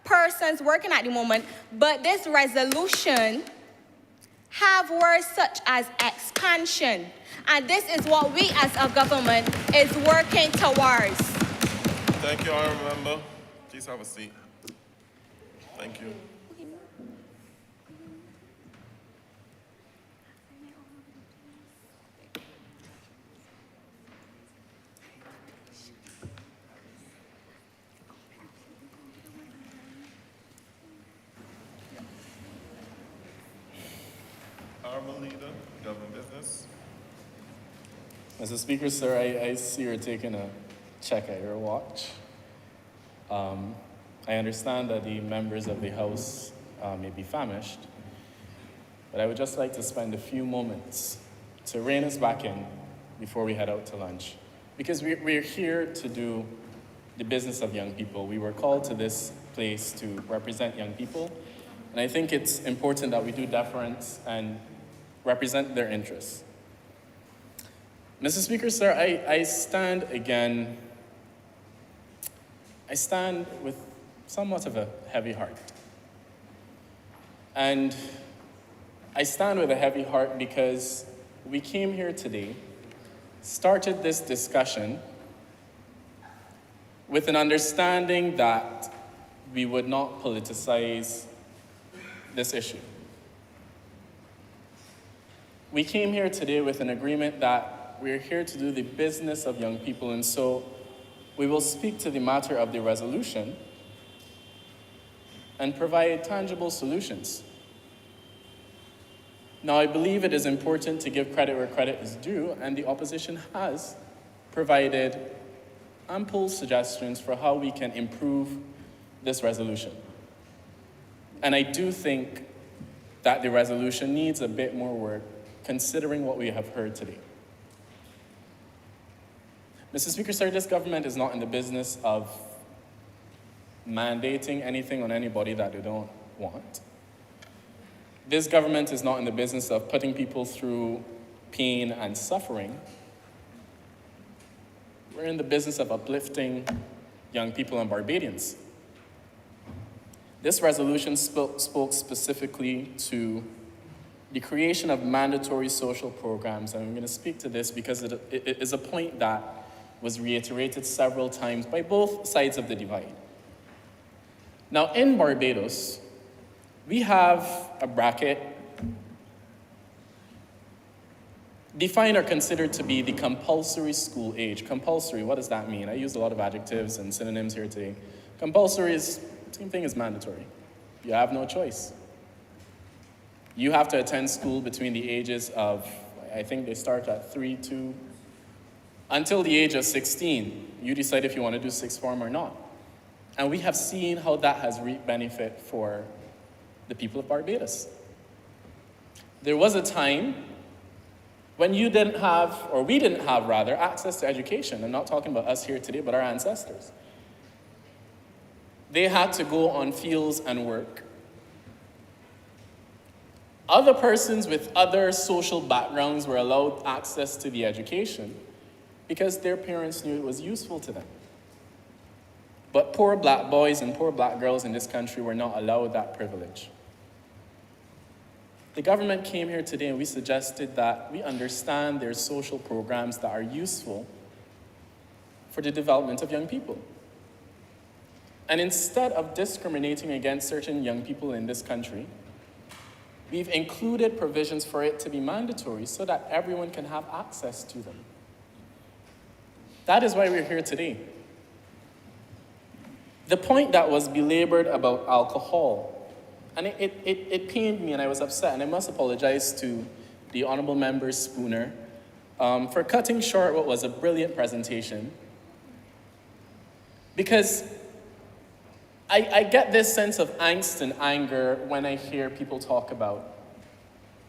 S8: persons working at the moment, but this resolution have words such as expansion. And this is what we as a government is working towards.
S1: Thank you, Honorable member. Please have a seat. Thank you. Honorable Leader, Government Business.
S4: Mr. Speaker, sir, I see you're taking a check at your watch. I understand that the members of the House may be famished, but I would just like to spend a few moments to rein us back in before we head out to lunch. Because we're here to do the business of young people. We were called to this place to represent young people, and I think it's important that we do deference and represent their interests. Mr. Speaker, sir, I stand with somewhat of a heavy heart. And I stand with a heavy heart because we came here today, started this discussion with an understanding that we would not politicize this issue. We came here today with an agreement that we're here to do the business of young people, and so we will speak to the matter of the resolution and provide tangible solutions. Now, I believe it is important to give credit where credit is due, and the opposition has provided ample suggestions for how we can improve this resolution. And I do think that the resolution needs a bit more work, considering what we have heard today. Mr. Speaker, sir, this government is not in the business of mandating anything on anybody that they don't want. This government is not in the business of putting people through pain and suffering. We're in the business of uplifting young people and Barbadians. This resolution spoke specifically to the creation of mandatory social programs, and I'm going to speak to this because it is a point that was reiterated several times by both sides of the divide. Now, in Barbados, we have a bracket defined or considered to be the compulsory school age. Compulsory, what does that mean? I used a lot of adjectives and synonyms here today. Compulsory is the same thing as mandatory. You have no choice. You have to attend school between the ages of, I think they start at 3, 2, until the age of 16. You decide if you want to do sixth form or not. And we have seen how that has reaped benefit for the people of Barbados. There was a time when you didn't have, or we didn't have rather, access to education. I'm not talking about us here today, but our ancestors. They had to go on fields and work. Other persons with other social backgrounds were allowed access to the education because their parents knew it was useful to them. But poor black boys and poor black girls in this country were not allowed that privilege. The government came here today and we suggested that we understand there's social programs that are useful for the development of young people. And instead of discriminating against certain young people in this country, we've included provisions for it to be mandatory so that everyone can have access to them. That is why we're here today. The point that was belabored about alcohol, and it pained me and I was upset, and I must apologize to the Honorable Member Spooner for cutting short what was a brilliant presentation. Because I get this sense of angst and anger when I hear people talk about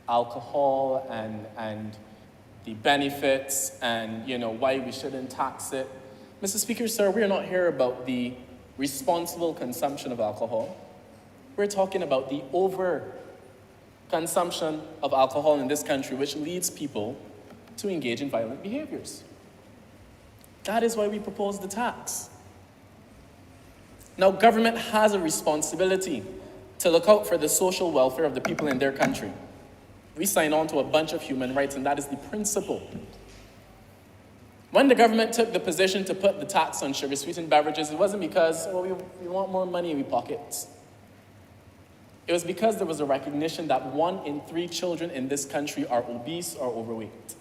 S4: alcohol and the benefits and why we shouldn't tax it. Mr. Speaker, sir, we're not here about the responsible consumption of alcohol. We're talking about the over-consumption of alcohol in this country, which leads people to engage in violent behaviors. That is why we propose the tax. Now, government has a responsibility to look out for the social welfare of the people in their country. We sign on to a bunch of human rights, and that is the principle. When the government took the position to put the tax on sugar-sweetened beverages, it wasn't because, we want more money in our pockets. It was because there was a recognition that 1 in 3 children in this country are obese or overweight.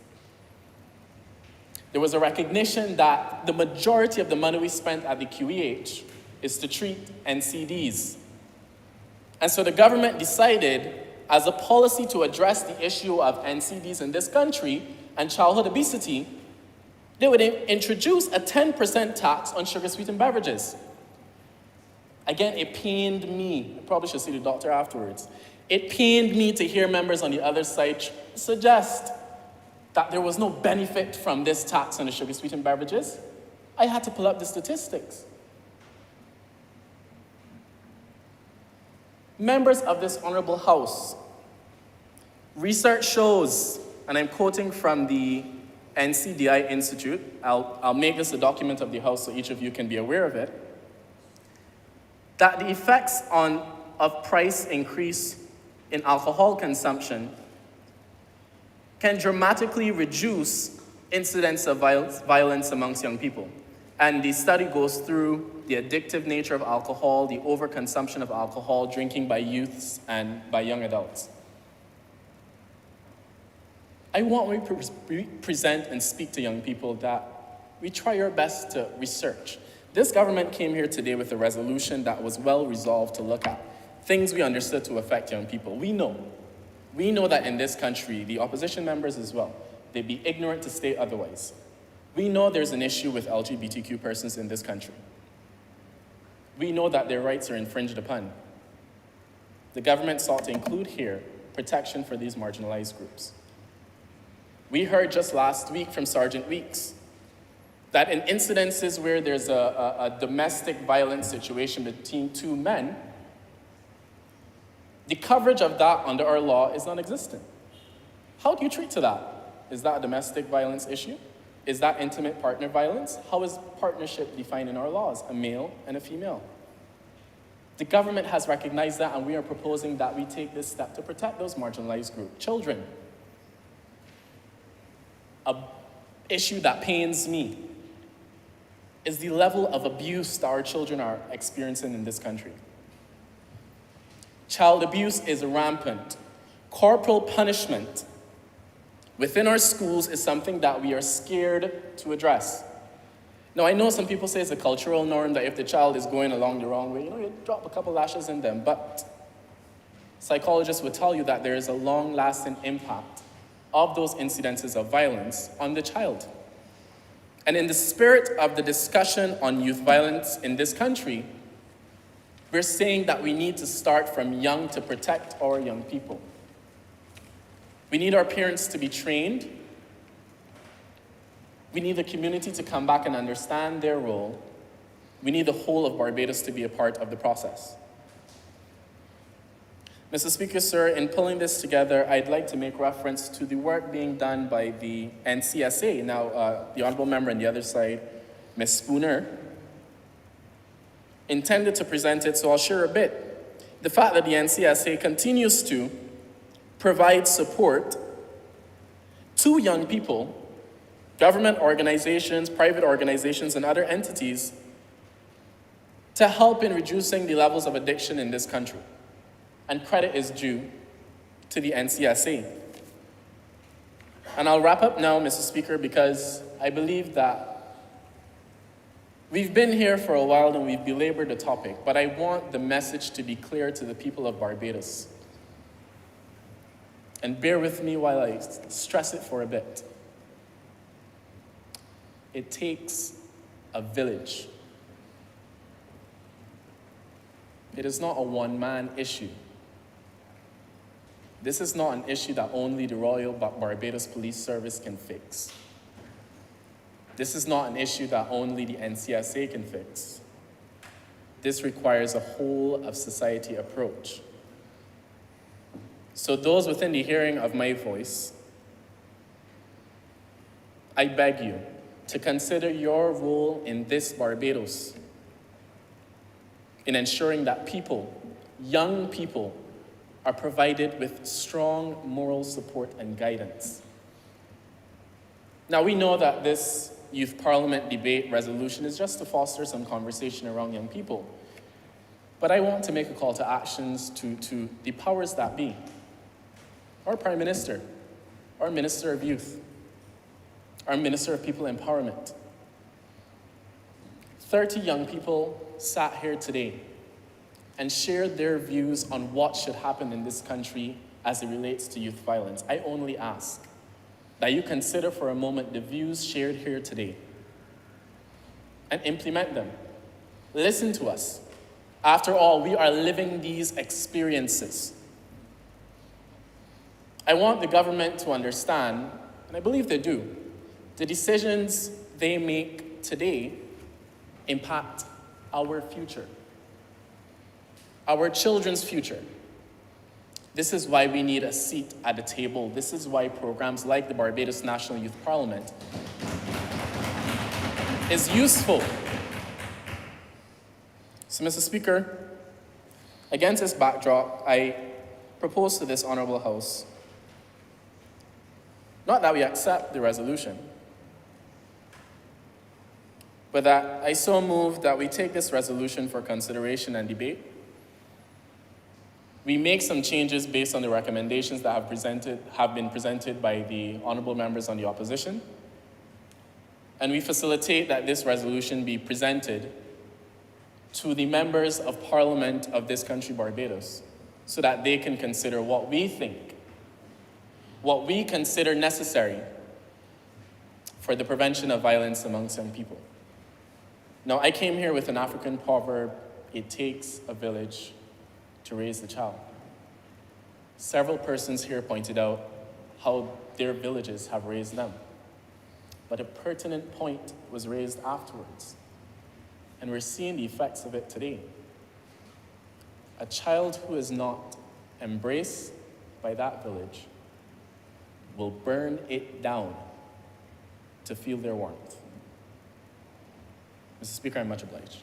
S4: There was a recognition that the majority of the money we spent at the QEH is to treat NCDs. And so the government decided, as a policy to address the issue of NCDs in this country and childhood obesity, they would introduce a 10% tax on sugar-sweetened beverages. Again, it pained me. I probably should see the doctor afterwards. It pained me to hear members on the other side suggest that there was no benefit from this tax on the sugar-sweetened beverages. I had to pull up the statistics. Members of this honorable House, research shows, and I'm quoting from the NCDI Institute, I'll make this a document of the House so each of you can be aware of it, that the effects of price increase in alcohol consumption can dramatically reduce incidents of violence amongst young people. And the study goes through the addictive nature of alcohol, the overconsumption of alcohol, drinking by youths and by young adults. I want when we present and speak to young people that we try our best to research. This government came here today with a resolution that was well resolved to look at things we understood to affect young people. We know that in this country, the opposition members as well, they'd be ignorant to state otherwise. We know there's an issue with LGBTQ persons in this country. We know that their rights are infringed upon. The government sought to include here protection for these marginalized groups. We heard just last week from Sergeant Weeks that in incidences where there's a domestic violence situation between 2 men, the coverage of that under our law is non-existent. How do you treat to that? Is that a domestic violence issue? Is that intimate partner violence? How is partnership defined in our laws? A male and a female. The government has recognized that, and we are proposing that we take this step to protect those marginalized groups. Children. An issue that pains me is the level of abuse that our children are experiencing in this country. Child abuse is rampant. Corporal punishment within our schools is something that we are scared to address. Now, I know some people say it's a cultural norm that if the child is going along the wrong way, you drop a couple lashes in them, but psychologists would tell you that there is a long-lasting impact of those incidences of violence on the child. And in the spirit of the discussion on youth violence in this country, we're saying that we need to start from young to protect our young people. We need our parents to be trained. We need the community to come back and understand their role. We need the whole of Barbados to be a part of the process. Mr. Speaker, sir, in pulling this together, I'd like to make reference to the work being done by the NCSA. Now, the honorable member on the other side, Ms. Spooner, intended to present it, so I'll share a bit. The fact that the NCSA continues to provide support to young people, government organizations, private organizations, and other entities to help in reducing the levels of addiction in this country. And credit is due to the NCSA. And I'll wrap up now, Mr. Speaker, because I believe that we've been here for a while and we've belabored the topic, but I want the message to be clear to the people of Barbados. And bear with me while I stress it for a bit. It takes a village. It is not a one-man issue. This is not an issue that only the Royal Barbados Police Service can fix. This is not an issue that only the NCSA can fix. This requires a whole of society approach. So those within the hearing of my voice, I beg you to consider your role in this Barbados in ensuring that people, young people, are provided with strong moral support and guidance. Now, we know that this Youth Parliament debate resolution is just to foster some conversation around young people. But I want to make a call to actions to the powers that be. Our Prime Minister, our Minister of Youth, our Minister of People Empowerment. 30 young people sat here today and shared their views on what should happen in this country as it relates to youth violence. I only ask that you consider for a moment the views shared here today and implement them. Listen to us. After all, we are living these experiences. I want the government to understand, and I believe they do, the decisions they make today impact our future, our children's future. This is why we need a seat at the table. This is why programs like the Barbados National Youth Parliament is useful. So, Mr. Speaker, against this backdrop, I propose to this Honourable House, not that we accept the resolution, but that I so move that we take this resolution for consideration and debate. We make some changes based on the recommendations that have been presented by the honourable members on the opposition. And we facilitate that this resolution be presented to the members of Parliament of this country, Barbados, so that they can consider what we think, what we consider necessary for the prevention of violence amongst young people. Now, I came here with an African proverb, it takes a village to raise the child. Several persons here pointed out how their villages have raised them. But a pertinent point was raised afterwards. And we're seeing the effects of it today. A child who is not embraced by that village will burn it down to feel their warmth. Mr. Speaker, I'm much obliged.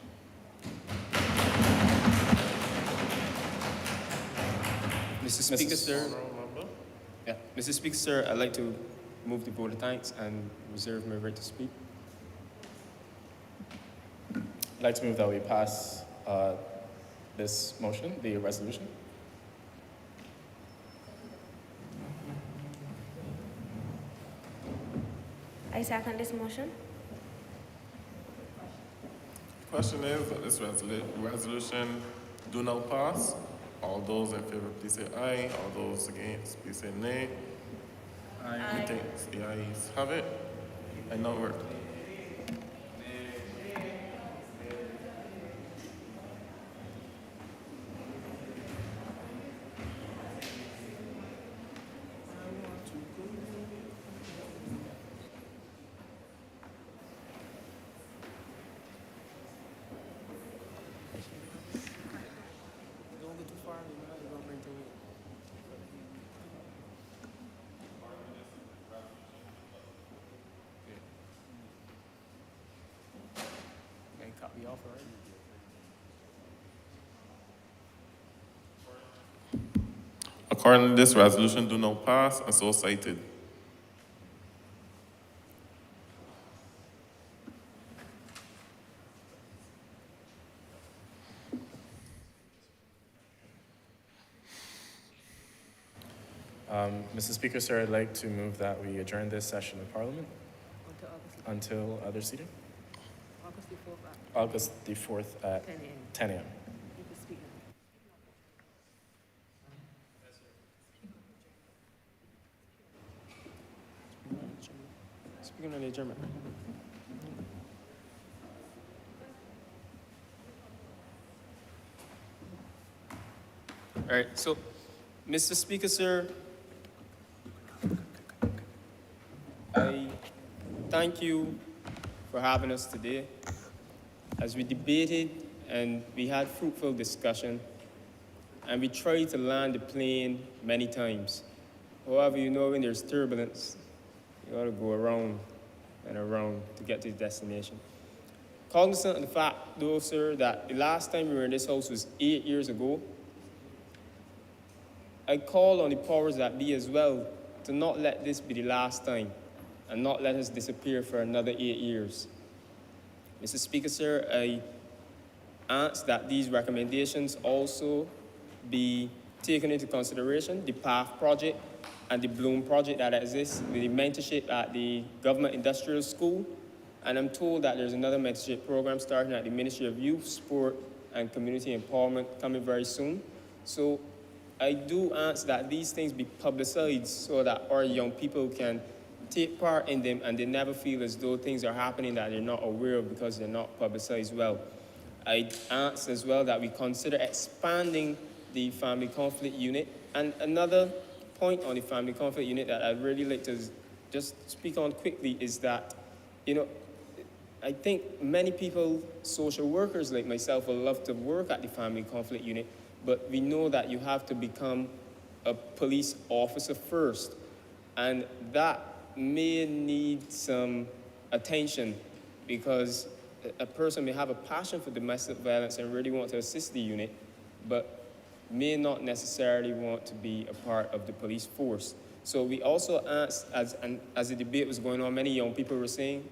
S9: Mr. Speaker, sir. Yeah, Mr. Speaker, sir, I'd like to move the vote of thanks and reserve my right to speak.
S4: I'd like to move that we pass this motion, the resolution.
S3: I second this motion.
S1: Question is that this resolution do now pass. All those in favor, please say aye. All those against, please say nay. We think the ayes have it. I know it worked.
S19: Don't go too far, you're gonna bring to it. Okay, cut me off already.
S1: Accordingly, this resolution do not pass and so cited.
S4: Mr. Speaker, sir, I'd like to move that we adjourn this session of Parliament until other seating. August the 4th at 10 a.m.
S9: Speaking on the adjournment. All right, so, Mr. Speaker, sir, I thank you for having us today. As we debated and we had fruitful discussion, and we tried to land the plane many times. However, you know when there's turbulence, you gotta go around and around to get to the destination. Cognizant of the fact, though, sir, that the last time we were in this house was 8 years ago, I call on the powers that be as well to not let this be the last time and not let us disappear for another 8 years. Mr. Speaker, sir, I ask that these recommendations also be taken into consideration, the PATH project and the Bloom project that exists with the mentorship at the Government Industrial School. And I'm told that there's another mentorship program starting at the Ministry of Youth, Sport, and Community Empowerment coming very soon. So I do ask that these things be publicized so that our young people can take part in them and they never feel as though things are happening that they're not aware of because they're not publicized well. I ask as well that we consider expanding the family conflict unit. And another point on the family conflict unit that I'd really like to just speak on quickly is that, you know, I think many people, social workers like myself, will love to work at the family conflict unit, but we know that you have to become a police officer first. And that may need some attention because a person may have a passion for domestic violence and really want to assist the unit, but may not necessarily want to be a part of the police force. So we also asked, as the debate was going on, many young people were saying,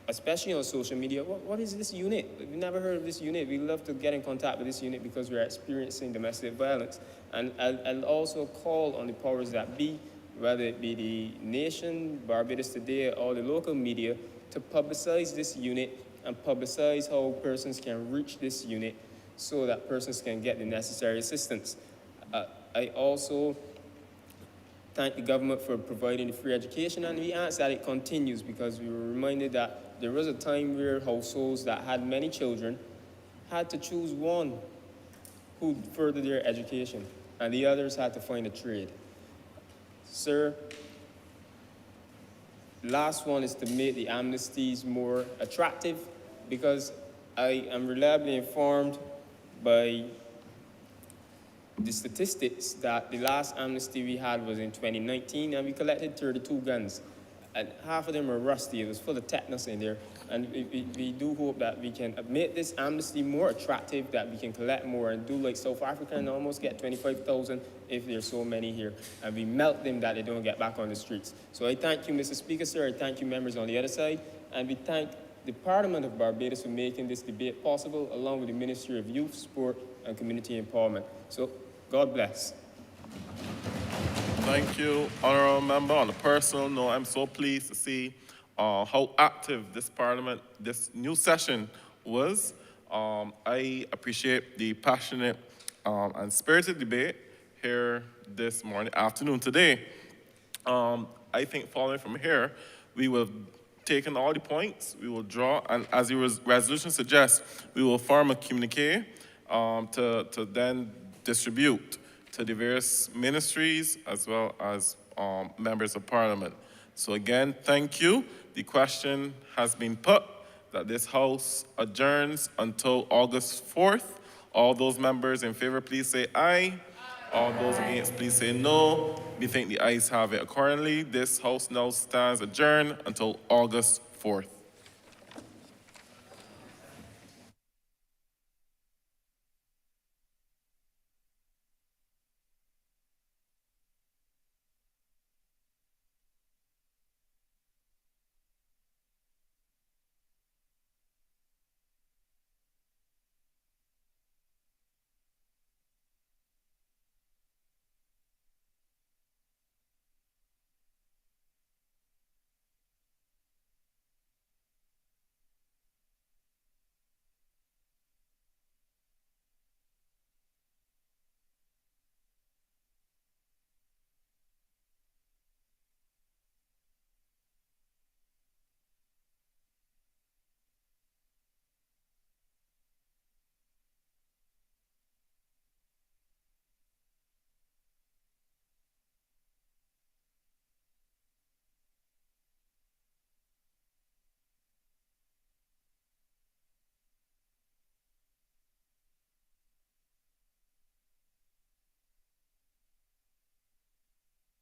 S9: especially on social media, what is this unit? We never heard of this unit. We love to get in contact with this unit because we're experiencing domestic violence. And I'll also call on the powers that be, whether it be the nation, Barbados Today, or the local media, to publicize this unit and publicize how persons can reach this unit so that persons can get the necessary assistance. I also thank the government for providing the free education, and we ask that it continues because we were reminded that there was a time where households that had many children had to choose one who furthered their education, and the others had to find a trade. Sir, the last one is to make the amnesties more attractive because I am reliably informed by the statistics that the last amnesty we had was in 2019 and we collected 32 guns. And half of them are rusty. It was full of tetanus in there. And we do hope that we can make this amnesty more attractive, that we can collect more and do like South Africa and almost get 25,000 if there's so many here. And we melt them that they don't get back on the streets. So I thank you, Mr. Speaker, sir. I thank you, members on the other side. And we thank the Parliament of Barbados for making this debate possible, along with the Ministry of Youth, Sport, and Community Empowerment. So God bless.
S1: Thank you, Honourable Member. On a personal note, I'm so pleased to see how active this Parliament, this new session was. I appreciate the passionate and spirited debate here this afternoon today. I think following from here, we will take in all the points, we will draw, and as the resolution suggests, we will form a communique to then distribute to the various ministries as well as members of parliament. So again, thank you. The question has been put that this House adjourns until August 4th. All those members in favor, please say aye. All those against, please say no. We think the ayes have it accordingly. This House now stands adjourned until August 4th.